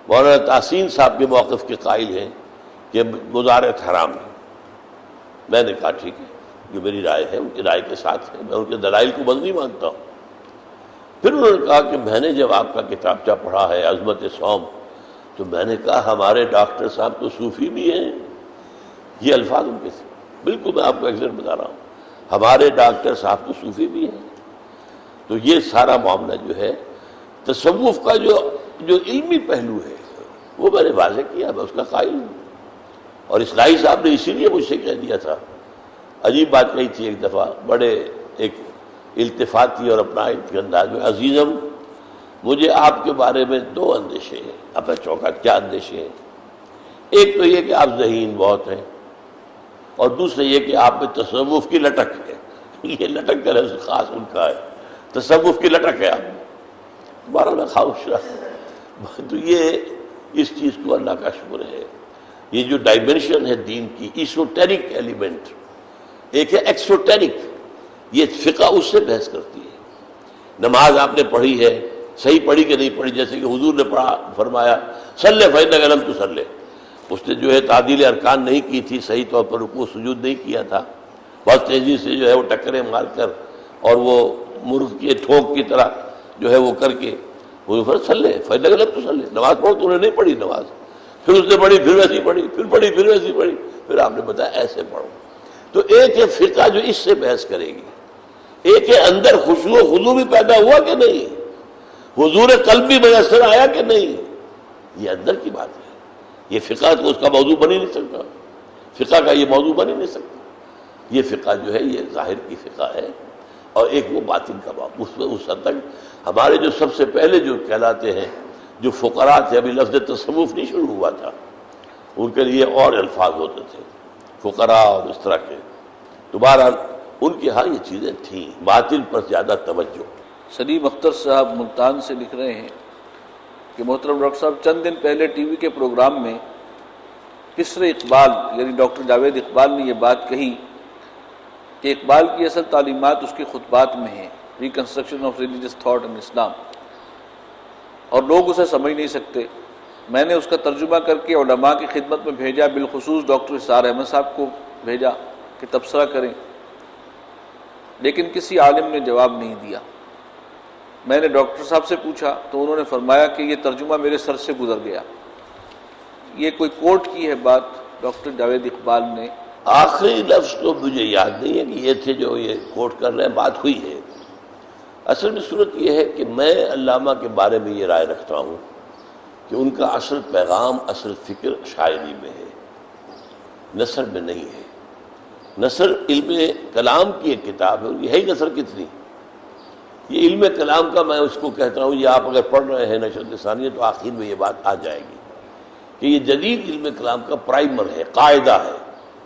مولانا تحسین صاحب کے موقف کے قائل ہیں کہ مضارعت حرام ہے۔ میں نے کہا ٹھیک ہے، جو میری رائے ہے ان کی رائے کے ساتھ ہے، میں ان کے دلائل کو بند نہیں مانتا ہوں۔ پھر انہوں نے کہا کہ میں نے جب آپ کا کتابچہ پڑھا ہے عظمت صوم، تو میں نے کہا ہمارے ڈاکٹر صاحب تو صوفی بھی ہیں، یہ الفاظ ان کے تھے، بالکل میں آپ کو ایگزیکٹ بتا رہا ہوں، ہمارے ڈاکٹر صاحب تو صوفی بھی ہیں۔ تو یہ سارا معاملہ جو ہے تصوف کا جو علمی پہلو ہے وہ میں نے واضح کیا، میں اس کا قائل ہوں، اور اصلاحی صاحب نے اسی لیے مجھ سے کہہ دیا تھا، عجیب بات کہی تھی ایک دفعہ، بڑے ایک التفاتی اور اپنا کے انداز میں، عزیزم مجھے آپ کے بارے میں دو اندیشے ہیں۔ اب میں چونکا، کیا اندیشے ہیں؟ ایک تو یہ کہ آپ ذہین بہت ہیں، اور دوسرے یہ کہ آپ میں تصوف کی لٹک ہے۔ یہ لٹک کا لفظ خاص ان کا ہے، تصوف کی لٹک ہے آپ میں، بہرحال میں خاموش رہا۔ تو یہ اس چیز کو اللہ کا شکر ہے، یہ جو ڈائمنشن ہے دین کی، ایسوٹیرک ایلیمنٹ، ایک ہے ایکسوٹیرک، یہ فقہ اس سے بحث کرتی ہے۔ نماز آپ نے پڑھی ہے، صحیح پڑھی کہ نہیں پڑھی، جیسے کہ حضور نے فرمایا صلی فإنک لم تصلی، اس نے جو ہے تعدیل ارکان نہیں کی تھی، صحیح طور پر رکوع سجود نہیں کیا تھا، بہت تیزی سے جو ہے وہ ٹکریں مار کر اور وہ مرغ کے ٹھونک کی طرح جو ہے وہ کر کے حضور صلی فإنک لم تصلی، نماز پڑھو، تو انہوں نے نہیں پڑھی نماز، پھر اس نے پڑھی، پھر ویسی پڑھی، پھر پڑھی، پھر ویسی پڑھی، پھر آپ نے بتایا ایسے پڑھو۔ تو ایک ہے فقہ جو اس سے بحث کرے گی، ایک ہے اندر خشوع و خضوع بھی پیدا ہوا کہ نہیں، حضور قلب بھی میسر آیا کہ نہیں، یہ اندر کی بات ہے۔ یہ فقہ تو اس کا موضوع بن ہی نہیں سکتا، فقہ کا یہ موضوع بن ہی نہیں سکتا۔ یہ فقہ جو ہے یہ ظاہر کی فقہ ہے، اور ایک وہ باطن کا باب، اس حد تک ہمارے جو سب سے پہلے جو کہلاتے ہیں جو فقراء تھے، ابھی لفظ تصوف نہیں شروع ہوا تھا، ان کے لیے اور الفاظ ہوتے تھے، فقراء اور اس طرح کے، دوبارہ ان کے ہاں یہ چیزیں تھیں، باطل پر زیادہ توجہ۔ سلیم اختر صاحب ملتان سے لکھ رہے ہیں کہ محترم ڈاکٹر صاحب، چند دن پہلے ٹی وی کے پروگرام میں کسر اقبال یعنی ڈاکٹر جاوید اقبال نے یہ بات کہی کہ اقبال کی اصل تعلیمات اس کے خطبات میں ہیں، reconstruction of religious thought in Islam, اور لوگ اسے سمجھ نہیں سکتے۔ میں نے اس کا ترجمہ کر کے علماء کی خدمت میں بھیجا، بالخصوص ڈاکٹر اسرار احمد صاحب کو بھیجا کہ تبصرہ کریں، لیکن کسی عالم نے جواب نہیں دیا۔ میں نے ڈاکٹر صاحب سے پوچھا تو انہوں نے فرمایا کہ یہ ترجمہ میرے سر سے گزر گیا۔ یہ کوئی کوٹ کی ہے بات ڈاکٹر جاوید اقبال نے؟ آخری لفظ تو مجھے یاد نہیں ہے کہ یہ تھے جو یہ کوٹ کر رہے ہیں، بات ہوئی ہے۔ اصل میں صورت یہ ہے کہ میں علامہ کے بارے میں یہ رائے رکھتا ہوں کہ ان کا اصل پیغام، اصل فکر شاعری میں ہے، نثر میں نہیں ہے۔ نثر علم کلام کی ایک کتاب ہے، یہ ہے ہی نثر کتنی، یہ علم کلام کا میں اس کو کہتا ہوں، یہ آپ اگر پڑھ رہے ہیں نشر ثانیہ تو آخر میں یہ بات آ جائے گی کہ یہ جدید علم کلام کا پرائمر ہے، قاعدہ ہے،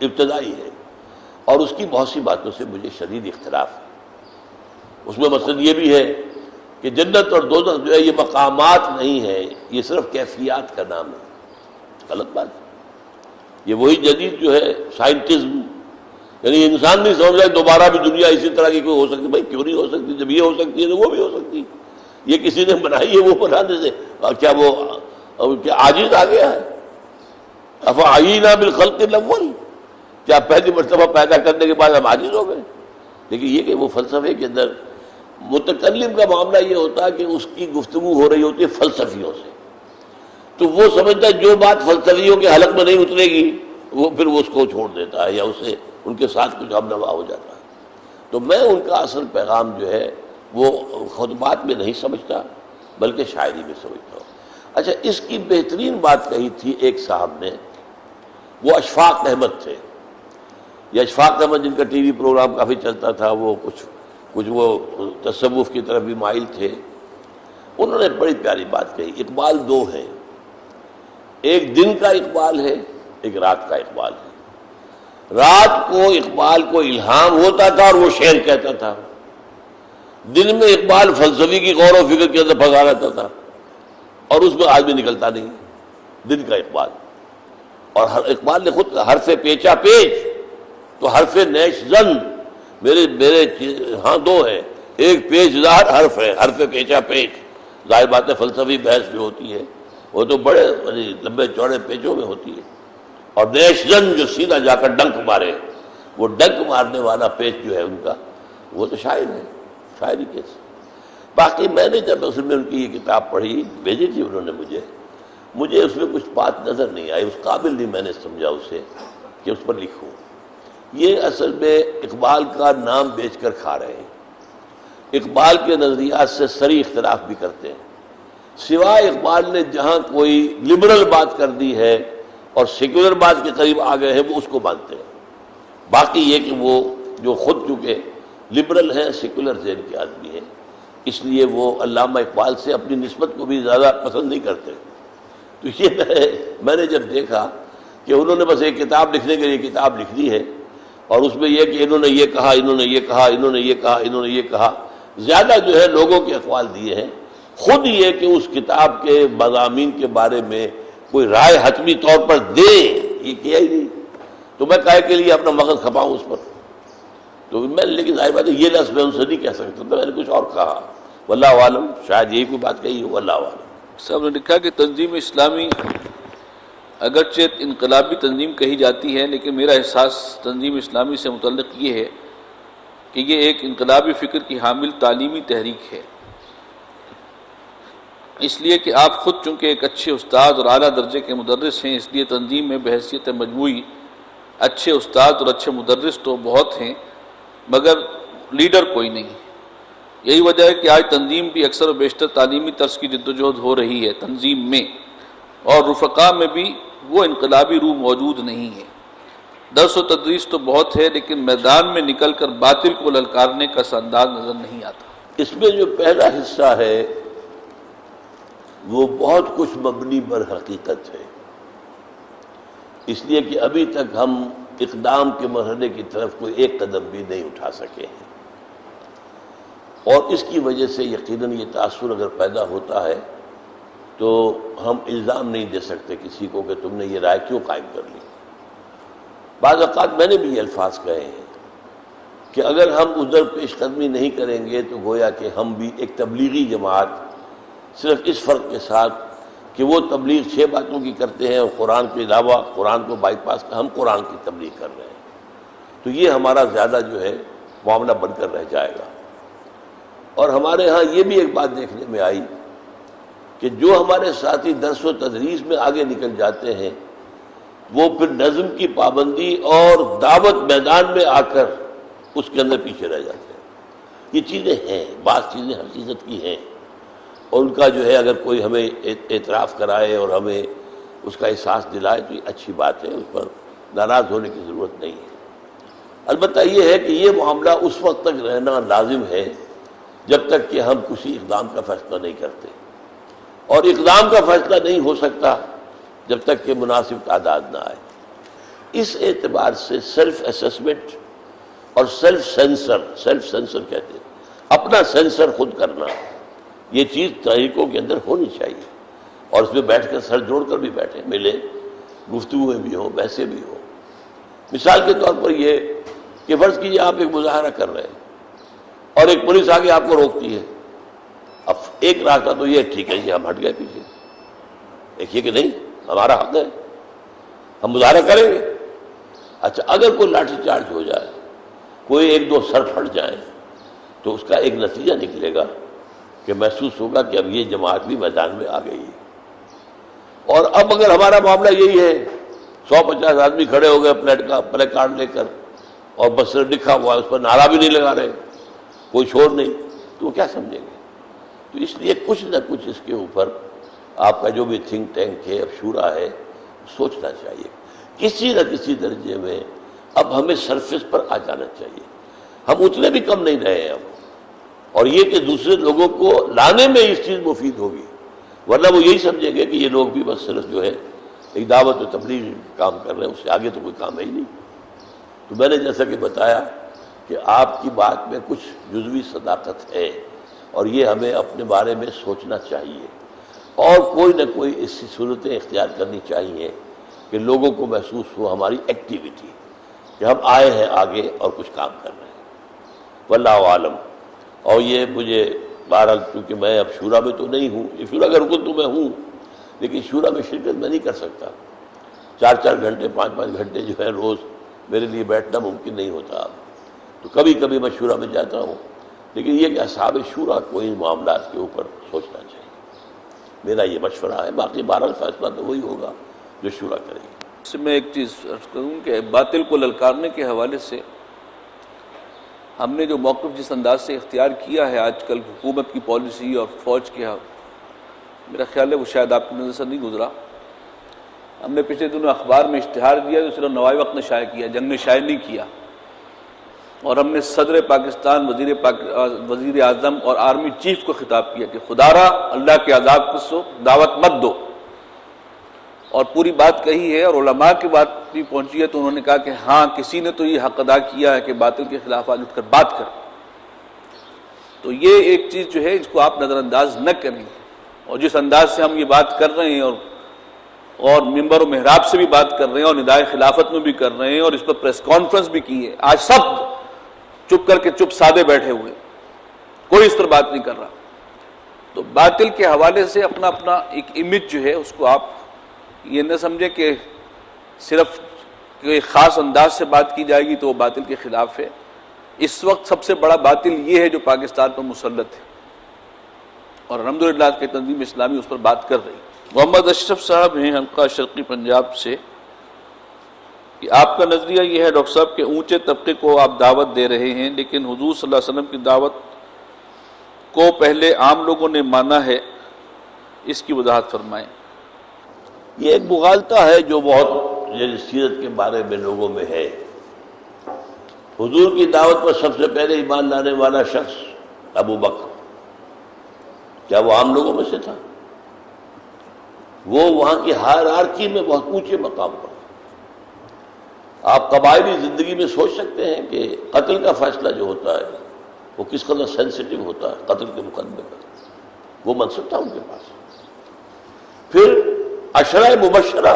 ابتدائی ہے، اور اس کی بہت سی باتوں سے مجھے شدید اختلاف ہے۔ اس میں مثلا یہ بھی ہے کہ جنت اور دوزخ جو ہے یہ مقامات نہیں ہے، یہ صرف کیفیات کا نام ہے۔ غلط بات ہے۔ یہ وہی جدید جو ہے سائنٹزم، یعنی انسان نہیں سمجھ رہا ہے دوبارہ بھی دنیا اسی طرح کی کوئی ہو سکتی، بھائی کیوں نہیں ہو سکتی، جب یہ ہو سکتی ہے تو وہ بھی ہو سکتی، یہ کسی نے بنائی ہے، وہ بنانے سے کیا وہ کیا عاجز آ گیا ہے؟ افعینا بالخلق الاول، کیا پہلی مرتبہ پیدا کرنے کے بعد ہم عاجز ہو گئے؟ لیکن یہ کہ وہ فلسفے کے اندر متکلم کا معاملہ یہ ہوتا ہے کہ اس کی گفتگو ہو رہی ہوتی ہے فلسفیوں سے، تو وہ سمجھتا ہے جو بات فلسفیوں کے حلق میں نہیں اترے گی وہ پھر وہ اس کو چھوڑ دیتا ہے یا اسے ان کے ساتھ کچھ ہم نوا ہو جاتا ہے۔ تو میں ان کا اصل پیغام جو ہے وہ خطبات میں نہیں سمجھتا بلکہ شاعری میں سمجھتا ہوں۔ اچھا، اس کی بہترین بات کہی تھی ایک صاحب نے، وہ اشفاق احمد تھے، یہ اشفاق احمد جن کا ٹی وی پروگرام کافی چلتا تھا، وہ کچھ وہ تصوف کی طرف بھی مائل تھے۔ انہوں نے بڑی پیاری بات کہی، اقبال دو ہیں، ایک دن کا اقبال ہے، ایک رات کا اقبال ہے۔ رات کو اقبال کو الہام ہوتا تھا اور وہ شعر کہتا تھا، دن میں اقبال فلسفی کی غور و فکر کے اندر پھنسا رہتا تھا اور اس میں آدمی نکلتا نہیں، دن کا اقبال۔ اور اقبال نے خود حرف پیچا پیچ، تو حرف نیش زن میرے ہاں دو ہیں، ایک پیچ دار حرف ہے، حرف پیچا پیچ، ظاہر بات ہے فلسفی بحث جو ہوتی ہے وہ تو بڑے لمبے چوڑے پیچوں میں ہوتی ہے، اور نیش زن جو سیدھا جا کر ڈنک مارے، وہ ڈنک مارنے والا پیچ جو ہے ان کا، وہ تو شاعر ہے، شاعری کیسے۔ باقی میں نے جب اصل میں ان کی یہ کتاب پڑھی، بھیجی تھی انہوں نے مجھے اس میں کچھ بات نظر نہیں آئی، اس قابل نہیں میں نے سمجھا اسے کہ اس پر لکھوں۔ یہ اصل میں اقبال کا نام بیچ کر کھا رہے ہیں، اقبال کے نظریات سے سری اختلاف بھی کرتے ہیں، سوائے اقبال نے جہاں کوئی لبرل بات کر دی ہے اور سیکولر بات کے قریب آ گئے ہیں وہ اس کو مانتے ہیں۔ باقی یہ کہ وہ جو خود چونکہ لبرل ہیں، سیکولر ذہن کے آدمی ہیں، اس لیے وہ علامہ اقبال سے اپنی نسبت کو بھی زیادہ پسند نہیں کرتے۔ تو یہ میں نے جب دیکھا کہ انہوں نے بس ایک کتاب لکھنے کے لیے کتاب لکھ دی ہے، اور اس میں یہ کہ انہوں نے یہ کہا، انہوں نے یہ کہا، انہوں نے یہ کہا، انہوں نے یہ کہا، زیادہ جو ہے لوگوں کے اقوال دیے ہیں، خود یہ کہ اس کتاب کے مضامین کے بارے میں کوئی رائے حتمی طور پر دے، یہ کیا ہی نہیں۔ تو میں کہے کے لیے اپنا مغز کھپاؤں اس پر، تو میں لیکن ظاہر بات ہے یہ لفظ میں ان سے نہیں کہہ سکتا تھا، میں نے کچھ اور کہا، واللہ عالم، شاید یہی کوئی بات کہی ہو، واللہ عالم۔ صاحب نے لکھا کہ تنظیم اسلامی اگرچہ انقلابی تنظیم کہی جاتی ہے، لیکن میرا احساس تنظیم اسلامی سے متعلق یہ ہے کہ یہ ایک انقلابی فکر کی حامل تعلیمی تحریک ہے، اس لیے کہ آپ خود چونکہ ایک اچھے استاد اور اعلیٰ درجے کے مدرس ہیں، اس لیے تنظیم میں بحیثیت مجموعی اچھے استاد اور اچھے مدرس تو بہت ہیں مگر لیڈر کوئی نہیں۔ یہی وجہ ہے کہ آج تنظیم بھی اکثر و بیشتر تعلیمی طرز کی جدوجہد ہو رہی ہے تنظیم میں، اور رفقا میں بھی وہ انقلابی روح موجود نہیں ہے۔ درس و تدریس تو بہت ہے لیکن میدان میں نکل کر باطل کو للکارنے کا انداز نظر نہیں آتا۔ اس میں جو پہلا حصہ ہے وہ بہت کچھ مبنی بر حقیقت ہے، اس لیے کہ ابھی تک ہم اقدام کے مرحلے کی طرف کوئی ایک قدم بھی نہیں اٹھا سکے ہیں، اور اس کی وجہ سے یقیناً یہ تاثر اگر پیدا ہوتا ہے تو ہم الزام نہیں دے سکتے کسی کو کہ تم نے یہ رائے کیوں قائم کر لی۔ بعض اوقات میں نے بھی یہ الفاظ کہے ہیں کہ اگر ہم ادھر پیش قدمی نہیں کریں گے تو گویا کہ ہم بھی ایک تبلیغی جماعت، صرف اس فرق کے ساتھ کہ وہ تبلیغ 6 باتوں کی کرتے ہیں اور قرآن کے علاوہ قرآن کو بائی پاس کر، ہم قرآن کی تبلیغ کر رہے ہیں، تو یہ ہمارا زیادہ جو ہے معاملہ بن کر رہ جائے گا۔ اور ہمارے ہاں یہ بھی ایک بات دیکھنے میں آئی کہ جو ہمارے ساتھی درس و تدریس میں آگے نکل جاتے ہیں وہ پھر نظم کی پابندی اور دعوت میدان میں آ کر اس کے اندر پیچھے رہ جاتے ہیں۔ یہ چیزیں ہیں، بعض چیزیں حقیقت کی ہیں، اور ان کا جو ہے اگر کوئی ہمیں اعتراف کرائے اور ہمیں اس کا احساس دلائے تو یہ اچھی بات ہے، اس پر ناراض ہونے کی ضرورت نہیں ہے۔ البتہ یہ ہے کہ یہ معاملہ اس وقت تک رہنا لازم ہے جب تک کہ ہم کسی اقدام کا فیصلہ نہیں کرتے، اور اقدام کا فیصلہ نہیں ہو سکتا جب تک کہ مناسب تعداد نہ آئے۔ اس اعتبار سے سیلف اسیسمنٹ اور سیلف سینسر کہتے ہیں، اپنا سینسر خود کرنا، یہ چیز تحریکوں کے اندر ہونی چاہیے، اور اس میں بیٹھ کر سر جوڑ کر بھی بیٹھیں، ملے، گفتگویں بھی ہوں، بحثیں بھی ہوں۔ مثال کے طور پر یہ کہ فرض کیجیے آپ ایک مظاہرہ کر رہے ہیں اور ایک پولیس آگے آپ کو روکتی ہے۔ اب ایک راستہ تو یہ ٹھیک ہے جی ہم ہٹ گئے پیچھے، دیکھیے کہ نہیں ہمارا حق ہے، ہم مظاہرہ کریں گے۔ اچھا اگر کوئی لاٹھی چارج ہو جائے، کوئی ایک دو سر پھٹ جائیں، تو اس کا ایک نتیجہ نکلے گا کہ محسوس ہوگا کہ اب یہ جماعت بھی میدان میں آ گئی ہے۔ اور اب اگر ہمارا معاملہ یہی ہے، 150 آدمی کھڑے ہو گئے پلے کارڈ لے کر، اور بس صرف لکھا ہوا ہے، اس پر نعرہ بھی نہیں لگا رہے، کوئی شور نہیں، تو وہ کیا سمجھیں گے؟ تو اس لیے کچھ نہ کچھ اس کے اوپر آپ کا جو بھی تھنک ٹینک ہے، اب شورا ہے، سوچنا چاہیے۔ کسی نہ کسی درجے میں اب ہمیں سرفیس پر آ جانا چاہیے، ہم اتنے بھی کم نہیں رہے ہیں اب، اور یہ کہ دوسرے لوگوں کو لانے میں اس چیز مفید ہوگی، ورنہ وہ یہی سمجھیں گے کہ یہ لوگ بھی بس صرف جو ہے ایک دعوت و تبلیغ کام کر رہے ہیں، اس سے آگے تو کوئی کام ہے ہی نہیں۔ تو میں نے جیسا کہ بتایا کہ آپ کی بات میں کچھ جزوی صداقت ہے، اور یہ ہمیں اپنے بارے میں سوچنا چاہیے، اور کوئی نہ کوئی ایسی صورتیں اختیار کرنی چاہیے کہ لوگوں کو محسوس ہو ہماری ایکٹیویٹی، کہ ہم آئے ہیں آگے اور کچھ کام کر رہے ہیں۔ واللہ عالم۔ اور یہ مجھے بہرحال کیونکہ میں اب شورا میں تو نہیں ہوں، یہ شورا کا رکن تو میں ہوں، لیکن شورا میں شرکت میں نہیں کر سکتا، 4 گھنٹے 5 گھنٹے جو ہے روز میرے لیے بیٹھنا ممکن نہیں ہوتا اب، تو کبھی کبھی میں شورا میں جاتا ہوں، لیکن یہ کہ اصحاب شورا کو ان معاملات کے اوپر سوچنا چاہیے، میرا یہ مشورہ ہے۔ باقی بہرحال فیصلہ تو وہی ہوگا جو شورا کرے گی۔ اس میں ایک چیز عرض کروں کہ باطل کو للکارنے کے حوالے سے ہم نے جو موقف جس انداز سے اختیار کیا ہے آج کل حکومت کی پالیسی اور فوج کے، میرا خیال ہے وہ شاید آپ کی نظر سے نہیں گزرا۔ ہم نے پچھلے دنوں اخبار میں اشتہار دیا جو صرف نوائے وقت نے شائع کیا، جنگ نے شائع نہیں کیا، اور ہم نے صدر پاکستان، وزیر اعظم اور آرمی چیف کو خطاب کیا کہ خدارا اللہ کے عذاب کو دعوت مت دو، اور پوری بات کہی ہے، اور علماء کی بات بھی پہنچی ہے تو انہوں نے کہا کہ ہاں کسی نے تو یہ حق ادا کیا ہے کہ باطل کے خلاف آج اٹھ کر بات کرے۔ تو یہ ایک چیز جو ہے اس کو آپ نظر انداز نہ کریں، اور جس انداز سے ہم یہ بات کر رہے ہیں اور ممبر و محراب سے بھی بات کر رہے ہیں اور ندائے خلافت میں بھی کر رہے ہیں اور اس پر پریس کانفرنس بھی کی ہے، آج سب چپ کر کے چپ سادے بیٹھے ہوئے، کوئی اس طرح بات نہیں کر رہا۔ تو باطل کے حوالے سے اپنا ایک امیج جو ہے اس کو آپ یہ نہ سمجھیں کہ صرف کوئی خاص انداز سے بات کی جائے گی تو وہ باطل کے خلاف ہے۔ اس وقت سب سے بڑا باطل یہ ہے جو پاکستان پر مسلط ہے، اور الحمدللہ کہ تنظیم اسلامی اس پر بات کر رہی۔ محمد اشرف صاحب ہیں حلقہ شرقی پنجاب سے، کہ آپ کا نظریہ یہ ہے ڈاکٹر صاحب کہ اونچے طبقے کو آپ دعوت دے رہے ہیں، لیکن حضور صلی اللہ علیہ وسلم کی دعوت کو پہلے عام لوگوں نے مانا ہے، اس کی وضاحت فرمائیں۔ یہ ایک مغالطہ ہے جو بہت سیرت کے بارے میں لوگوں میں ہے۔ حضور کی دعوت پر سب سے پہلے ایمان لانے والا شخص ابو بکر، کیا وہ عام لوگوں میں سے تھا؟ وہ وہاں کی ہائرارکی میں بہت اونچے مقام پر۔ آپ قبائلی زندگی میں سوچ سکتے ہیں کہ قتل کا فیصلہ جو ہوتا ہے وہ کس قدر سینسیٹیو ہوتا ہے قتل کے مقدمے پر، وہ منصب تھا ان کے پاس۔ پھر عشرہ مبشرہ،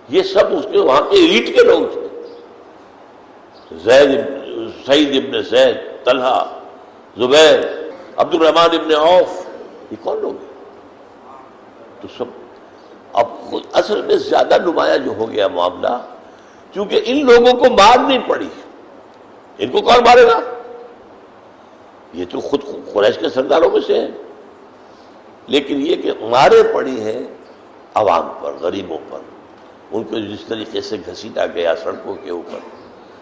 یہ سب اس کے وہاں کے ایلیٹ کے لوگ تھے، سعید ابن زید، طلحہ، زبیر، عبد الرحمن ابن عوف، یہ کون لوگ ہیں؟ تو سب اب اصل میں زیادہ نمایاں جو ہو گیا معاملہ، کیونکہ ان لوگوں کو مارنی پڑی، ان کو کون مارے گا؟ یہ تو خود قریش کے سرداروں میں سے ہیں، لیکن یہ کہ مارے پڑی ہے عوام پر، غریبوں پر، ان کو جس طریقے سے گھسیٹا گیا سڑکوں کے اوپر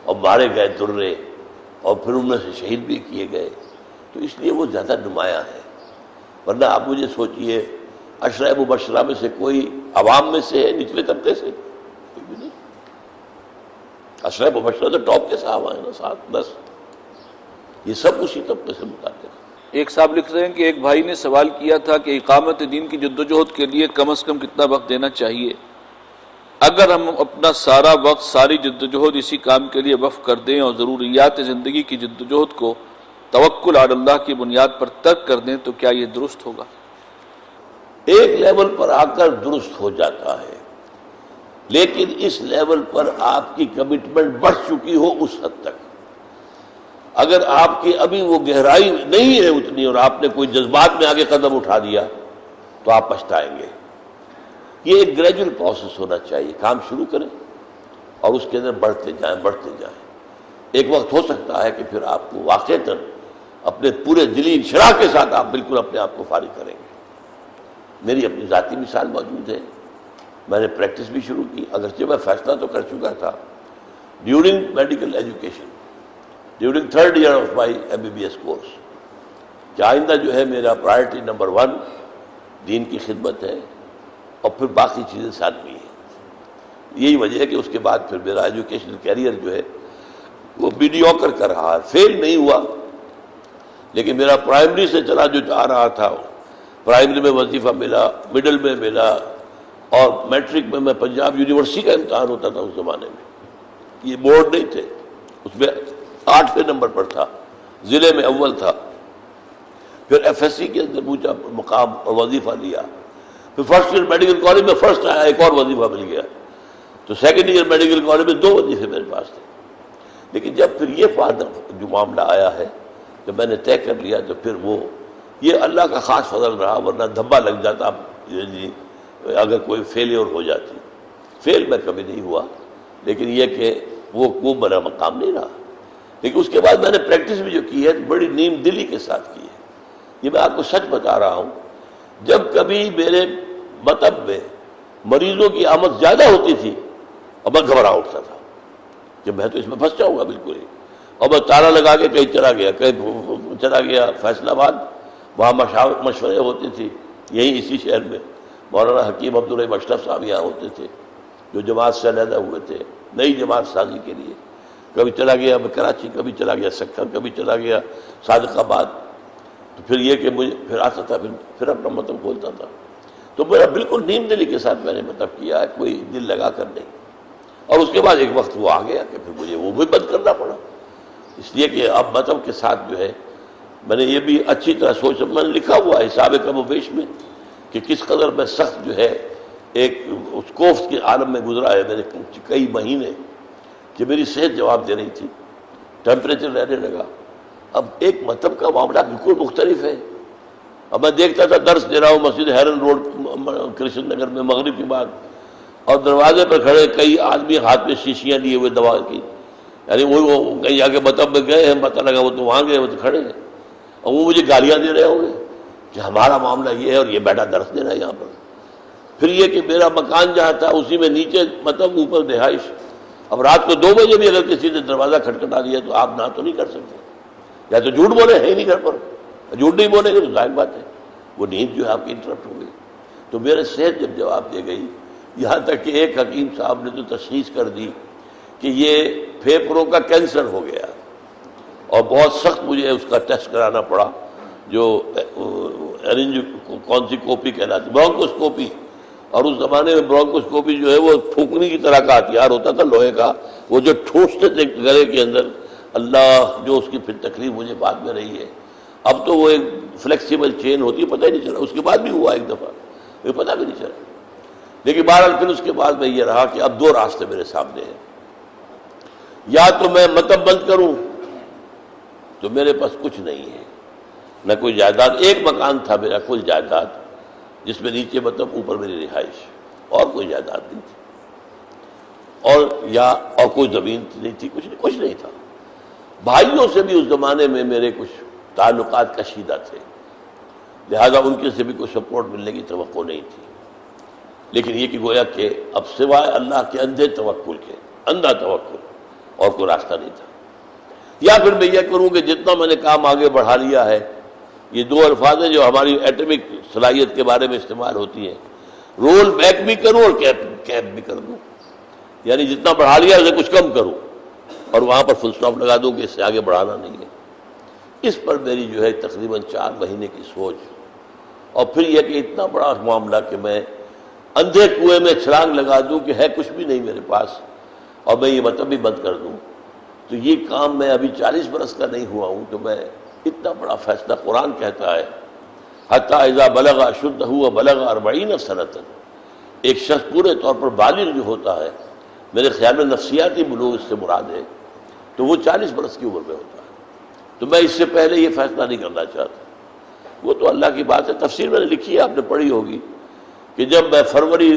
اور مارے گئے درے، اور پھر ان میں سے شہید بھی کیے گئے، تو اس لیے وہ زیادہ نمایاں ہے۔ ورنہ آپ مجھے سوچئے عشرہ مبشرہ میں سے کوئی عوام میں سے ہے، نچلے طبقے سے؟ کوئی بھی نہیں۔ عشرہ مبشرہ تو ٹاپ کے صحابہ ہیں نا، 7-10، یہ سب اسی طبقے سے متعلق ہے۔ ایک صاحب لکھ رہے ہیں کہ ایک بھائی نے سوال کیا تھا کہ اقامت دین کی جدوجہد کے لیے کم از کم کتنا وقت دینا چاہیے؟ اگر ہم اپنا سارا وقت، ساری جدوجہد اسی کام کے لیے وقف کر دیں اور ضروریات زندگی کی جدوجہد کو توکل علی اللہ کی بنیاد پر ترک کر دیں تو کیا یہ درست ہوگا؟ ایک لیول پر آ کر درست ہو جاتا ہے، لیکن اس لیول پر آپ کی کمٹمنٹ بڑھ چکی ہو اس حد تک، اگر آپ کی ابھی وہ گہرائی نہیں ہے اتنی اور آپ نے کوئی جذبات میں آگے قدم اٹھا دیا تو آپ پچھتائیں گے۔ یہ ایک گریجول پروسیس ہونا چاہیے، کام شروع کریں اور اس کے اندر بڑھتے جائیں۔ ایک وقت ہو سکتا ہے کہ پھر آپ کو واقعتاً اپنے پورے دلی انشراح کے ساتھ آپ بالکل اپنے آپ کو فارغ کریں گے۔ میری اپنی ذاتی مثال موجود ہے، میں نے پریکٹس بھی شروع کی، اگرچہ میں فیصلہ تو کر چکا تھا during medical education, during 3rd year of my MBBS course, کہ آئندہ جو ہے میرا پرائرٹی نمبر 1 دین کی خدمت ہے اور پھر باقی چیزیں ساتھ بھی ہیں۔ یہی وجہ ہے کہ اس کے بعد پھر میرا ایجوکیشنل کیریئر جو ہے وہ میڈیوکر کا رہا، فیل نہیں ہوا، لیکن میرا پرائمری سے چلا جو جا رہا تھا، پرائمری میں وظیفہ ملا، مڈل میں ملا، اور میٹرک میں پنجاب یونیورسٹی کا امتحان ہوتا تھا اس زمانے میں، یہ بورڈ نہیں تھے، اس میں 8ویں نمبر پر تھا، ضلع میں اول تھا، پھر FSC کے اندر پوچھا مقام اور وظیفہ لیا، پھر 1st ایئر میڈیکل کالج میں فرسٹ آیا، ایک اور وظیفہ مل گیا، تو 2nd ایئر میڈیکل کالج میں 2 وظیفے میرے پاس تھے۔ لیکن جب پھر یہ جو معاملہ آیا ہے، جب میں نے طے کر لیا تو پھر وہ یہ اللہ کا خاص فضل رہا، ورنہ دھبا لگ جاتا اگر کوئی فیلیور ہو جاتی۔ فیل میں کبھی نہیں ہوا، لیکن یہ کہ وہ میرا مقام نہیں رہا۔ لیکن اس کے بعد میں نے پریکٹس بھی جو کی ہے بڑی نیم دلی کے ساتھ کی ہے، یہ میں آپ کو سچ بتا رہا ہوں۔ جب کبھی میرے مطب میں مریضوں کی آمد زیادہ ہوتی تھی اور میں گھبرا اٹھتا تھا کہ میں تو اس میں پھنس جاؤں گا بالکل ہی، اور میں تالا لگا کے کہیں چلا گیا فیصل آباد، وہاں مشورے ہوتے تھے، یہی اسی شہر میں مولانا حکیم عبدالرحیم اشرف صاحب یہاں ہوتے تھے جو جماعت سے علیحدہ ہوئے تھے نئی جماعت سازی کے لیے۔ کبھی چلا گیا میں کراچی، کبھی چلا گیا سکھر، کبھی چلا گیا صادق آباد، تو پھر یہ کہ مجھے پھر آتا تھا، پھر اپنا مطلب کھولتا تھا۔ تو میرا بالکل نیم دلی کے ساتھ میں نے مطلب کیا ہے، کوئی دل لگا کر نہیں۔ اور اس کے بعد ایک وقت وہ آ گیا کہ پھر مجھے وہ بھی بند کرنا پڑا، اس لیے کہ اب مطلب کے ساتھ جو ہے میں نے یہ بھی اچھی طرح سوچ، میں نے لکھا ہوا ہے حساب کم و بیش میں کہ کس قدر میں سخت جو ہے ایک اس کوفت کے عالم میں گزرا ہے میرے کئی مہینے، کہ میری صحت جواب دے رہی تھی، ٹیمپریچر رہنے لگا۔ اب ایک مطلب کا معاملہ بالکل مختلف ہے۔ اب میں دیکھتا تھا درس دے رہا ہوں مسجد ہیرن روڈ کرشن نگر میں مغرب کے بعد، اور دروازے پر کھڑے کئی آدمی ہاتھ میں شیشیاں لیے ہوئے دوا کی، یعنی وہ کہیں جا کے مطلب میں گئے ہیں، پتہ لگا وہ تو وہاں گئے، وہ تو کھڑے ہیں، اور وہ مجھے گالیاں دے رہے ہوں گے کہ ہمارا معاملہ یہ ہے اور یہ بیٹا درس دے رہا ہے یہاں پر۔ پھر یہ کہ میرا مکان جہاں تھا اسی میں نیچے مطلب اوپر رہائش، اب رات کو 2 بجے بھی اگر کسی نے دروازہ کھٹکھٹا دیا تو آپ نہ تو نہیں کر سکتے، یا تو جھوٹ بولے ہے ہی نہیں گھر پر، جھوٹ نہیں بولیں گے تو ظاہر بات ہے وہ نیند جو ہے آپ کی انٹرپٹ ہو گئی۔ تو میرے صحت جب جواب دے گئی، یہاں تک کہ ایک حکیم صاحب نے تو تشخیص کر دی کہ یہ پھیپھڑوں کا کینسر ہو گیا، اور بہت سخت مجھے اس کا ٹیسٹ کرانا پڑا، جو کون سی کوپی کہلاتی، برونکوسکوپی، اور اس زمانے میں برونکوسکوپی جو ہے وہ پھونکنے کی طرح کا ہتھیار ہوتا تھا لوہے کا، وہ جو ٹھوستے تھے گلے کے اندر، اللہ جو اس کی پھر تکلیف مجھے بعد میں رہی ہے۔ اب تو وہ ایک فلیکسیبل چین ہوتی ہے، پتہ ہی نہیں چلا، اس کے بعد بھی ہوا ایک دفعہ، مجھے پتہ بھی نہیں چلا۔ لیکن بہرحال پھر اس کے بعد میں یہ رہا کہ اب 2 راستے میرے سامنے ہیں، یا تو میں مطلب بند کروں تو میرے پاس کچھ نہیں ہے، نہ کوئی جائیداد، ایک مکان تھا میرا کل جائیداد جس میں نیچے مطلب اوپر میری رہائش، اور کوئی جائیداد نہیں تھی، اور کوئی زمین نہیں تھی، کچھ نہیں تھا۔ بھائیوں سے بھی اس زمانے میں میرے کچھ تعلقات کشیدہ تھے، لہذا ان کے سے بھی کوئی سپورٹ ملنے کی توقع نہیں تھی۔ لیکن یہ کہ گویا کہ اب سوائے اللہ کے اندھے توکل کے، اندھا توکل، اور کوئی راستہ نہیں تھا۔ یا پھر میں یہ کروں کہ جتنا میں نے کام آگے بڑھا لیا ہے، یہ 2 الفاظ ہیں جو ہماری ایٹمک صلاحیت کے بارے میں استعمال ہوتی ہیں، رول بیک بھی کروں اور کیپ بھی کر دوں، یعنی جتنا بڑھا لیا اسے کچھ کم کروں، اور وہاں پر فل اسٹاپ لگا دوں کہ اس سے آگے بڑھانا نہیں ہے. اس پر میری جو ہے تقریباً 4 مہینے کی سوچ، اور پھر یہ کہ اتنا بڑا معاملہ کہ میں اندھے کنویں میں چھلانگ لگا دوں کہ ہے کچھ بھی نہیں میرے پاس اور میں یہ مطلب بھی بند کر دوں. تو یہ کام میں ابھی 40 برس کا نہیں ہوا ہوں کہ میں اتنا بڑا فیصلہ، قرآن کہتا ہے حتی اذا بلغ اشدہ وبلغ 40 سنۃ، ایک شخص پورے طور پر بالغ جو ہوتا ہے، میرے خیال میں نفسیاتی بلوغ اس سے مراد ہے، تو وہ 40 برس کی عمر میں ہوتا ہے. تو میں اس سے پہلے یہ فیصلہ نہیں کرنا چاہتا. وہ تو اللہ کی بات ہے. تفسیر میں نے لکھی ہے، آپ نے پڑھی ہوگی کہ جب میں فروری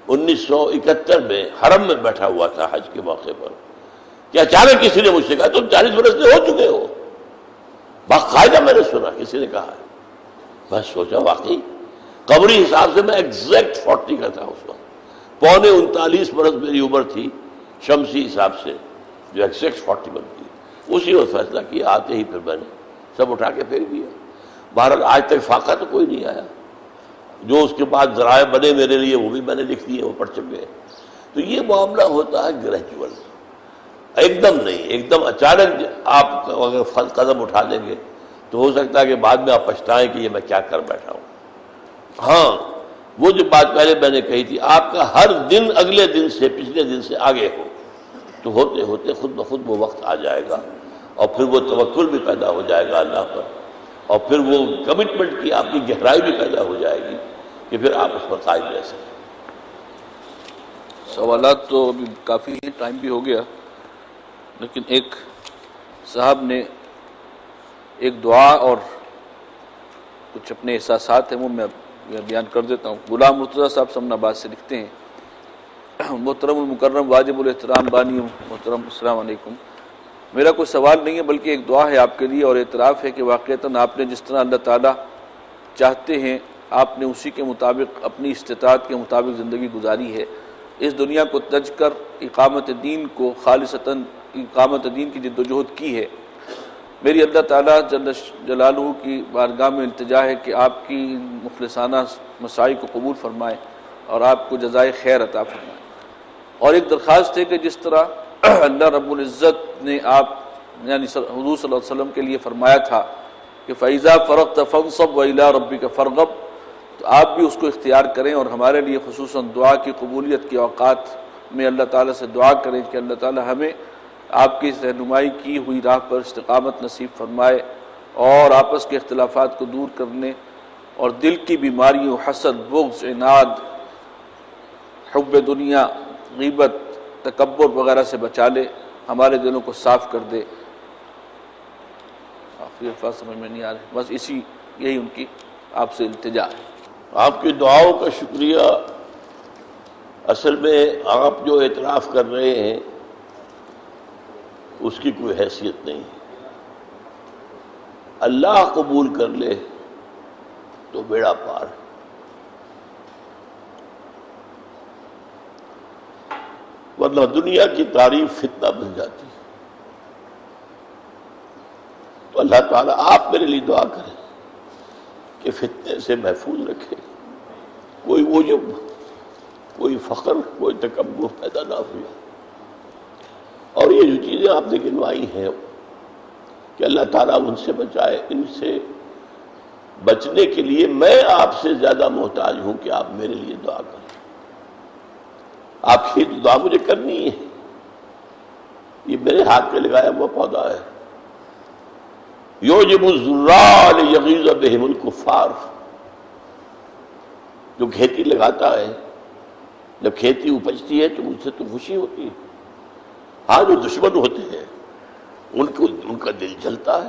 1971 میں حرم میں بیٹھا ہوا تھا حج کے موقع پر، کہ اچانک کسی نے مجھ سے کہا تم 40 برس کے ہو چکے ہو. باقاعدہ میں نے سنا کسی نے کہا ہے. میں سوچا واقعی قبری حساب سے میں ایگزیکٹ 40 کا تھا اس وقت. 39.25 برس میری عمر تھی شمسی حساب سے، جو ایگزیکٹ 40 بنتی. اسی وقت فیصلہ کیا، آتے ہی پھر میں نے سب اٹھا کے پھینک دیا. بہرحال آج تک فاقہ تو کوئی نہیں آیا. جو اس کے بعد ذرائع بنے میرے لیے وہ بھی میں نے لکھ دیے، وہ پڑھ چکے ہیں. تو یہ معاملہ ہوتا ہے گریجول، ایک دم نہیں. ایک دم اچانک آپ اگر قدم اٹھا دیں گے تو ہو سکتا ہے کہ بعد میں آپ پچھتائیں کہ یہ میں کیا کر بیٹھا ہوں. ہاں، وہ جو بات پہلے میں نے کہی تھی، آپ کا ہر دن اگلے دن سے پچھلے دن سے آگے ہو تو ہوتے ہوتے خود بخود وہ وقت آ جائے گا، اور پھر وہ توکل بھی پیدا ہو جائے گا اللہ پر، اور پھر وہ کمٹمنٹ کی آپ کی گہرائی بھی پیدا ہو جائے گی کہ پھر آپ اس پر قائم رہ سکیں. سوالات تو ابھی کافی ہیں، ٹائم بھی ہو گیا، لیکن ایک صاحب نے ایک دعا اور کچھ اپنے احساسات ہیں وہ میں بیان کر دیتا ہوں. غلام مرتضیٰ صاحب سمن آباد سے لکھتے ہیں، محترم المکرم واجب الاحترام بانی محترم، السلام علیکم. میرا کوئی سوال نہیں ہے بلکہ ایک دعا ہے آپ کے لیے، اور اعتراف ہے کہ واقعتاً آپ نے جس طرح اللہ تعالیٰ چاہتے ہیں آپ نے اسی کے مطابق اپنی استطاعت کے مطابق زندگی گزاری ہے. اس دنیا کو تج کر اقامت دین کو خالصتاً اقامت دین کی جد و جہد کی ہے. میری اللہ تعالیٰ جل جلالہ کی بارگاہ میں التجا ہے کہ آپ کی مخلصانہ مساعی کو قبول فرمائے اور آپ کو جزائے خیر عطا فرمائے. اور ایک درخواست ہے کہ جس طرح اللہ رب العزت نے آپ یعنی حضور صلی اللہ علیہ وسلم کے لیے فرمایا تھا کہ فَإِذَا فَرَغْتَ فَانصَبْ وَإِلَىٰ رَبِّكَ فَارْغَب، تو آپ بھی اس کو اختیار کریں اور ہمارے لیے خصوصاً دعا کی قبولیت کے اوقات میں اللہ تعالیٰ سے دعا کریں کہ اللہ تعالیٰ ہمیں آپ کی رہنمائی کی ہوئی راہ پر استقامت نصیب فرمائے، اور آپس کے اختلافات کو دور کرنے اور دل کی بیماریوں، حسد، بغض، عناد، حب دنیا، غیبت، تکبر وغیرہ سے بچا لے، ہمارے دلوں کو صاف کر دے. آخری الفاظ سمجھ میں نہیں آ رہے، بس یہی ان کی آپ سے التجا ہے. آپ کی دعاؤں کا شکریہ. اصل میں آپ جو اعتراف کر رہے ہیں اس کی کوئی حیثیت نہیں. اللہ قبول کر لے تو بیڑا پار. ورنہ دنیا کی تعریف فتنہ بن جاتی. تو اللہ تعالیٰ آپ میرے لیے دعا کریں کہ فتنے سے محفوظ رکھے، کوئی عجب، کوئی فخر، کوئی تکبر پیدا نہ ہو. اور یہ جو چیزیں آپ نے گنوائی ہیں کہ اللہ تعالیٰ ان سے بچائے، ان سے بچنے کے لیے میں آپ سے زیادہ محتاج ہوں کہ آپ میرے لیے دعا کریں. آپ کی دعا مجھے کرنی ہے. یہ میرے ہاتھ پہ لگایا ہوا پودا ہے. یوجب الزراع لیغیظ بہم الکفار. جو کھیتی لگاتا ہے، جب کھیتی اپجتی ہے تو مجھ سے تو خوشی ہوتی ہے. ہاں، جو دشمن ہوتے ہیں ان کا دل جلتا ہے.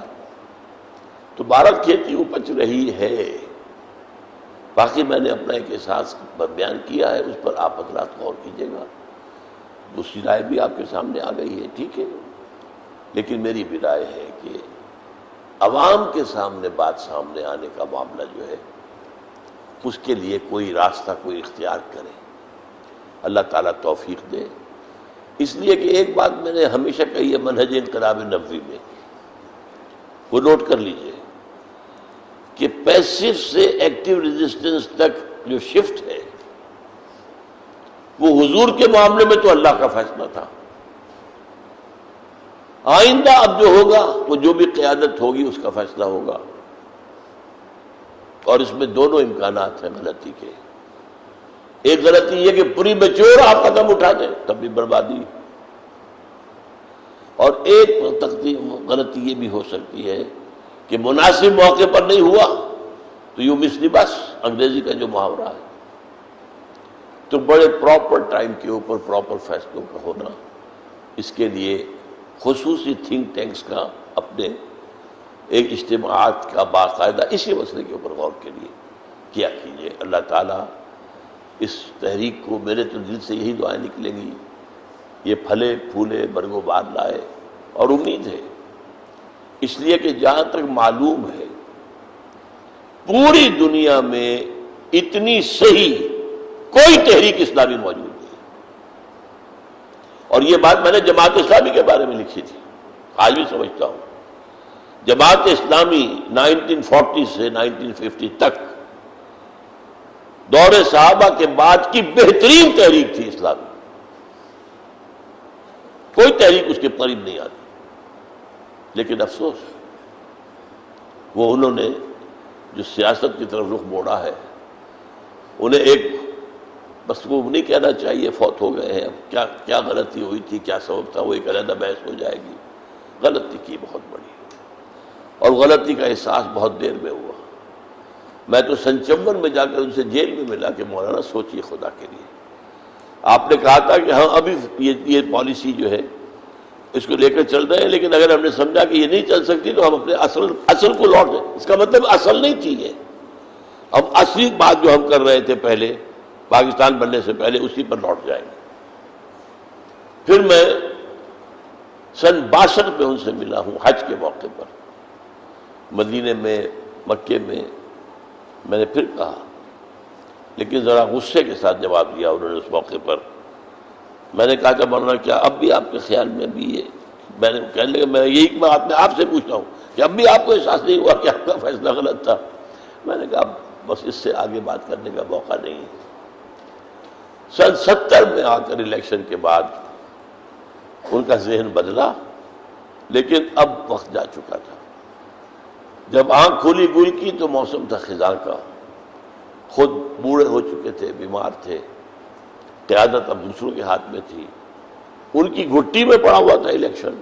تو 12 کھیتی اپج رہی ہے. باقی میں نے اپنا ایک احساس بیان کیا ہے، اس پر آپ حضرات غور کیجیے گا. دوسری رائے بھی آپ کے سامنے آ گئی ہے، ٹھیک ہے، لیکن میری بھی رائے ہے کہ عوام کے سامنے بات سامنے آنے کا معاملہ جو ہے اس کے لیے کوئی راستہ کوئی اختیار کرے. اللہ تعالیٰ توفیق دے. اس لیے کہ ایک بات میں نے ہمیشہ کہی ہے منہج انقلاب نبوی میں، وہ نوٹ کر لیجئے کہ پیسو سے ایکٹیو ریزسٹنس تک جو شفٹ ہے وہ حضور کے معاملے میں تو اللہ کا فیصلہ تھا. آئندہ اب جو ہوگا وہ جو بھی قیادت ہوگی اس کا فیصلہ ہوگا، اور اس میں دونوں امکانات ہیں غلطی کے۔ ایک غلطی یہ کہ پوری میچور آپ قدم اٹھا دیں تب بھی بربادی، اور ایک غلطی یہ بھی ہو سکتی ہے کہ مناسب موقع پر نہیں ہوا تو یو مس دی بس، انگریزی کا جو محاورہ ہے۔ تو بڑے پراپر ٹائم کے اوپر پراپر فیصلوں کا ہونا، اس کے لیے خصوصی تھنک ٹینکس کا اپنے ایک اجتماعات کا باقاعدہ اسی مسئلے کے اوپر غور کے لیے کیا کیجیے۔ اللہ تعالیٰ اس تحریک کو، میرے تو دل سے یہی دعائیں نکلیں گی، یہ پھلے پھولے برگ و بار لائے، اور امید ہے اس لیے کہ جہاں تک معلوم ہے پوری دنیا میں اتنی صحیح کوئی تحریک اسلامی موجود نہیں، اور یہ بات میں نے جماعت اسلامی کے بارے میں لکھی تھی، آج بھی سمجھتا ہوں۔ جماعت اسلامی 1940 سے 1950 تک دور صحابہ کے بعد کی بہترین تحریک تھی اسلامی، کوئی تحریک اس کے قریب نہیں آتی، لیکن افسوس وہ انہوں نے جو سیاست کی طرف رخ موڑا ہے، انہیں ایک بس وہ نہیں کہنا چاہیے فوت ہو گئے ہیں، اب کیا غلطی ہوئی تھی، کیا سبب تھا، وہ ایک علیحدہ بحث ہو جائے گی۔ غلطی کی بہت بڑی، اور غلطی کا احساس بہت دیر میں ہوا۔ میں تو 57 میں جا کر ان سے جیل میں ملا کہ مولانا سوچیے خدا کے لیے، آپ نے کہا تھا کہ ہم ابھی یہ پالیسی جو ہے اس کو لے کر چل رہے ہیں، لیکن اگر ہم نے سمجھا کہ یہ نہیں چل سکتی تو ہم اپنے اصل کو لوٹ دیں۔ اس کا مطلب اصل نہیں تھی یہ، اب اصلی بات جو ہم کر رہے تھے پہلے پاکستان بننے سے پہلے اسی پر لوٹ جائیں گے۔ پھر میں سن 62 میں ان سے ملا ہوں حج کے موقع پر، مدینے میں، مکے میں۔ میں نے پھر کہا، لیکن ذرا غصے کے ساتھ جواب دیا انہوں نے اس موقع پر۔ میں نے کہا کہ مولانا کیا اب بھی آپ کے خیال میں بھی یہ، میں نے کہنے لگا میں یہی بات میں آپ سے پوچھتا ہوں کہ اب بھی آپ کو احساس نہیں ہوا کہ آپ کا فیصلہ غلط تھا؟ میں نے کہا بس اس سے آگے بات کرنے کا موقع نہیں ہے۔ سن 70 میں آ کر الیکشن کے بعد ان کا ذہن بدلا، لیکن اب وقت جا چکا تھا۔ جب آنکھ کھلی گل کی تو موسم تھا خزاں کا، خود بوڑھے ہو چکے تھے، بیمار تھے، قیادت اب دوسروں کے ہاتھ میں تھی، ان کی گھٹی میں پڑا ہوا تھا الیکشن،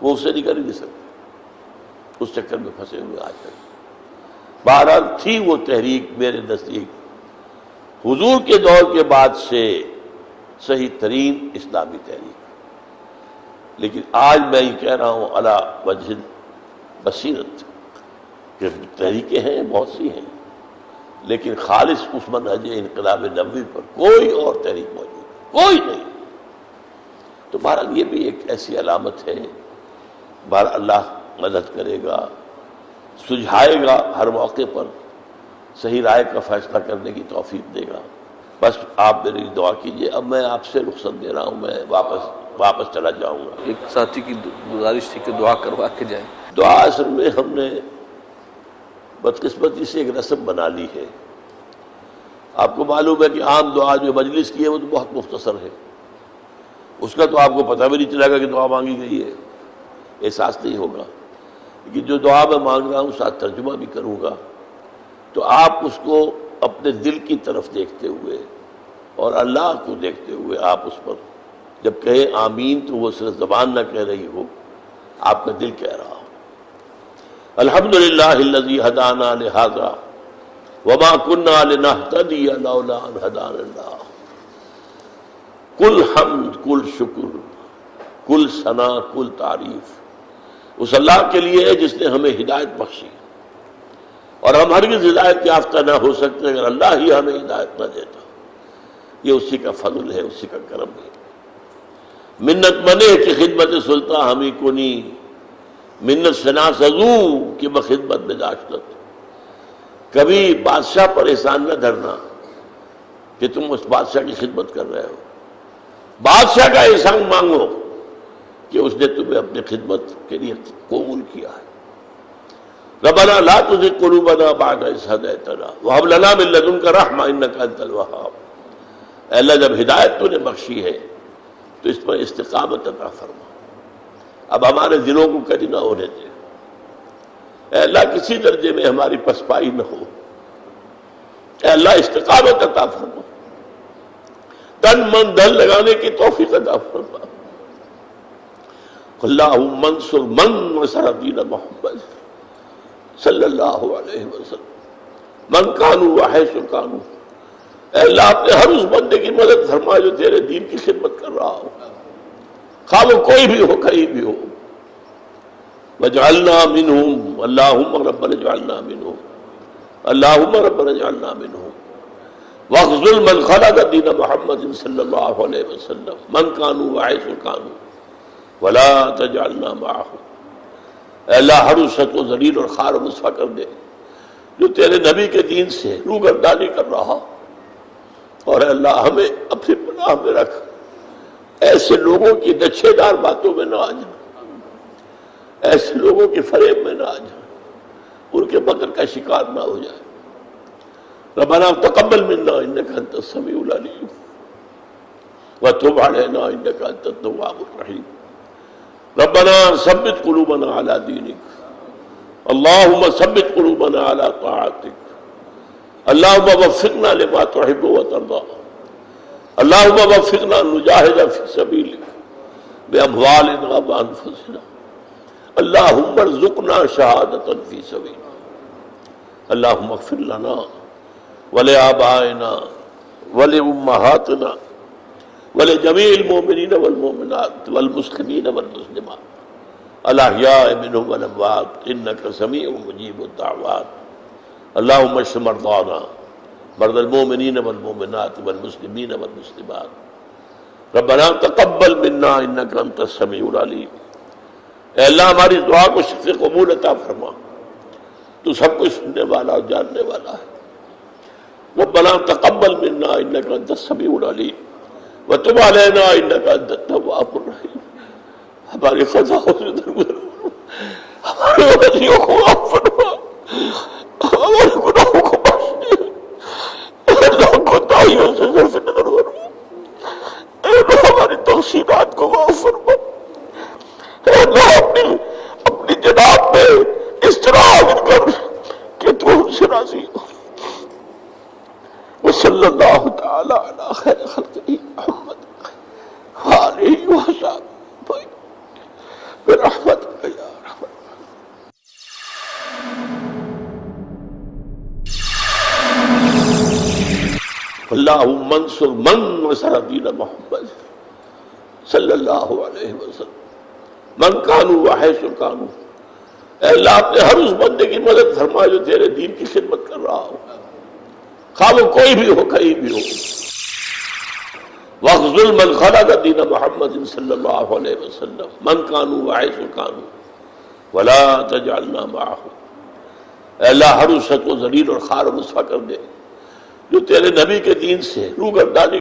وہ اس سے نکل ہی نہیں سکتے، اس چکر میں پھنسے ہوئے آج تک۔ بہرحال تھی وہ تحریک میرے نزدیک حضور کے دور کے بعد سے صحیح ترین اسلامی تحریک، لیکن آج میں یہ کہہ رہا ہوں علی وجہ بصیرت کہ تحریکیں ہیں، بہت سی ہیں، لیکن خالص اس منہج انقلاب نبوی پر کوئی اور تحریک موجود ہے، کوئی نہیں۔ تو بہرحال یہ بھی ایک ایسی علامت ہے، بہرحال اللہ مدد کرے گا، سجھائے گا، ہر موقع پر صحیح رائے کا فیصلہ کرنے کی توفیق دے گا۔ بس آپ میری دعا کیجئے۔ اب میں آپ سے رخصت دے رہا ہوں، میں واپس چلا جاؤں گا۔ ایک ساتھی کی گزارش تھی کہ دعا کروا کے جائیں۔ دعا اصل میں ہم نے بدقسمتی سے ایک رسم بنا لی ہے۔ آپ کو معلوم ہے کہ عام دعا جو مجلس کی ہے وہ تو بہت مختصر ہے، اس کا تو آپ کو پتہ بھی نہیں چلے گا کہ دعا مانگی گئی ہے، احساس نہیں ہوگا۔ لیکن جو دعا میں مانگ رہا ہوں ساتھ ترجمہ بھی کروں گا، تو آپ اس کو اپنے دل کی طرف دیکھتے ہوئے اور اللہ کو دیکھتے ہوئے آپ اس پر جب کہے آمین تو وہ صرف زبان نہ کہہ رہی ہو، آپ کا دل کہہ رہا ہو۔ الحمدللہ الذی ہدانا لہذا وما کنا لنہتدی لولا ان ہدانا اللہ۔ کل حمد، کل شکر، کل ثنا، کل تعریف اس اللہ کے لیے ہے جس نے ہمیں ہدایت بخشی، اور ہم ہرگز ہدایت یافتہ نہ ہو سکتے اگر اللہ ہی ہمیں ہدایت نہ دیتا۔ یہ اسی کا فضل ہے، اسی کا کرم ہے۔ منت منے کی خدمت سلطان ہمیں کنی، منت شناس ازو کہ بخدمت میں داشتت۔ کبھی بادشاہ پر احسان نہ دھرنا کہ تم اس بادشاہ کی خدمت کر رہے ہو، بادشاہ کا احسان مانگو کہ اس نے تمہیں اپنی خدمت کے لیے قبول کیا ہے۔ ربنا لا تزغ قلوبنا بعد إذ هديتنا وهب لنا من لدنك رحمة إنك أنت الوهاب۔ اے اللہ جب ہدایت تو نے بخشی ہے تو اس پر استقامت عطا فرما، اب ہمارے دلوں کو کج نہ ہونے دے، اے اللہ کسی درجے میں ہماری پسپائی نہ ہو، اے اللہ استقامت عطا فرما، تن من دل لگانے کی توفیق عطا فرما۔ اللہم انصر من نصر دین محمد صلی اللہ علیہ وسلم من کانوا وحیث کانوا، اے اللہ اپنے ہر اس بندے کی مدد فرما جو تیرے دین کی خدمت کر رہا ہو، خواہ وہ کوئی بھی ہو کہیں بھی ہو۔ وجعلنا منہم، اللہم ربنا اجعلنا منہم، اللہم ربنا اجعلنا منہم، واخذل من خلق دین محمد صلی اللہ علیہ وسلم من کانوا وحیث کانوا ولا تجعلنا معهم، اے اللہ ہر اس شخص کو ذلیل اور خوار و رسوا کر دے جو تیرے نبی کے دین سے روگردانی کر رہا، اور اے اللہ ہمیں اپنی پناہ میں رکھ، ایسے لوگوں کی نچھے دار باتوں میں نہ آ جا، ایسے لوگوں کے فریب میں نہ آ جا، ان کے مکر کا شکار نہ ہو جائے۔ ربنا تقبل منا انک انت السمیع العلیم وتب علینا انک انت التواب الرحیم۔ ربنا ثبت قلوبنا على دینک، اللہم ثبت قلوبنا على طاعتک، اللہم وفقنا لما تحب وترضى، اللہم وفقنا نجاہد فی سبیلک باموالنا وانفسنا، اللہم ارزقنا شہادتا فی سبیلک، اللہم اغفر لنا ولآبائنا ولأمہاتنا ولجمیع المؤمنین والمؤمنات والمسلمین والمسلمات الاحیاء منہم والاموات انک سمیع مجیب الدعوات، اللہم اشف مرضانا مرضى المؤمنین والمؤمنات والمسلمین والمسلمات، ربنا تقبل منا انک انت السمیع العلیم۔ اے اللہ ہماری دعا کو شفیع قبول عطا فرما، تو سب کچھ سننے والا اور جاننے والا ہے۔ ربنا تقبل منا انک انت السمیع العلیم وتب علینا انک انت التواب الرحیم۔ ہماری خطاؤں سے درگزر فرما، ہماری غلطیوں کو معاف فرما، ہمارے گناہوں کو بخش دے، اللہ کوتاہیوں سے صرف نظر فرما، اللہ ہماری تقصیرات کو معاف فرما، اللہ اپنی جناب میں اس طرح عامل کر کہ تو ہم سے راضی ہو۔ وصلی اللہ تعالی علی خیر خلقہ محمد وآلہ وصحبہ برحمتک یا ارحم الراحمین۔ اللہم انصر من نصر دین محمد صلی اللہ علیہ وسلم من کانوا وحیث کانوا، اے اللہ اپنے ہر اس بندے کی مدد فرما جو تیرے دین کی خدمت کر رہا ہو، خواہ وہ کوئی بھی ہو کہیں بھی ہو۔ واخذل من خلق دین محمد صلی اللہ علیہ وسلم من کانوا وحیث کانوا ولا تجعلنا معهم، اے اللہ ہر اس شخص کو ذلیل اور خوار و رسوا کر دے جو تیرے نبی کے دین سے روگردانی